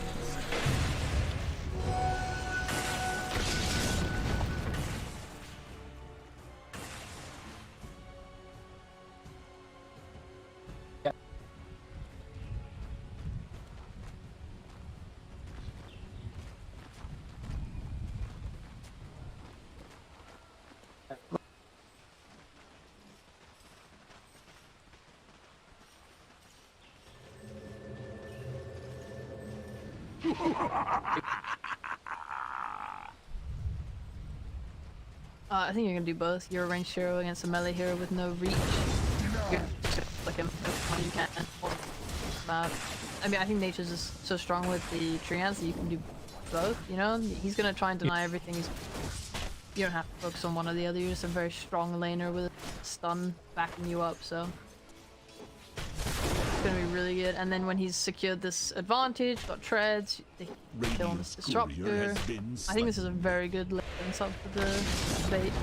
I think you're gonna do both. You're a ranged hero against a melee hero with no reach. You're like him as much as you can. I mean, I think Nature's just so strong with the Treants that you can do both, you know? He's gonna try and deny everything. You don't have to focus on one or the other. You're just a very strong laner with a stun backing you up, so... It's gonna be really good. And then when he's secured this advantage, got treads, they kill on this disruptor. I think this is a very good lane sub for the bait.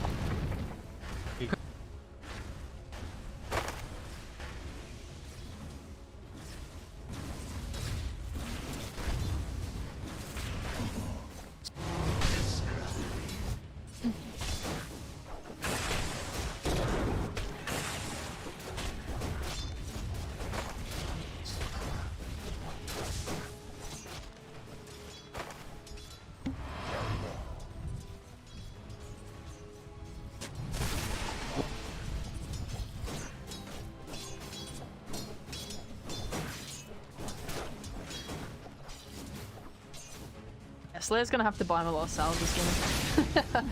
Slayer's gonna have to buy him a lot of salves this game.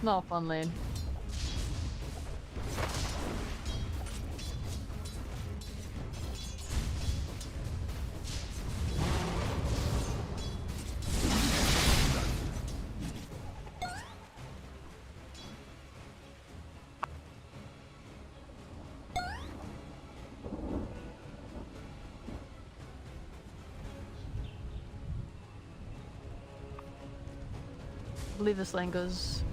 Not a fun lane. I believe this lane goes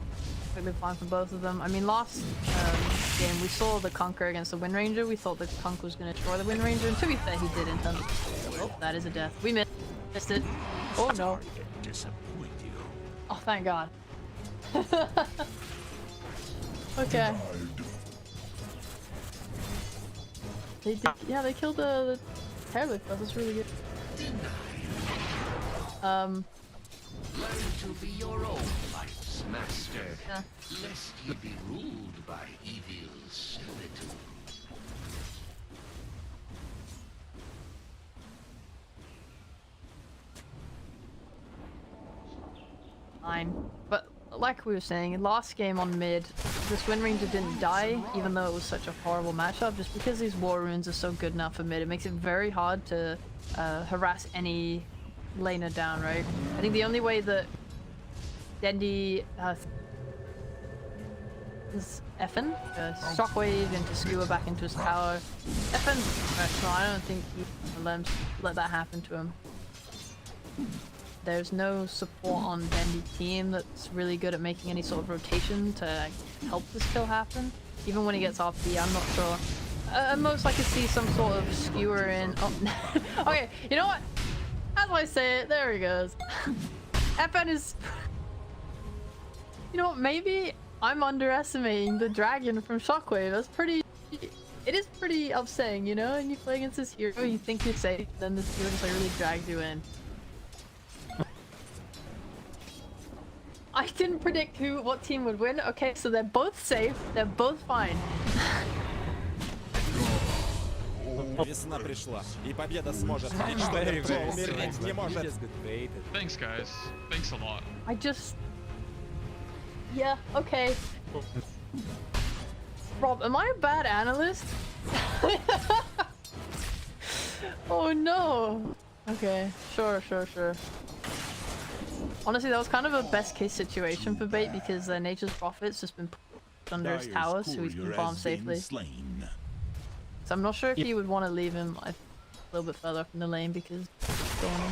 perfectly fine for both of them. I mean, last game we saw the Conqueror against the Wind Ranger. We thought the Conqueror was going to destroy the Wind Ranger, and to be fair, he did in terms of... Oh, that is a death. We missed it. Oh no. Oh, thank God. Okay. They did, yeah, they killed the Terrorlift. That's really good. Learn to be your own life's master, Yeah. lest ye be ruled by evil servitude. Fine. But like we were saying, last game on mid, this Wind Ranger didn't die, even though it was such a horrible matchup, just because these War Runes are so good now for mid. It makes it very hard to harass any laner down, right? I think the only way that Dendi is FN, Shockwave into Skewer back into his tower. FN's professional, I don't think he can let that happen to him. There's no support on Dendi's team that's really good at making any sort of rotation to help this kill happen. Even when he gets RP, I'm not sure. At most I could see some sort of skewer in... Oh, okay, you know what? As I say it, there he goes. FN is... You know what, maybe I'm underestimating the dragon from Shockwave. That's pretty... It is pretty upsetting, you know? And you play against this hero, you think you're safe, then this hero just like really drags you in. I didn't predict what team would win. Okay, so they're both safe, they're both fine. Весна пришла, и победа сможет. Ничто умереть не может. Thanks, guys. Thanks a lot. I just... Yeah, okay. Rob, am I a bad analyst? Oh no. Okay, sure. Honestly, that was kind of a best case situation for Bait because Nature's Prophet's just been put under his tower so he can farm safely. So I'm not sure if you would want to leave him a little bit further up in the lane because he's going on.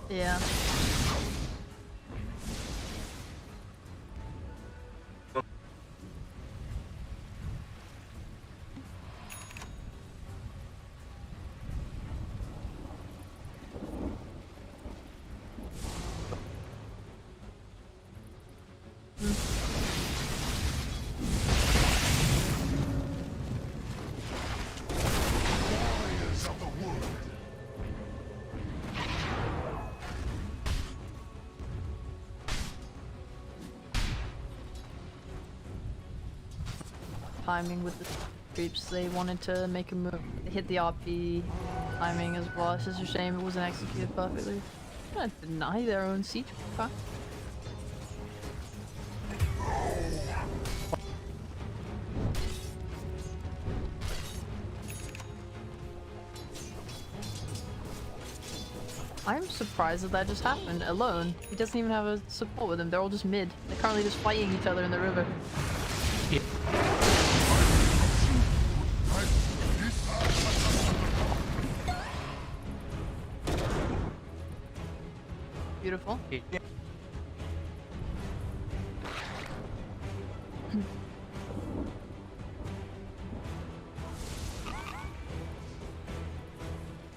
Yeah. Timing with the creeps, they wanted to make a move, hit the RP timing as well. It's just a shame it wasn't executed perfectly. I'm gonna deny their own siege. Okay. I'm surprised that just happened alone. He doesn't even have a support with him. They're all just mid. They're currently just fighting each other in the river. Yeah. Beautiful.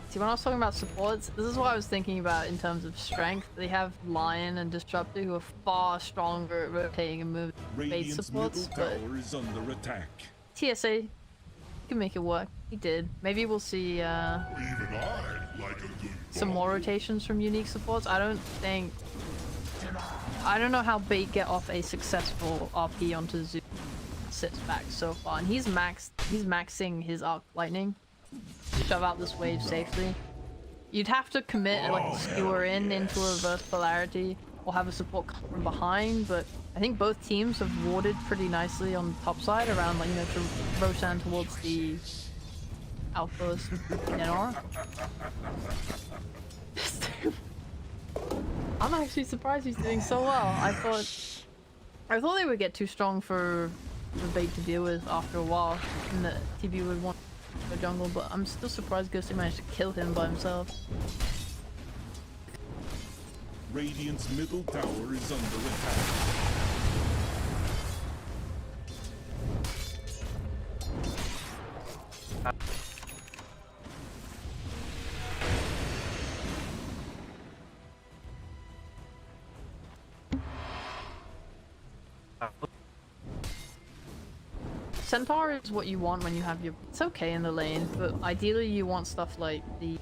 See, when I was talking about supports, this is what I was thinking about in terms of strength. They have Lion and Disruptor who are far stronger at rotating and moving base supports, but is under attack. TSA could can make it work. He did. Maybe we'll see Even I like a good some more rotations from unique supports. I don't know how Bait get off a successful RP onto Zoom sits back so far, and he's maxing his arc lightning to shove out this wave safely. You'd have to commit like a skewer into a reverse polarity or have a support come from behind, but I think both teams have warded pretty nicely on the top side around, like, you know, to Roshan towards the Alpha NR. I'm actually surprised he's doing so well. I thought they would get too strong for the Bait to deal with after a while, and that TB would want to go jungle, but I'm still surprised Ghosty managed to kill him by himself. Radiant's middle tower is under attack. Centaur is what you want when you have your... It's okay in the lane, but ideally you want stuff like the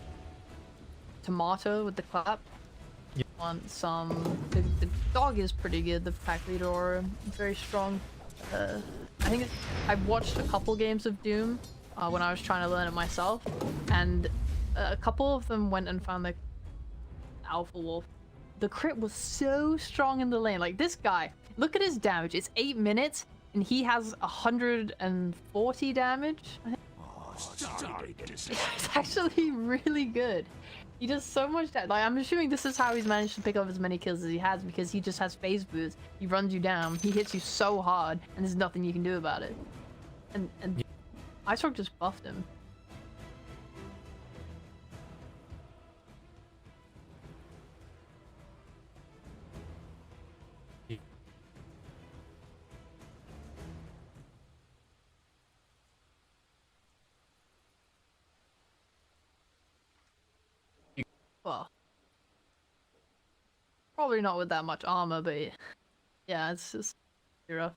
tomato with the clap. You want some... The dog is pretty good, the pack leader aura, very strong. I think I've watched a couple games of Doom when I was trying to learn it myself, and a couple of them went and found the Alpha Wolf. The crit was so strong in the lane. Like, this guy, look at his damage. It's 8 minutes, and he has 140 damage. I think. It's actually really good. He does so much damage. Like, I'm assuming this is how he's managed to pick up as many kills as he has, because he just has phase boost. He runs you down. He hits you so hard, and there's nothing you can do about it. And Icerock just buffed him. Well, probably not with that much armor, but yeah, it's just rough.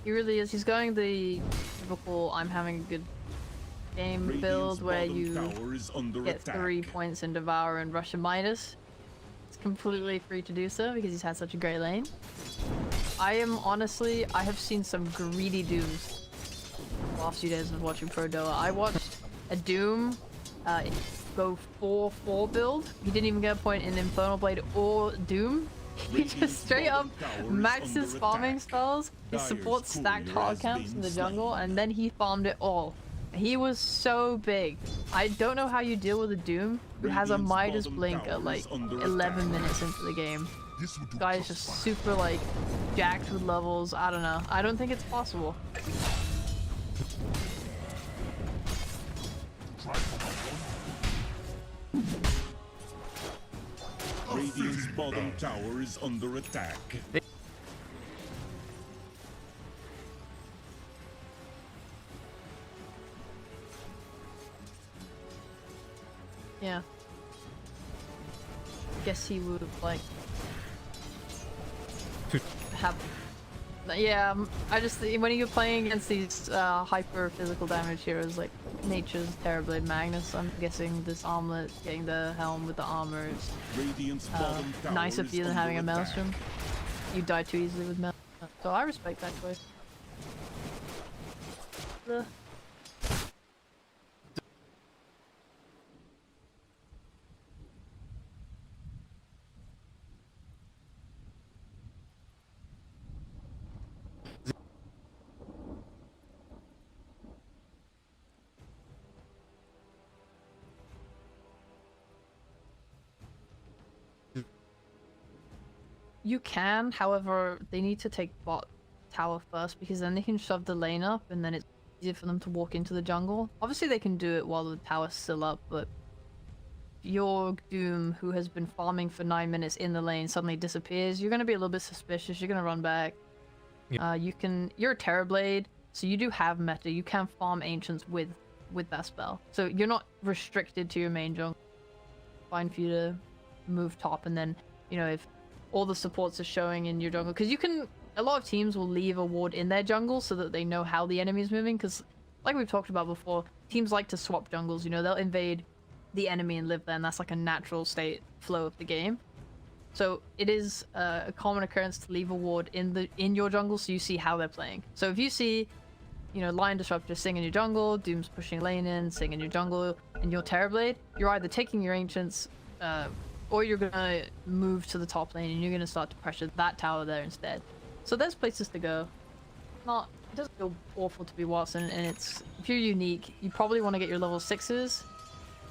He really is. He's going the typical I'm having a good game build where you get 3 points in Devour and Russian Midas. It's completely free to do so because he's had such a great lane. I have seen some greedy Dooms the last few days of watching Pro Doa. I watched a Doom go 4-4 build. He didn't even get a point in Infernal Blade or Doom. He just straight up maxed his farming spells. His support stacked hard camps in the jungle, and then he farmed it all. He was so big. I don't know how you deal with a Doom who has a Midas blink at like 11 minutes into the game. This guy is just super like jacked with levels. I don't know. I don't think it's possible. Radiant's bottom tower is under attack. Yeah. Guess he would have like have. Yeah, I just when you're playing against these hyper physical damage heroes like Nature's Terrorblade Magnus, I'm guessing this armlet, getting the helm with the armor is nicer for you than having a Maelstrom. You die too easily with Maelstrom, so I respect that choice. You can, however, they need to take bot tower first, because then they can shove the lane up and then it's easier for them to walk into the jungle. Obviously they can do it while the tower's still up, but your Doom, who has been farming for 9 minutes in the lane, suddenly disappears, you're going to be a little bit suspicious, you're going to run back. Yep. You're a Terrorblade, so you do have meta, you can farm Ancients with that spell. So you're not restricted to your main jungle. Fine for you to move top, and then, you know, if all the supports are showing in your jungle, because a lot of teams will leave a ward in their jungle so that they know how the enemy is moving, because like we've talked about before, teams like to swap jungles, you know, they'll invade the enemy and live there, and that's like a natural state flow of the game. So it is a common occurrence to leave a ward in your jungle so you see how they're playing. So if you see, you know, Lion Disruptor Sing in your jungle, Doom's pushing lane in, Sing in your jungle, and your Terrorblade, you're either taking your Ancients, or you're gonna move to the top lane and you're gonna start to pressure that tower there instead. So there's places to go. It doesn't feel awful to be Watson, and if you're unique, you probably want to get your level 6s.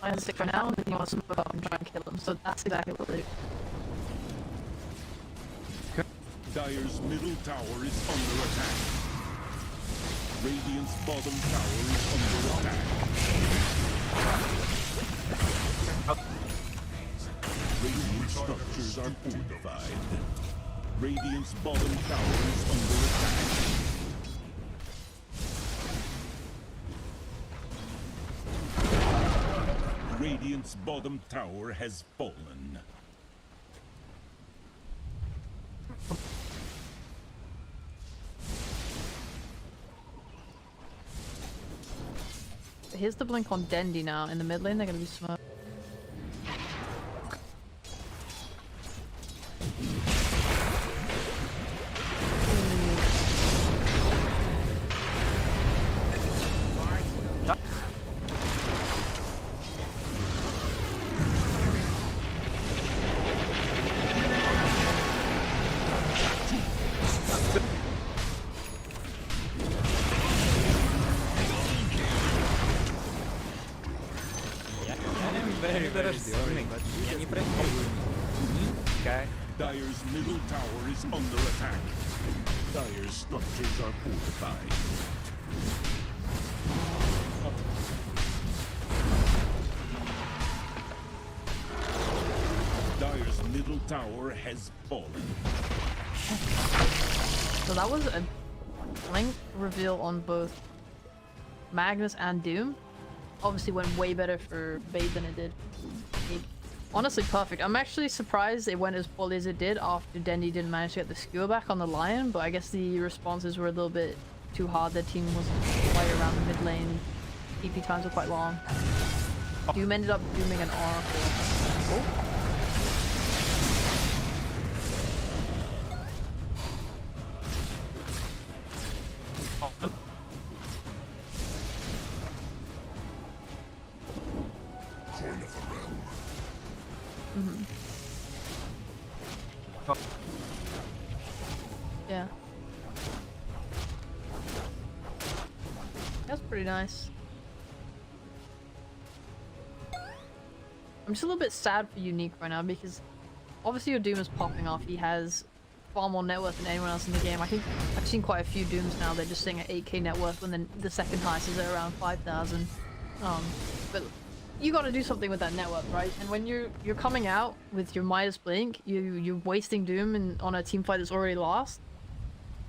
I'm 6 right now, and then you want to smoke up and try and kill them. So that's exactly what they do. Dire's middle tower is under attack. Radiant's bottom tower is under attack. Radiant structures are fortified. Radiant's bottom tower is under attack. Radiant's bottom tower has fallen. Here's the blink on Dendi now. In the mid lane, they're gonna be smoked. Dire's middle tower is under attack. Dire's structures are fortified. Dire's middle tower has fallen. So that was a blink reveal on both Magnus and Doom. Obviously went way better for Bait than it did. Honestly perfect. I'm actually surprised it went as poorly as it did after Dendi didn't manage to get the skewer back on the Lion, but I guess the responses were a little bit too hard. Their team wasn't quite around the mid lane. TP times were quite long. Doom ended up dooming an Oracle. Oh. Yeah. That's pretty nice. I'm just a little bit sad for Unique right now because obviously your Doom is popping off. He has far more net worth than anyone else in the game. I think I've seen quite a few Dooms now. They're just sitting at 8k net worth when the second highest is at around 5,000. But you got to do something with that net worth, right? And when you're coming out with your Midas Blink, you're wasting Doom on a team fight that's already lost.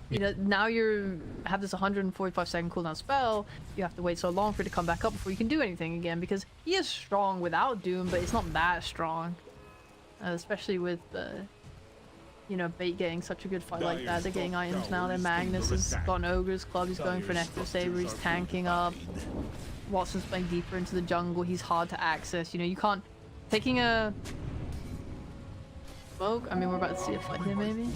You know, now you have this 145-second cooldown spell. You have to wait so long for it to come back up before you can do anything again, because he is strong without Doom, but it's not that strong. Especially with, you know, Bait getting such a good fight like that. They're getting items now. Their Magnus has got an Ogre's Club. He's going for an Extra Saber. He's tanking up. Watson's playing deeper into the jungle. He's hard to access. You know, you can't... Taking a... Smoke? I mean, we're about to see a fight here, maybe?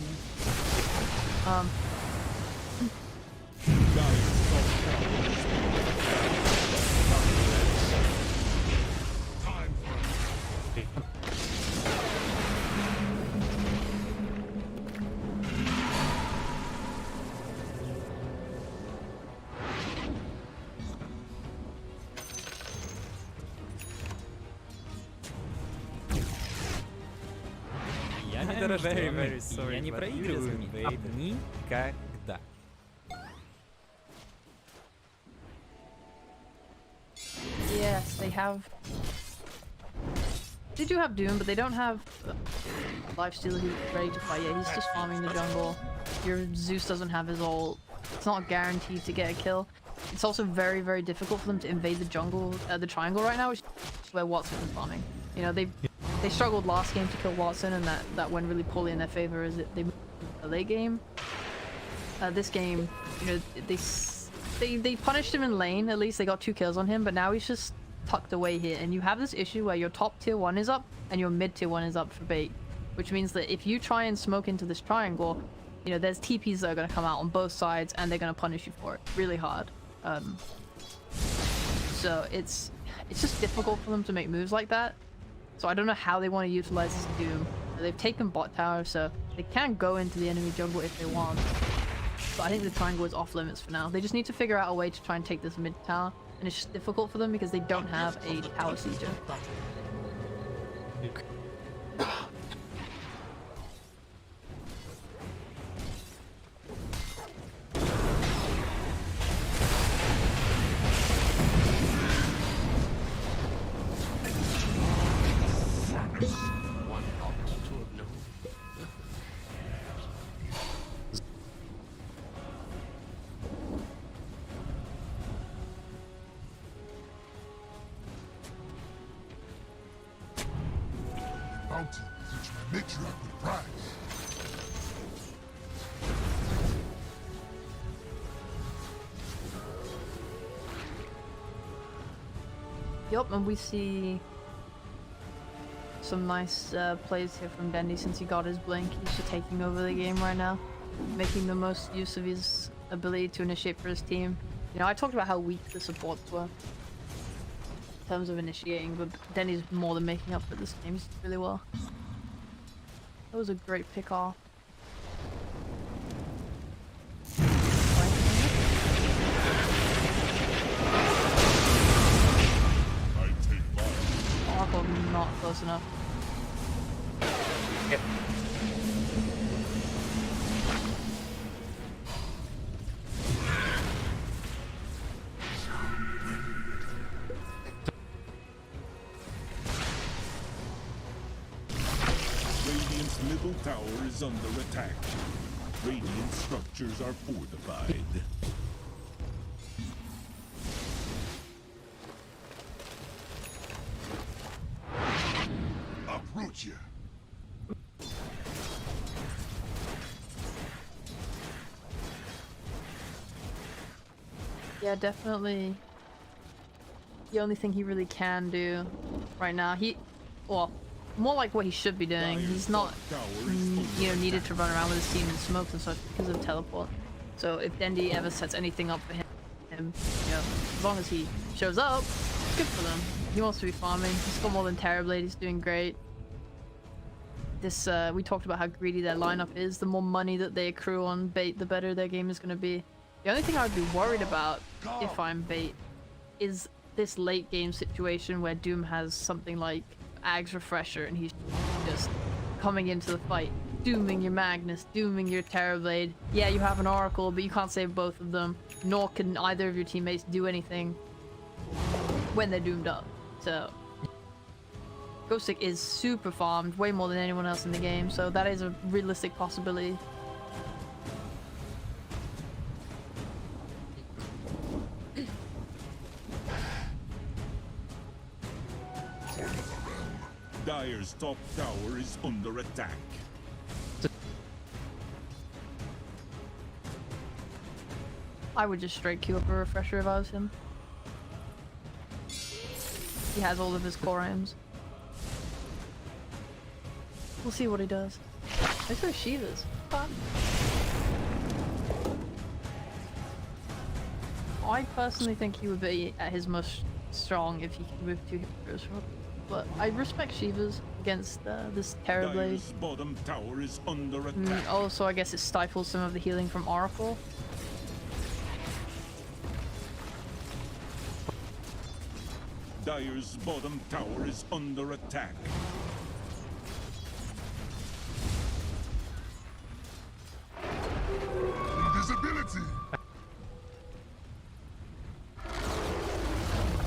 Я не very sorry, я не проигрываю никогда. they have... They do have Doom, but they don't have Lifesteal who's ready to fight yet. He's just farming the jungle. Your Zeus doesn't have his ult. It's not guaranteed to get a kill. It's also very, very difficult for them to invade the jungle, the triangle right now, which is where Watson is farming. You know, they struggled last game to kill Watson, and that went really poorly in their favor as they moved to the late game. This game, you know, they punished him in lane. At least they got 2 kills on him, but now he's just tucked away here, and you have this issue where your top tier 1 is up and your mid tier 1 is up for bait, which means that if you try and smoke into this triangle, you know, there's TPs that are going to come out on both sides and they're going to punish you for it really hard. So it's just difficult for them to make moves like that. So I don't know how they want to utilize this Doom. They've taken bot tower, so they can go into the enemy jungle if they want, but I think the triangle is off limits for now. They just need to figure out a way to try and take this mid tower. And it's just difficult for them because they don't have a tower sieger. Bounty, which makes you a good prize. Yup, and we see some nice plays here from Dendy since he got his blink. He's just taking over the game right now, making the most use of his ability to initiate for his team. You know, I talked about how weak the supports were in terms of initiating, but Denny's more than making up for this game. He's did really well. That was a great pick off. Oracle not close enough. Yep. Radiant's middle tower is under attack. Radiant structures are fortified. Approach you. Yeah, definitely. The only thing he really can do right now, well, more like what he should be doing. He's not, you know, needed to run around with his team and smoke and such because of teleport. So if Dendy ever sets anything up for him, you know, as long as he shows up, good for them. He wants to be farming. He's got more than Terrorblade. He's doing great. This, we talked about how greedy their lineup is. The more money that they accrue on bait, the better their game is going to be. The only thing I would be worried about if I'm bait is this late game situation where Doom has something like Ag's Refresher and he's just coming into the fight, dooming your Magnus, dooming your Terrorblade. Yeah, you have an Oracle, but you can't save both of them, nor can either of your teammates do anything when they're doomed up. So Ghostic is super farmed, way more than anyone else in the game, so that is a realistic possibility. Dire's top tower is under attack. I would just straight queue up a Refresher if I was him. He has all of his core items. We'll see what he does. Let's go Shivas. Fun. I personally think he would be at his most strong if he could move 2 heroes. But I respect Shivas against this Terrorblade. Dire's bottom tower is under attack. Also, I guess it stifles some of the healing from Oracle. Dire's bottom tower is under attack. Invisibility.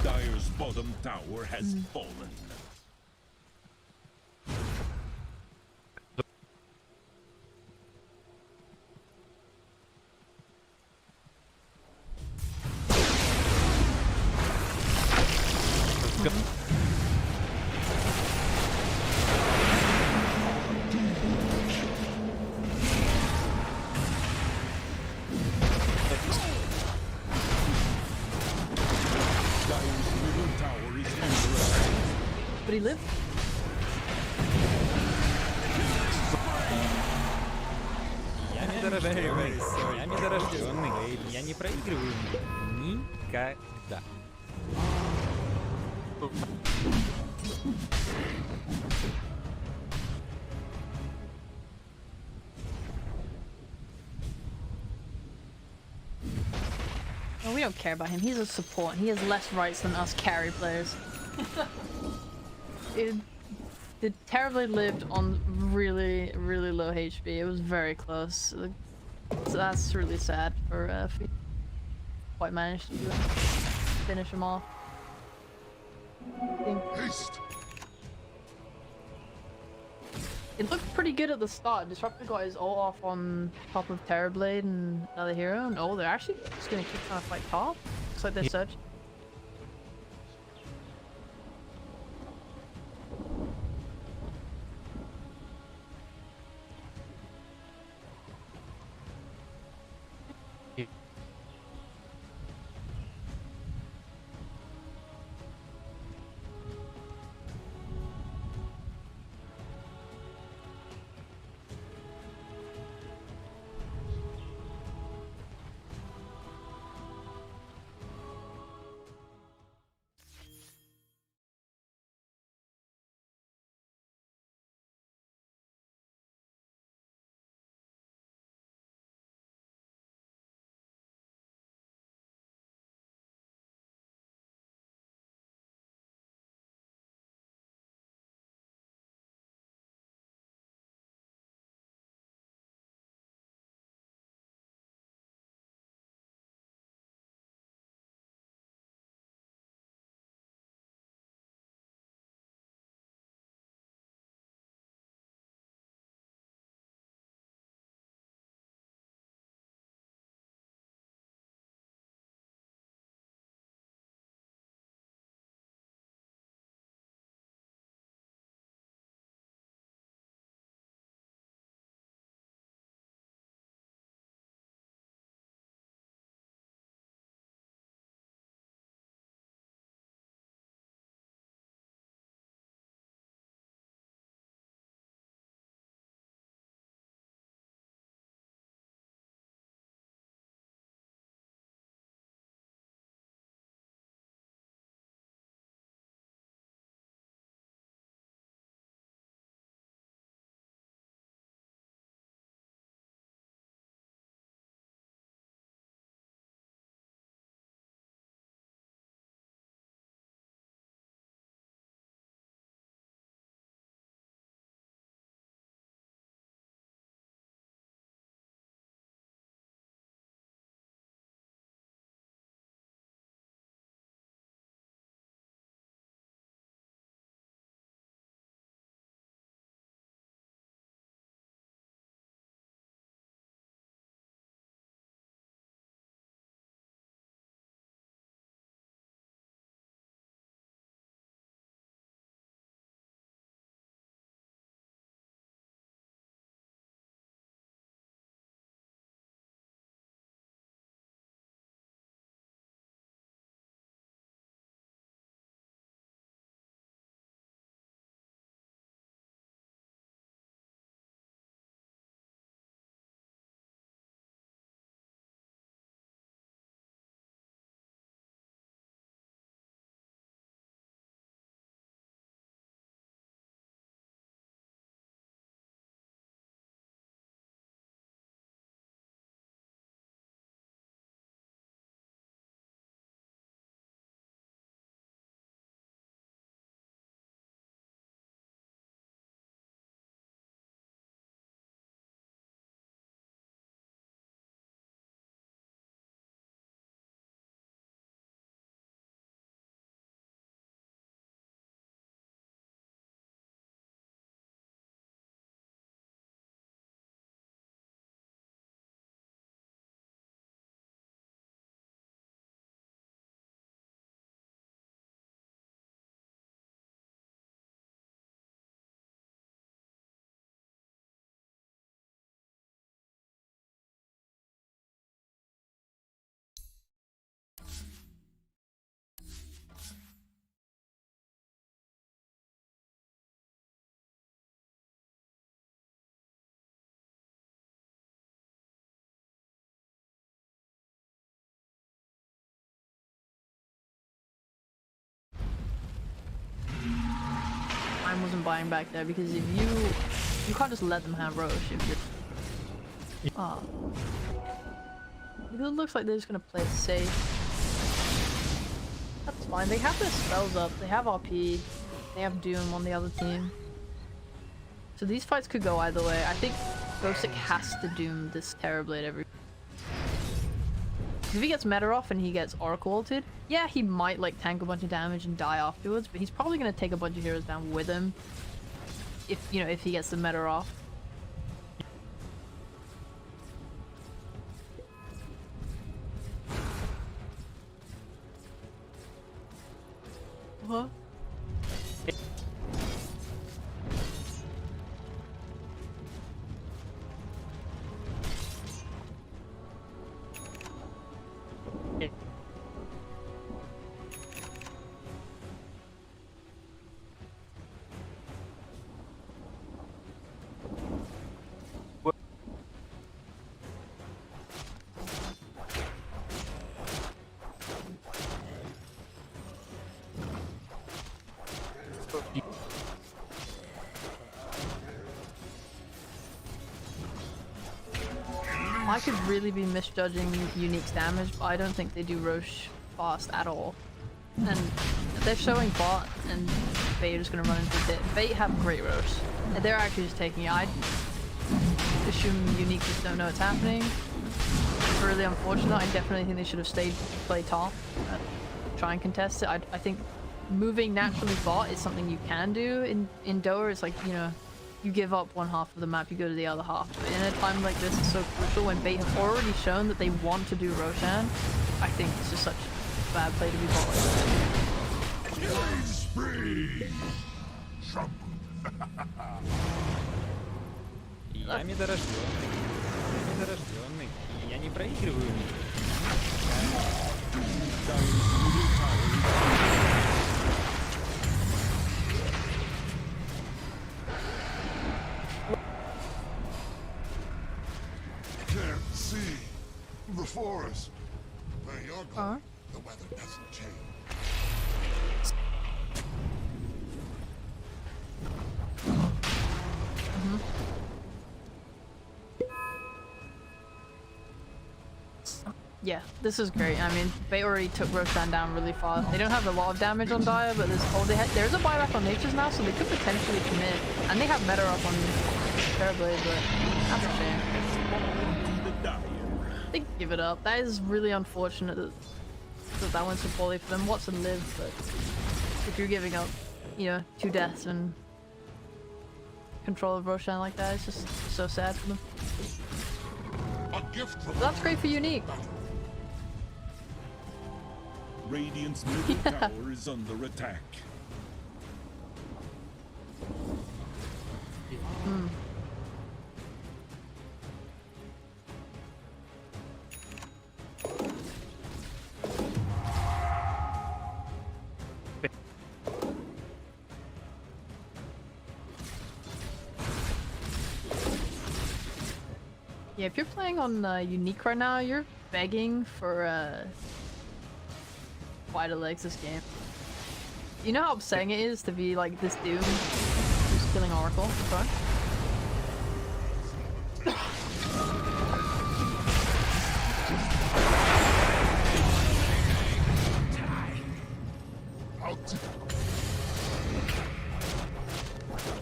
Dire's bottom tower has fallen. But he lived. Я недорожденный. Я не проигрываю никогда. Oh, we don't care about him. He's a support. He has less rights than us carry players. It terribly lived on really, really low HP. It was very close. So that's really sad for quite managed to finish him off. Haste. It looked pretty good at the start. Disruptor got his ult off on top of Terrorblade and another hero, and oh, they're actually just gonna keep trying to fight top. Looks like they're searching. time wasn't buying back there, because if you can't just let them have Roche if you're... Ah. It looks like they're just gonna play it safe. That's fine, they have their spells up, they have RP, they have Doom on the other team. So these fights could go either way. I think Ghostic has to Doom this Terrorblade every... If he gets meta off and he gets Oracle ulted, yeah, he might like tank a bunch of damage and die afterwards, but he's probably gonna take a bunch of heroes down with him. If, you know, if he gets the meta off. Huh? I could really be misjudging Unique's damage, but I don't think they do Roche fast at all. And they're showing bot, and Bait are just gonna run into it. Bait have great Roche, and they're actually just taking it. I assume Unique just don't know what's happening. It's really unfortunate. I definitely think they should have stayed play top and try and contest it. I think moving naturally bot is something you can do in Doha. It's like, you know, you give up one half of the map, you go to the other half. But in a time like this, it's so crucial when Bait have already shown that they want to do Roshan. I think it's just such a bad play to be bot like that. Я недорожденный. Я не проигрываю. Can't see the forest. Where you're going, the weather doesn't change. Yeah, this is great. I mean, they already took Roshan down really fast. They don't have a lot of damage on Dire, but there's a buyback on Nature's now, so they could potentially commit. And they have meta up on Terrorblade, but that's a shame. They give it up. That is really unfortunate that went so poorly for them. Watson lived, but if you're giving up, you know, 2 deaths and control of Roshan like that, it's just so sad for them. But that's great for Unique. Radiant's middle tower is under attack. Yeah, if you're playing on Unique right now, you're begging for wider legs this game. You know how upsetting it is to be like this Doom who's killing Oracle? Sorry.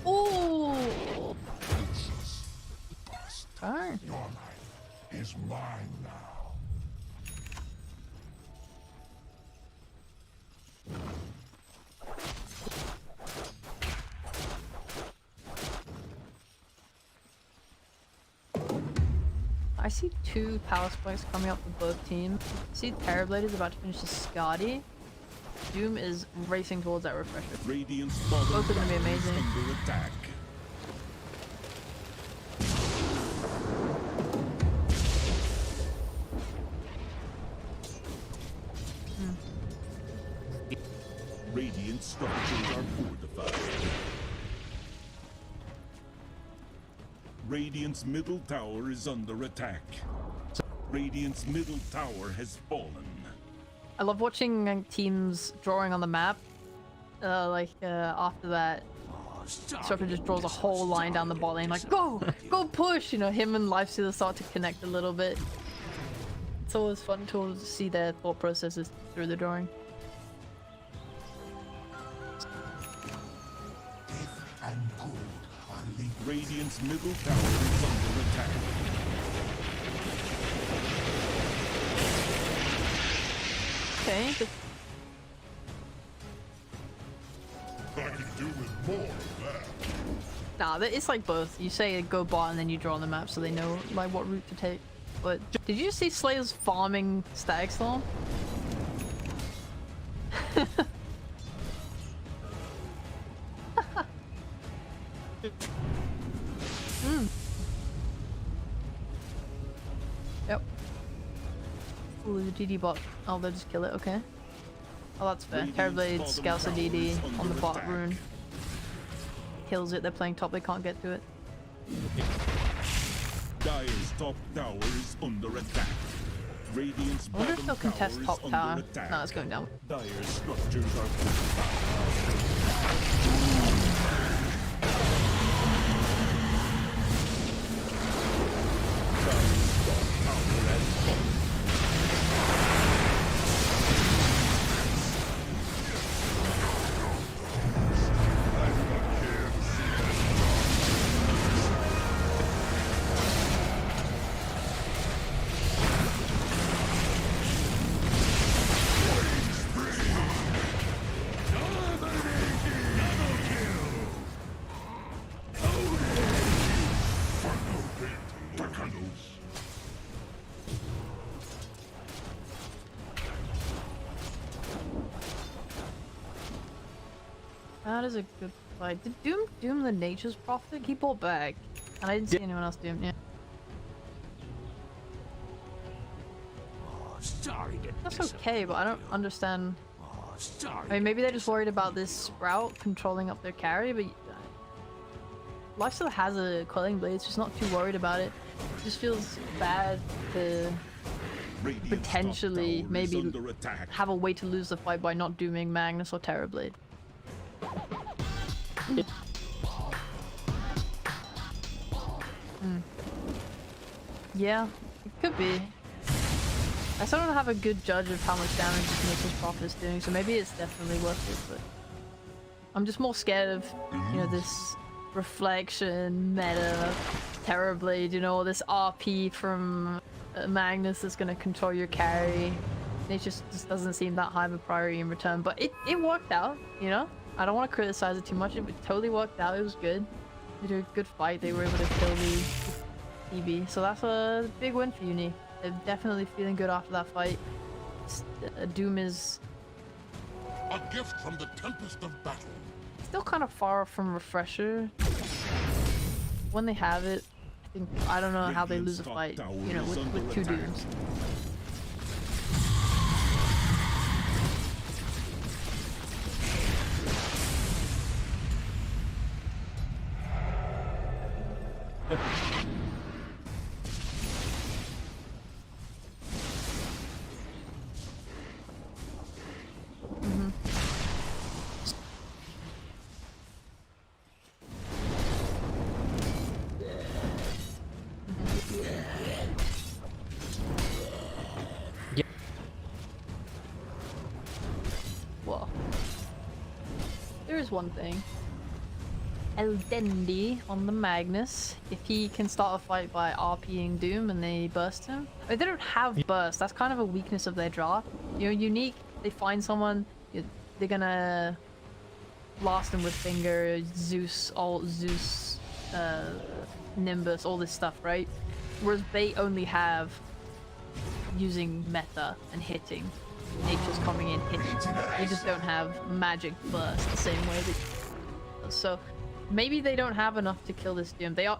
Ooh! Darn. Your life is mine now. I see 2 power spikes coming up for both teams. I see Terrorblade is about to finish the Scotty. Doom is racing towards that refresher. Radiant's Both are going to be amazing. under attack. Radiant structures are fortified. Radiant's middle tower is under attack. Radiant's middle tower has fallen. I love watching teams drawing on the map. After that Disruptor just draws a whole line down the bot lane, like, go push! You know, him and Lifestealer start to connect a little bit. It's always fun to see their thought processes through the drawing. Radiant's middle tower is under attack. Okay. I can do with more of that. Nah, it's like both. You say go bot and then you draw on the map so they know like what route to take. But did you see Slayer's farming Static Storm? Yep. Ooh, the DD bot. Oh, they'll just kill it. Okay. Oh, that's fair. Terrorblade scouts a DD on the bot rune. Kills it. They're playing top. They can't get to it. Dire's top tower is under attack. Radiant's I wonder if bottom they'll contest tower is top under tower. attack. No, it's going down. Dire's structures are fortified. That is a good fight. Did Doom the Nature's Prophet? He pulled back. And I didn't see anyone else Doom, yeah. That's okay, but I don't understand. I mean, maybe they're just worried about this Sprout controlling up their carry, but Lifestealer has a Quelling Blade, so he's not too worried about it. It just feels bad to potentially maybe have a way to lose the fight by not dooming Magnus or Terrorblade. Yeah, it could be. I still don't have a good judge of how much damage this Nature's Prophet is doing, so maybe it's definitely worth it, but I'm just more scared of, you know, this reflection, meta, Terrorblade, you know, this RP from Magnus that's gonna control your carry. It just doesn't seem that high of a priority in return, but it worked out, you know? I don't want to criticize it too much, it totally worked out, it was good. They did a good fight, they were able to kill the EB, so that's a big win for Uni. They're definitely feeling good after that fight. Doom is A gift from the tempest of battle. still kind of far from Refresher. When they have it, I don't know how they lose a fight, you know, with two Dooms. Well, there is one thing. El Dendi on the Magnus, if he can start a fight by RPing Doom and they burst him. I mean, they don't have burst, that's kind of a weakness of their draw. You know, Unique, they find someone, they're gonna blast them with Finger, Zeus, Nimbus, all this stuff, right? Whereas they only have using meta and hitting. Nature's coming in, hitting. They just don't have magic burst the same way they... So maybe they don't have enough to kill this Doom. They are.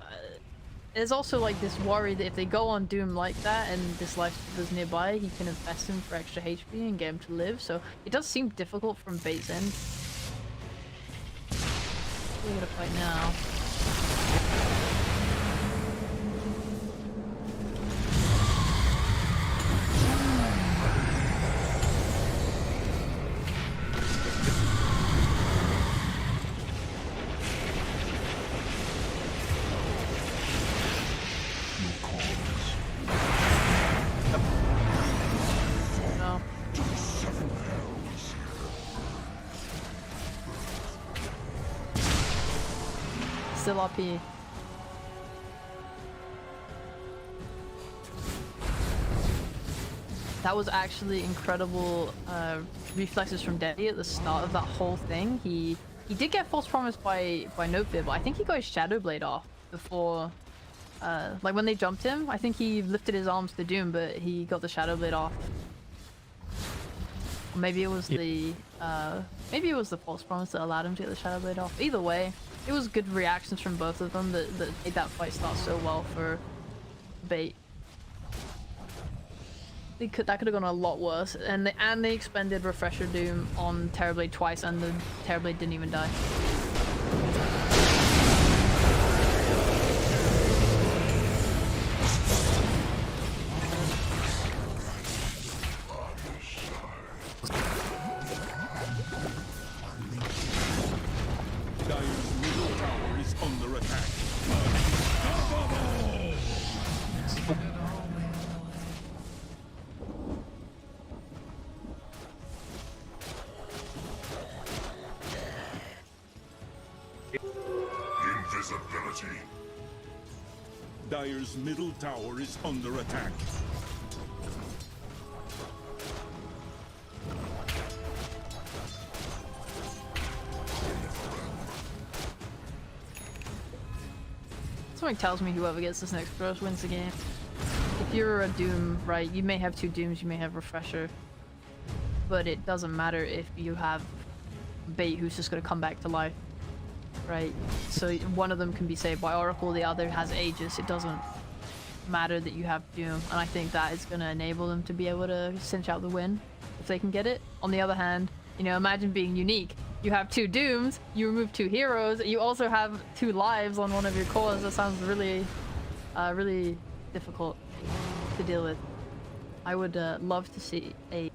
There's also like this worry that if they go on Doom like that and this Lifestealer is nearby, he can infest him for extra HP and get him to live. So it does seem difficult from base end. We're gonna fight now. still RP. That was actually incredible reflexes from Debbie at the start of that whole thing. He did get false promise by Notefear, but I think he got his Shadow Blade off before, like when they jumped him. I think he lifted his arms to Doom, but he got the Shadow Blade off. Or maybe it was the false promise that allowed him to get the Shadow Blade off. Either way, it was good reactions from both of them that made that fight start so well for Bait. That could have gone a lot worse, and they expended Refresher Doom on Terrorblade twice, and the Terrorblade didn't even die. Dire's middle tower is under attack. Invisibility. Dire's middle tower is under attack. Something tells me whoever gets this next burst wins the game. If you're a Doom, right, you may have 2 Dooms, you may have Refresher, but it doesn't matter if you have Bait who's just going to come back to life, right? So one of them can be saved by Oracle, the other has Aegis. It doesn't matter that you have Doom, and I think that is going to enable them to be able to cinch out the win if they can get it. On the other hand, you know, imagine being unique. You have 2 Dooms, you remove 2 heroes, you also have 2 lives on one of your cores. That sounds really, really difficult to deal with. I would love to see a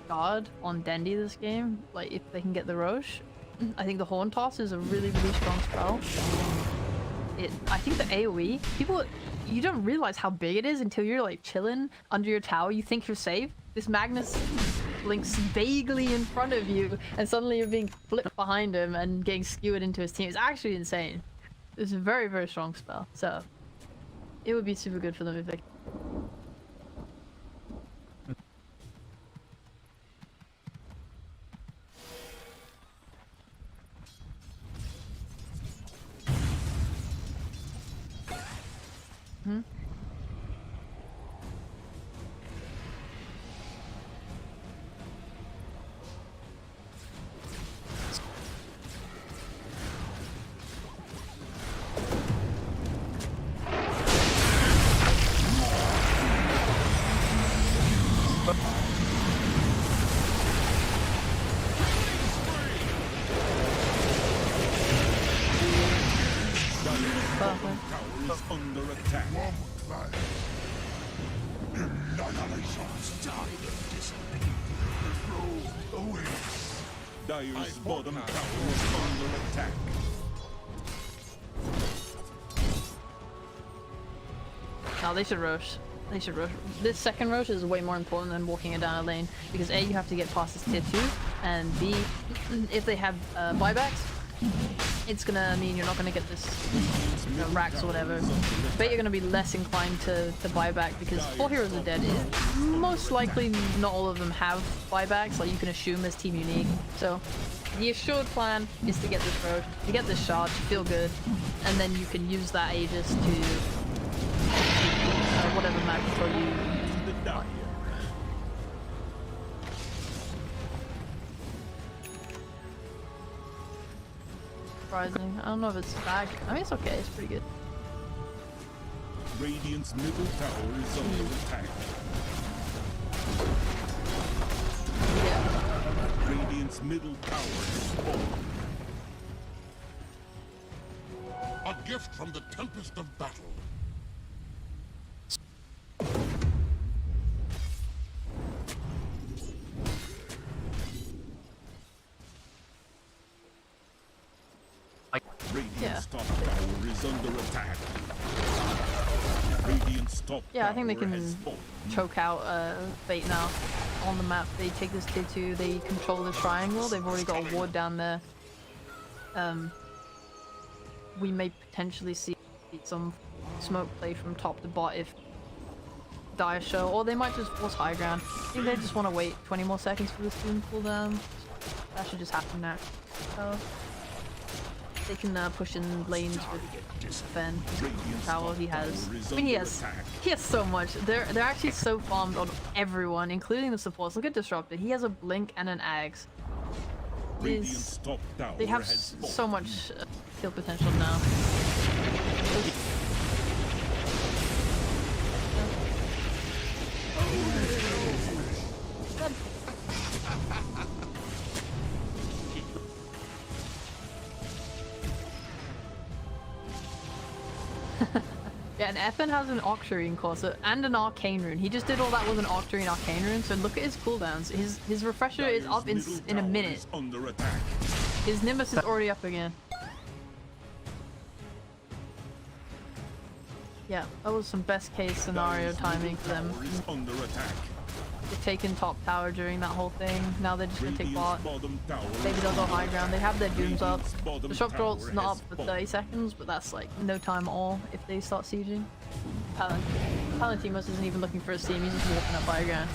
guard on Dendi this game, like if they can get the Roche. I think the Horn Toss is a really, really strong spell. I think the AoE, you don't realize how big it is until you're like chilling under your tower. You think you're safe. This Magnus blinks vaguely in front of you, and suddenly you're being flipped behind him and getting skewered into his team. It's actually insane. It's a very, very strong spell. So it would be super good for them if they... Hmm? Under attack. Dire's bottom tower is under attack. No, they should rush. They should rush. This second rush is way more important than walking it down a lane, because A, you have to get past this tier 2, and B, if they have buybacks, it's gonna mean you're not gonna get this racks or whatever. But you're gonna be less inclined to buy back, because 4 heroes are dead. Most likely not all of them have buybacks, like you can assume as team unique. So the assured plan is to get this road, to get this shard, to feel good, and then you can use that Aegis to whatever map for you. Surprising. I don't know if it's back. I mean, it's okay. It's pretty good. Radiant's middle tower is under attack. Yeah. Radiant's middle tower is fallen. A gift from the tempest of battle. Radiant's top tower is under attack. Radiant's top Yeah, I think they tower can has fallen. choke out Bait now on the map. They take this tier 2, they control the triangle. They've already got a ward down there. we may potentially see some smoke play from top to bot if Dire show, or they might just force high ground. I think they just want to wait 20 more seconds for the steam cooldown. That should just happen now. So they can push in lanes with defend tower. He has. I mean, he has so much. They're actually so farmed on everyone, including the supports. Look at Disruptor. He has a blink and an Ags. They have so much kill potential now. Yeah, and FN has an Octarine Corset and an Arcane Rune. He just did all that with an Octarine Arcane Rune, so look at his cooldowns. His refresher is up in a minute. His Nemesis is already up again. Yeah, that was some best case scenario timing for them. They've taken top tower during that whole thing. Now they're just gonna take bot. Maybe they'll go high ground. They have their dooms up. The shock ult's not up for 30 seconds, but that's like no time at all if they start sieging. Palantimos isn't even looking for a steam, he's just walking up high ground.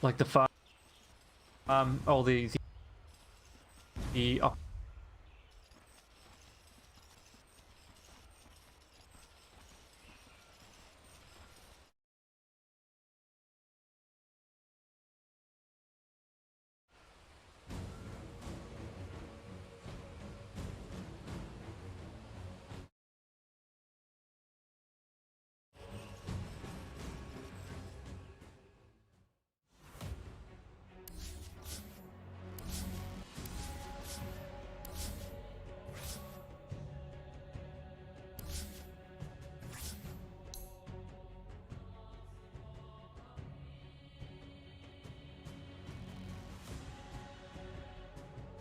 Like the farm, all the